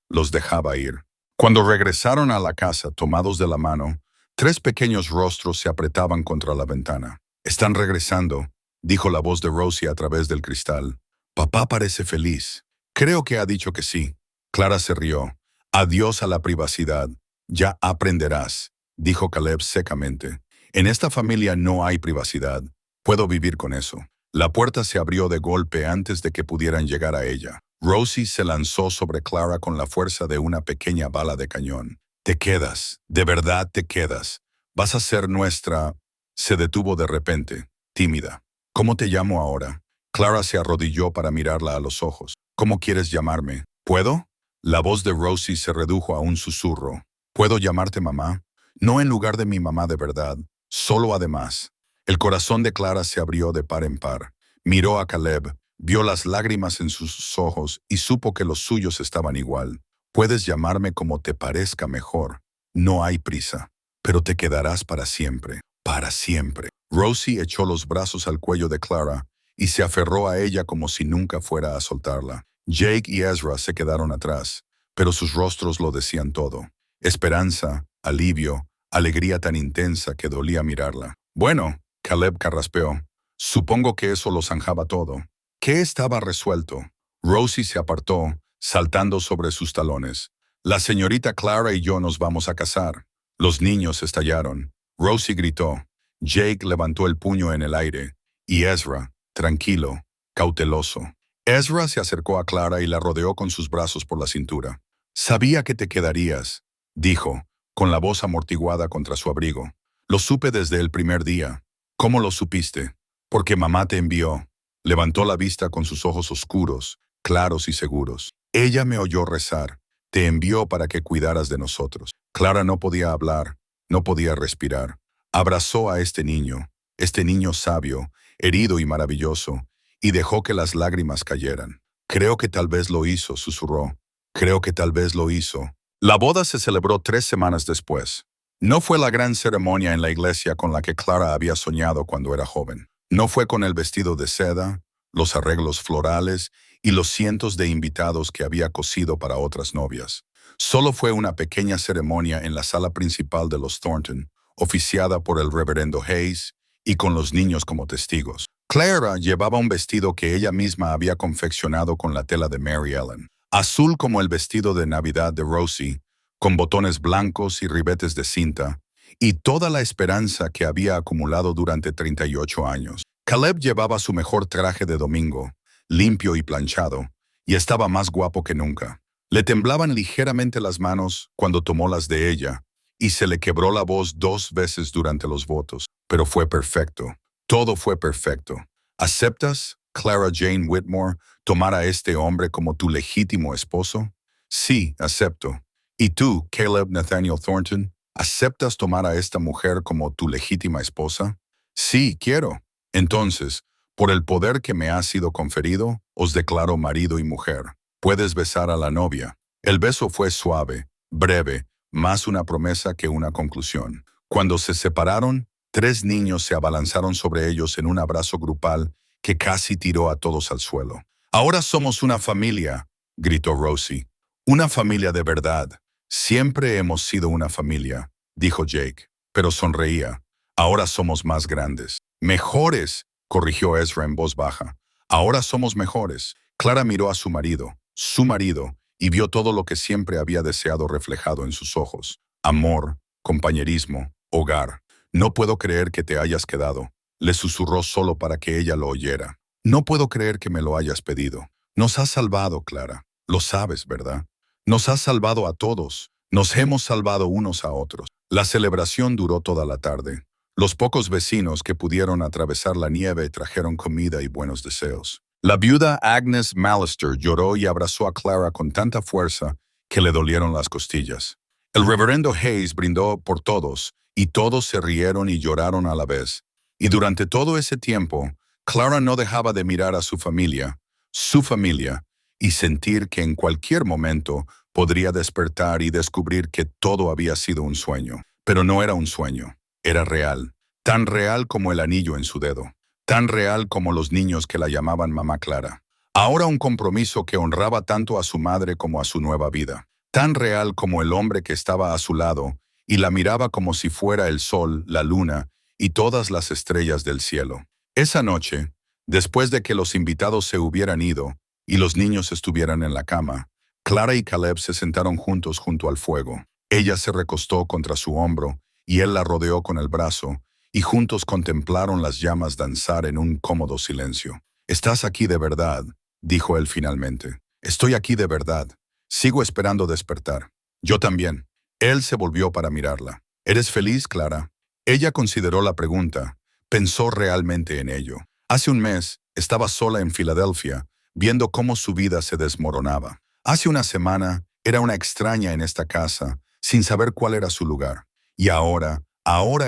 los dejaba ir. Cuando regresaron a la casa tomados de la mano, 3 pequeños rostros se apretaban contra la ventana. «Están regresando», dijo la voz de Rosie a través del cristal. «Papá parece feliz. Creo que ha dicho que sí». Clara se rió. «Adiós a la privacidad. Ya aprenderás», dijo Caleb secamente. «En esta familia no hay privacidad. Puedo vivir con eso». La puerta se abrió de golpe antes de que pudieran llegar a ella. Rosie se lanzó sobre Clara con la fuerza de una pequeña bala de cañón. «Te quedas, de verdad te quedas. Vas a ser nuestra...» Se detuvo de repente, tímida. «¿Cómo te llamo ahora?» Clara se arrodilló para mirarla a los ojos. «¿Cómo quieres llamarme? ¿Puedo?» La voz de Rosie se redujo a un susurro. «¿Puedo llamarte mamá?» «No en lugar de mi mamá de verdad, solo además». El corazón de Clara se abrió de par en par. Miró a Caleb, Vio las lágrimas en sus ojos y supo que los suyos estaban igual. Puedes llamarme como te parezca mejor. No hay prisa, pero te quedarás para siempre, para siempre. Rosie echó los brazos al cuello de Clara y se aferró a ella como si nunca fuera a soltarla. Jake y Ezra se quedaron atrás, pero sus rostros lo decían todo. Esperanza, alivio, alegría tan intensa que dolía mirarla. Bueno, Caleb carraspeó. Supongo que eso lo zanjaba todo. ¿Qué estaba resuelto? Rosie se apartó, saltando sobre sus talones. La señorita Clara y yo nos vamos a casar. Los niños estallaron. Rosie gritó. Jake levantó el puño en el aire. Y Ezra, tranquilo, cauteloso. Ezra se acercó a Clara y la rodeó con sus brazos por la cintura. Sabía que te quedarías, dijo, con la voz amortiguada contra su abrigo. Lo supe desde el primer día. ¿Cómo lo supiste? Porque mamá te envió. Levantó la vista con sus ojos oscuros, claros y seguros. Ella me oyó rezar. Te envió para que cuidaras de nosotros. Clara no podía hablar, no podía respirar. Abrazó a este niño sabio, herido y maravilloso, y dejó que las lágrimas cayeran. Creo que tal vez lo hizo, susurró. Creo que tal vez lo hizo. La boda se celebró 3 semanas después. No fue la gran ceremonia en la iglesia con la que Clara había soñado cuando era joven. No fue con el vestido de seda, los arreglos florales y los cientos de invitados que había cosido para otras novias. Solo fue una pequeña ceremonia en la sala principal de los Thornton, oficiada por el reverendo Hayes y con los niños como testigos. Clara llevaba un vestido que ella misma había confeccionado con la tela de Mary Ellen, azul como el vestido de Navidad de Rosie, con botones blancos y ribetes de cinta, y toda la esperanza que había acumulado durante 38 años. Caleb llevaba su mejor traje de domingo, limpio y planchado, y estaba más guapo que nunca. Le temblaban ligeramente las manos cuando tomó las de ella, y se le quebró la voz 2 veces durante los votos, pero fue perfecto. Todo fue perfecto. ¿Aceptas, Clara Jane Whitmore, tomar a este hombre como tu legítimo esposo? Sí, acepto. ¿Y tú, Caleb Nathaniel Thornton, aceptas tomar a esta mujer como tu legítima esposa? Sí, quiero. Entonces, por el poder que me ha sido conferido, os declaro marido y mujer. Puedes besar a la novia. El beso fue suave, breve, más una promesa que una conclusión. Cuando se separaron, 3 niños se abalanzaron sobre ellos en un abrazo grupal que casi tiró a todos al suelo. Ahora somos una familia, gritó Rosie. Una familia de verdad. Siempre hemos sido una familia, dijo Jake, pero sonreía. Ahora somos más grandes. Mejores, corrigió Ezra en voz baja. Ahora somos mejores. Clara miró a su marido, y vio todo lo que siempre había deseado reflejado en sus ojos. Amor, compañerismo, hogar. No puedo creer que te hayas quedado, le susurró solo para que ella lo oyera. No puedo creer que me lo hayas pedido. Nos has salvado, Clara. Lo sabes, ¿verdad? Nos has salvado a todos. Nos hemos salvado unos a otros. La celebración duró toda la tarde. Los pocos vecinos que pudieron atravesar la nieve trajeron comida y buenos deseos. La viuda Agnes Mallister lloró y abrazó a Clara con tanta fuerza que le dolieron las costillas. El reverendo Hayes brindó por todos, y todos se rieron y lloraron a la vez. Y durante todo ese tiempo, Clara no dejaba de mirar a su familia, y sentir que en cualquier momento podría despertar y descubrir que todo había sido un sueño. Pero no era un sueño, era real, tan real como el anillo en su dedo, tan real como los niños que la llamaban Mamá Clara. Ahora un compromiso que honraba tanto a su madre como a su nueva vida, tan real como el hombre que estaba a su lado y la miraba como si fuera el sol, la luna y todas las estrellas del cielo. Esa noche, después de que los invitados se hubieran ido y los niños estuvieran en la cama, Clara y Caleb se sentaron juntos junto al fuego. Ella se recostó contra su hombro y él la rodeó con el brazo, y juntos contemplaron las llamas danzar en un cómodo silencio. «Estás aquí de verdad», dijo él finalmente. «Estoy aquí de verdad. Sigo esperando despertar». «Yo también». Él se volvió para mirarla. «¿Eres feliz, Clara?» Ella consideró la pregunta. Pensó realmente en ello. Hace un mes, estaba sola en Filadelfia, viendo cómo su vida se desmoronaba. Hace una semana, era una extraña en esta casa, sin saber cuál era su lugar. Y ahora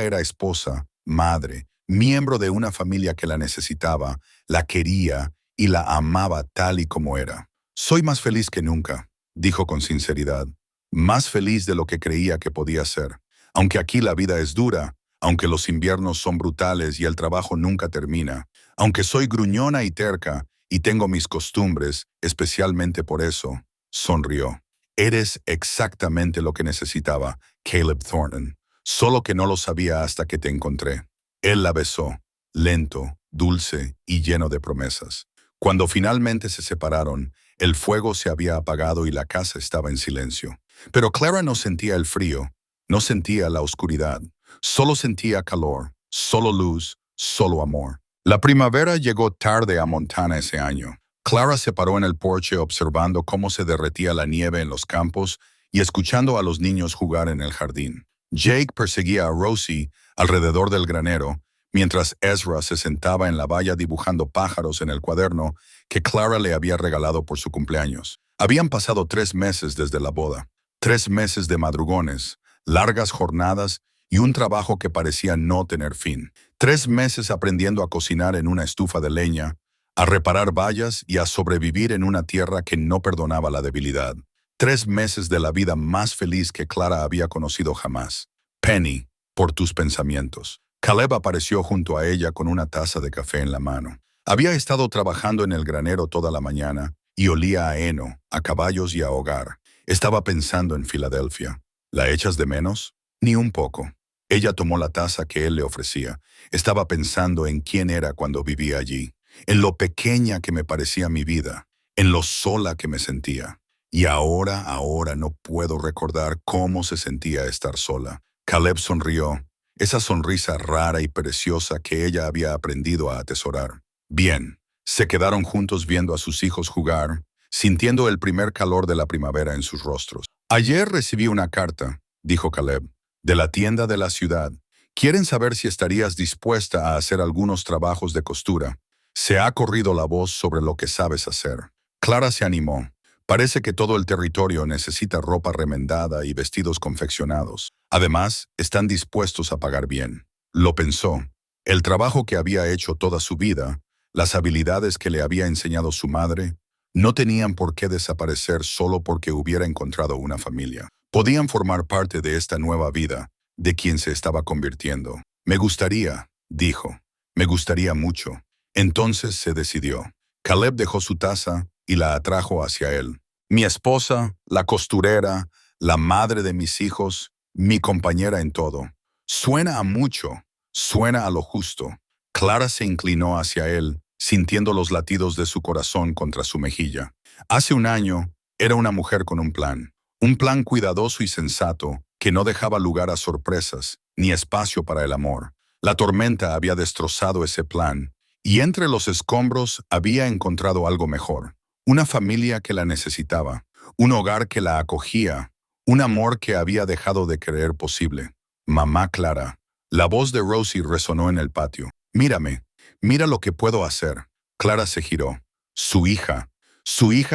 era esposa, madre, miembro de una familia que la necesitaba, la quería y la amaba tal y como era. Soy más feliz que nunca, dijo con sinceridad. Más feliz de lo que creía que podía ser. Aunque aquí la vida es dura, aunque los inviernos son brutales y el trabajo nunca termina, aunque soy gruñona y terca y tengo mis costumbres, especialmente por eso, sonrió. Eres exactamente lo que necesitaba, Caleb Thornton. Solo que no lo sabía hasta que te encontré. Él la besó, lento, dulce y lleno de promesas. Cuando finalmente se separaron, el fuego se había apagado y la casa estaba en silencio. Pero Clara no sentía el frío, no sentía la oscuridad, solo sentía calor, solo luz, solo amor. La primavera llegó tarde a Montana ese año. Clara se paró en el porche observando cómo se derretía la nieve en los campos y escuchando a los niños jugar en el jardín. Jake perseguía a Rosie alrededor del granero, mientras Ezra se sentaba en la valla dibujando pájaros en el cuaderno que Clara le había regalado por su cumpleaños. Habían pasado 3 meses desde la boda, 3 meses de madrugones, largas jornadas y un trabajo que parecía no tener fin. 3 meses aprendiendo a cocinar en una estufa de leña, a reparar vallas y a sobrevivir en una tierra que no perdonaba la debilidad. 3 meses de la vida más feliz que Clara había conocido jamás. Penny, por tus pensamientos. Caleb apareció junto a ella con una taza de café en la mano. Había estado trabajando en el granero toda la mañana y olía a heno, a caballos y a hogar. Estaba pensando en Filadelfia. ¿La echas de menos? Ni un poco. Ella tomó la taza que él le ofrecía. Estaba pensando en quién era cuando vivía allí, en lo pequeña que me parecía mi vida, en lo sola que me sentía. Y ahora no puedo recordar cómo se sentía estar sola. Caleb sonrió, esa sonrisa rara y preciosa que ella había aprendido a atesorar. Bien, se quedaron juntos viendo a sus hijos jugar, sintiendo el primer calor de la primavera en sus rostros. Ayer recibí una carta, dijo Caleb, de la tienda de la ciudad. Quieren saber si estarías dispuesta a hacer algunos trabajos de costura. Se ha corrido la voz sobre lo que sabes hacer. Clara se animó. Parece que todo el territorio necesita ropa remendada y vestidos confeccionados. Además, están dispuestos a pagar bien. Lo pensó. El trabajo que había hecho toda su vida, las habilidades que le había enseñado su madre, no tenían por qué desaparecer solo porque hubiera encontrado una familia. Podían formar parte de esta nueva vida, de quien se estaba convirtiendo. Me gustaría, dijo. Me gustaría mucho. Entonces se decidió. Caleb dejó su taza y la atrajo hacia él. Mi esposa, la costurera, la madre de mis hijos, mi compañera en todo. Suena a mucho, suena a lo justo. Clara se inclinó hacia él, sintiendo los latidos de su corazón contra su mejilla. Hace un año, era una mujer con un plan cuidadoso y sensato que no dejaba lugar a sorpresas ni espacio para el amor. La tormenta había destrozado ese plan, y entre los escombros había encontrado algo mejor. Una familia que la necesitaba, un hogar que la acogía, un amor que había dejado de creer posible. Mamá Clara. La voz de Rosie resonó en el patio. Mírame, mira lo que puedo hacer. Clara se giró. Su hija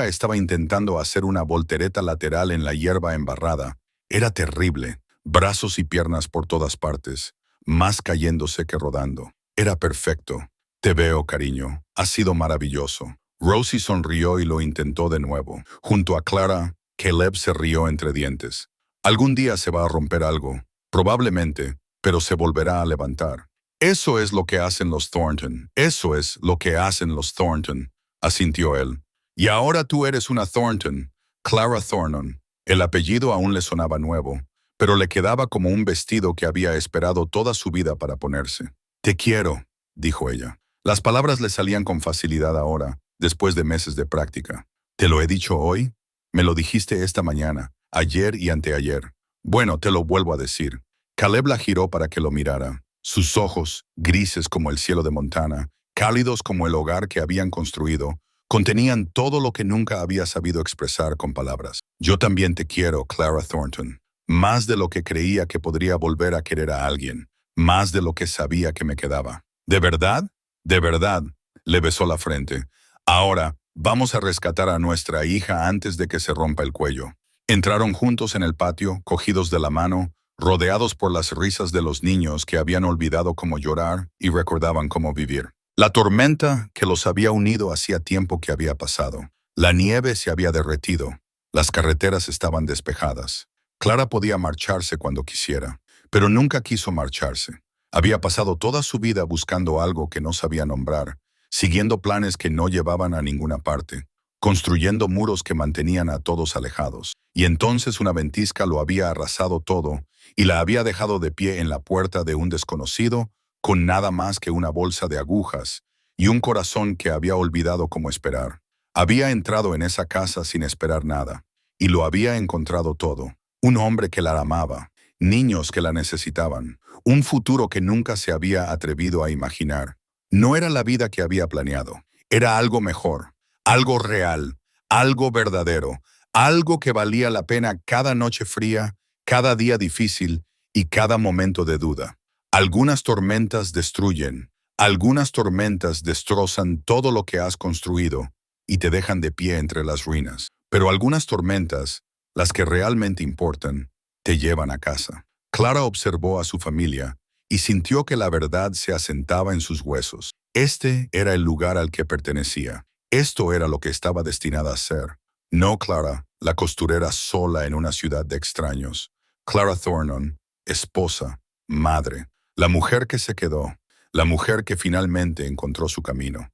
estaba intentando hacer una voltereta lateral en la hierba embarrada. Era terrible, brazos y piernas por todas partes, más cayéndose que rodando. Era perfecto. Te veo, cariño. Ha sido maravilloso. Rosie sonrió y lo intentó de nuevo. Junto a Clara, Caleb se rió entre dientes. Algún día se va a romper algo, probablemente, pero se volverá a levantar. Eso es lo que hacen los Thornton. Eso es lo que hacen los Thornton, asintió él. Y ahora tú eres una Thornton, Clara Thornton. El apellido aún le sonaba nuevo, pero le quedaba como un vestido que había esperado toda su vida para ponerse. Te quiero, dijo ella. Las palabras le salían con facilidad ahora, después de meses de práctica. ¿Te lo he dicho hoy? Me lo dijiste esta mañana, ayer y anteayer. Bueno, te lo vuelvo a decir. Caleb la giró para que lo mirara. Sus ojos, grises como el cielo de Montana, cálidos como el hogar que habían construido, contenían todo lo que nunca había sabido expresar con palabras. Yo también te quiero, Clara Thornton. Más de lo que creía que podría volver a querer a alguien. Más de lo que sabía que me quedaba. ¿De verdad? De verdad. Le besó la frente. Ahora, vamos a rescatar a nuestra hija antes de que se rompa el cuello. Entraron juntos en el patio, cogidos de la mano, rodeados por las risas de los niños que habían olvidado cómo llorar y recordaban cómo vivir. La tormenta que los había unido hacía tiempo que había pasado. La nieve se había derretido. Las carreteras estaban despejadas. Clara podía marcharse cuando quisiera, pero nunca quiso marcharse. Había pasado toda su vida buscando algo que no sabía nombrar, siguiendo planes que no llevaban a ninguna parte, construyendo muros que mantenían a todos alejados. Y entonces una ventisca lo había arrasado todo y la había dejado de pie en la puerta de un desconocido, con nada más que una bolsa de agujas y un corazón que había olvidado cómo esperar. Había entrado en esa casa sin esperar nada, y lo había encontrado todo. Un hombre que la amaba, niños que la necesitaban, un futuro que nunca se había atrevido a imaginar. No era la vida que había planeado, era algo mejor, algo real, algo verdadero, algo que valía la pena cada noche fría, cada día difícil y cada momento de duda. Algunas tormentas destruyen, algunas tormentas destrozan todo lo que has construido y te dejan de pie entre las ruinas. Pero algunas tormentas, las que realmente importan, te llevan a casa. Clara observó a su familia y sintió que la verdad se asentaba en sus huesos. Este era el lugar al que pertenecía. Esto era lo que estaba destinada a ser. No Clara, la costurera sola en una ciudad de extraños. Clara Thornton, esposa, madre. La mujer que se quedó, la mujer que finalmente encontró su camino.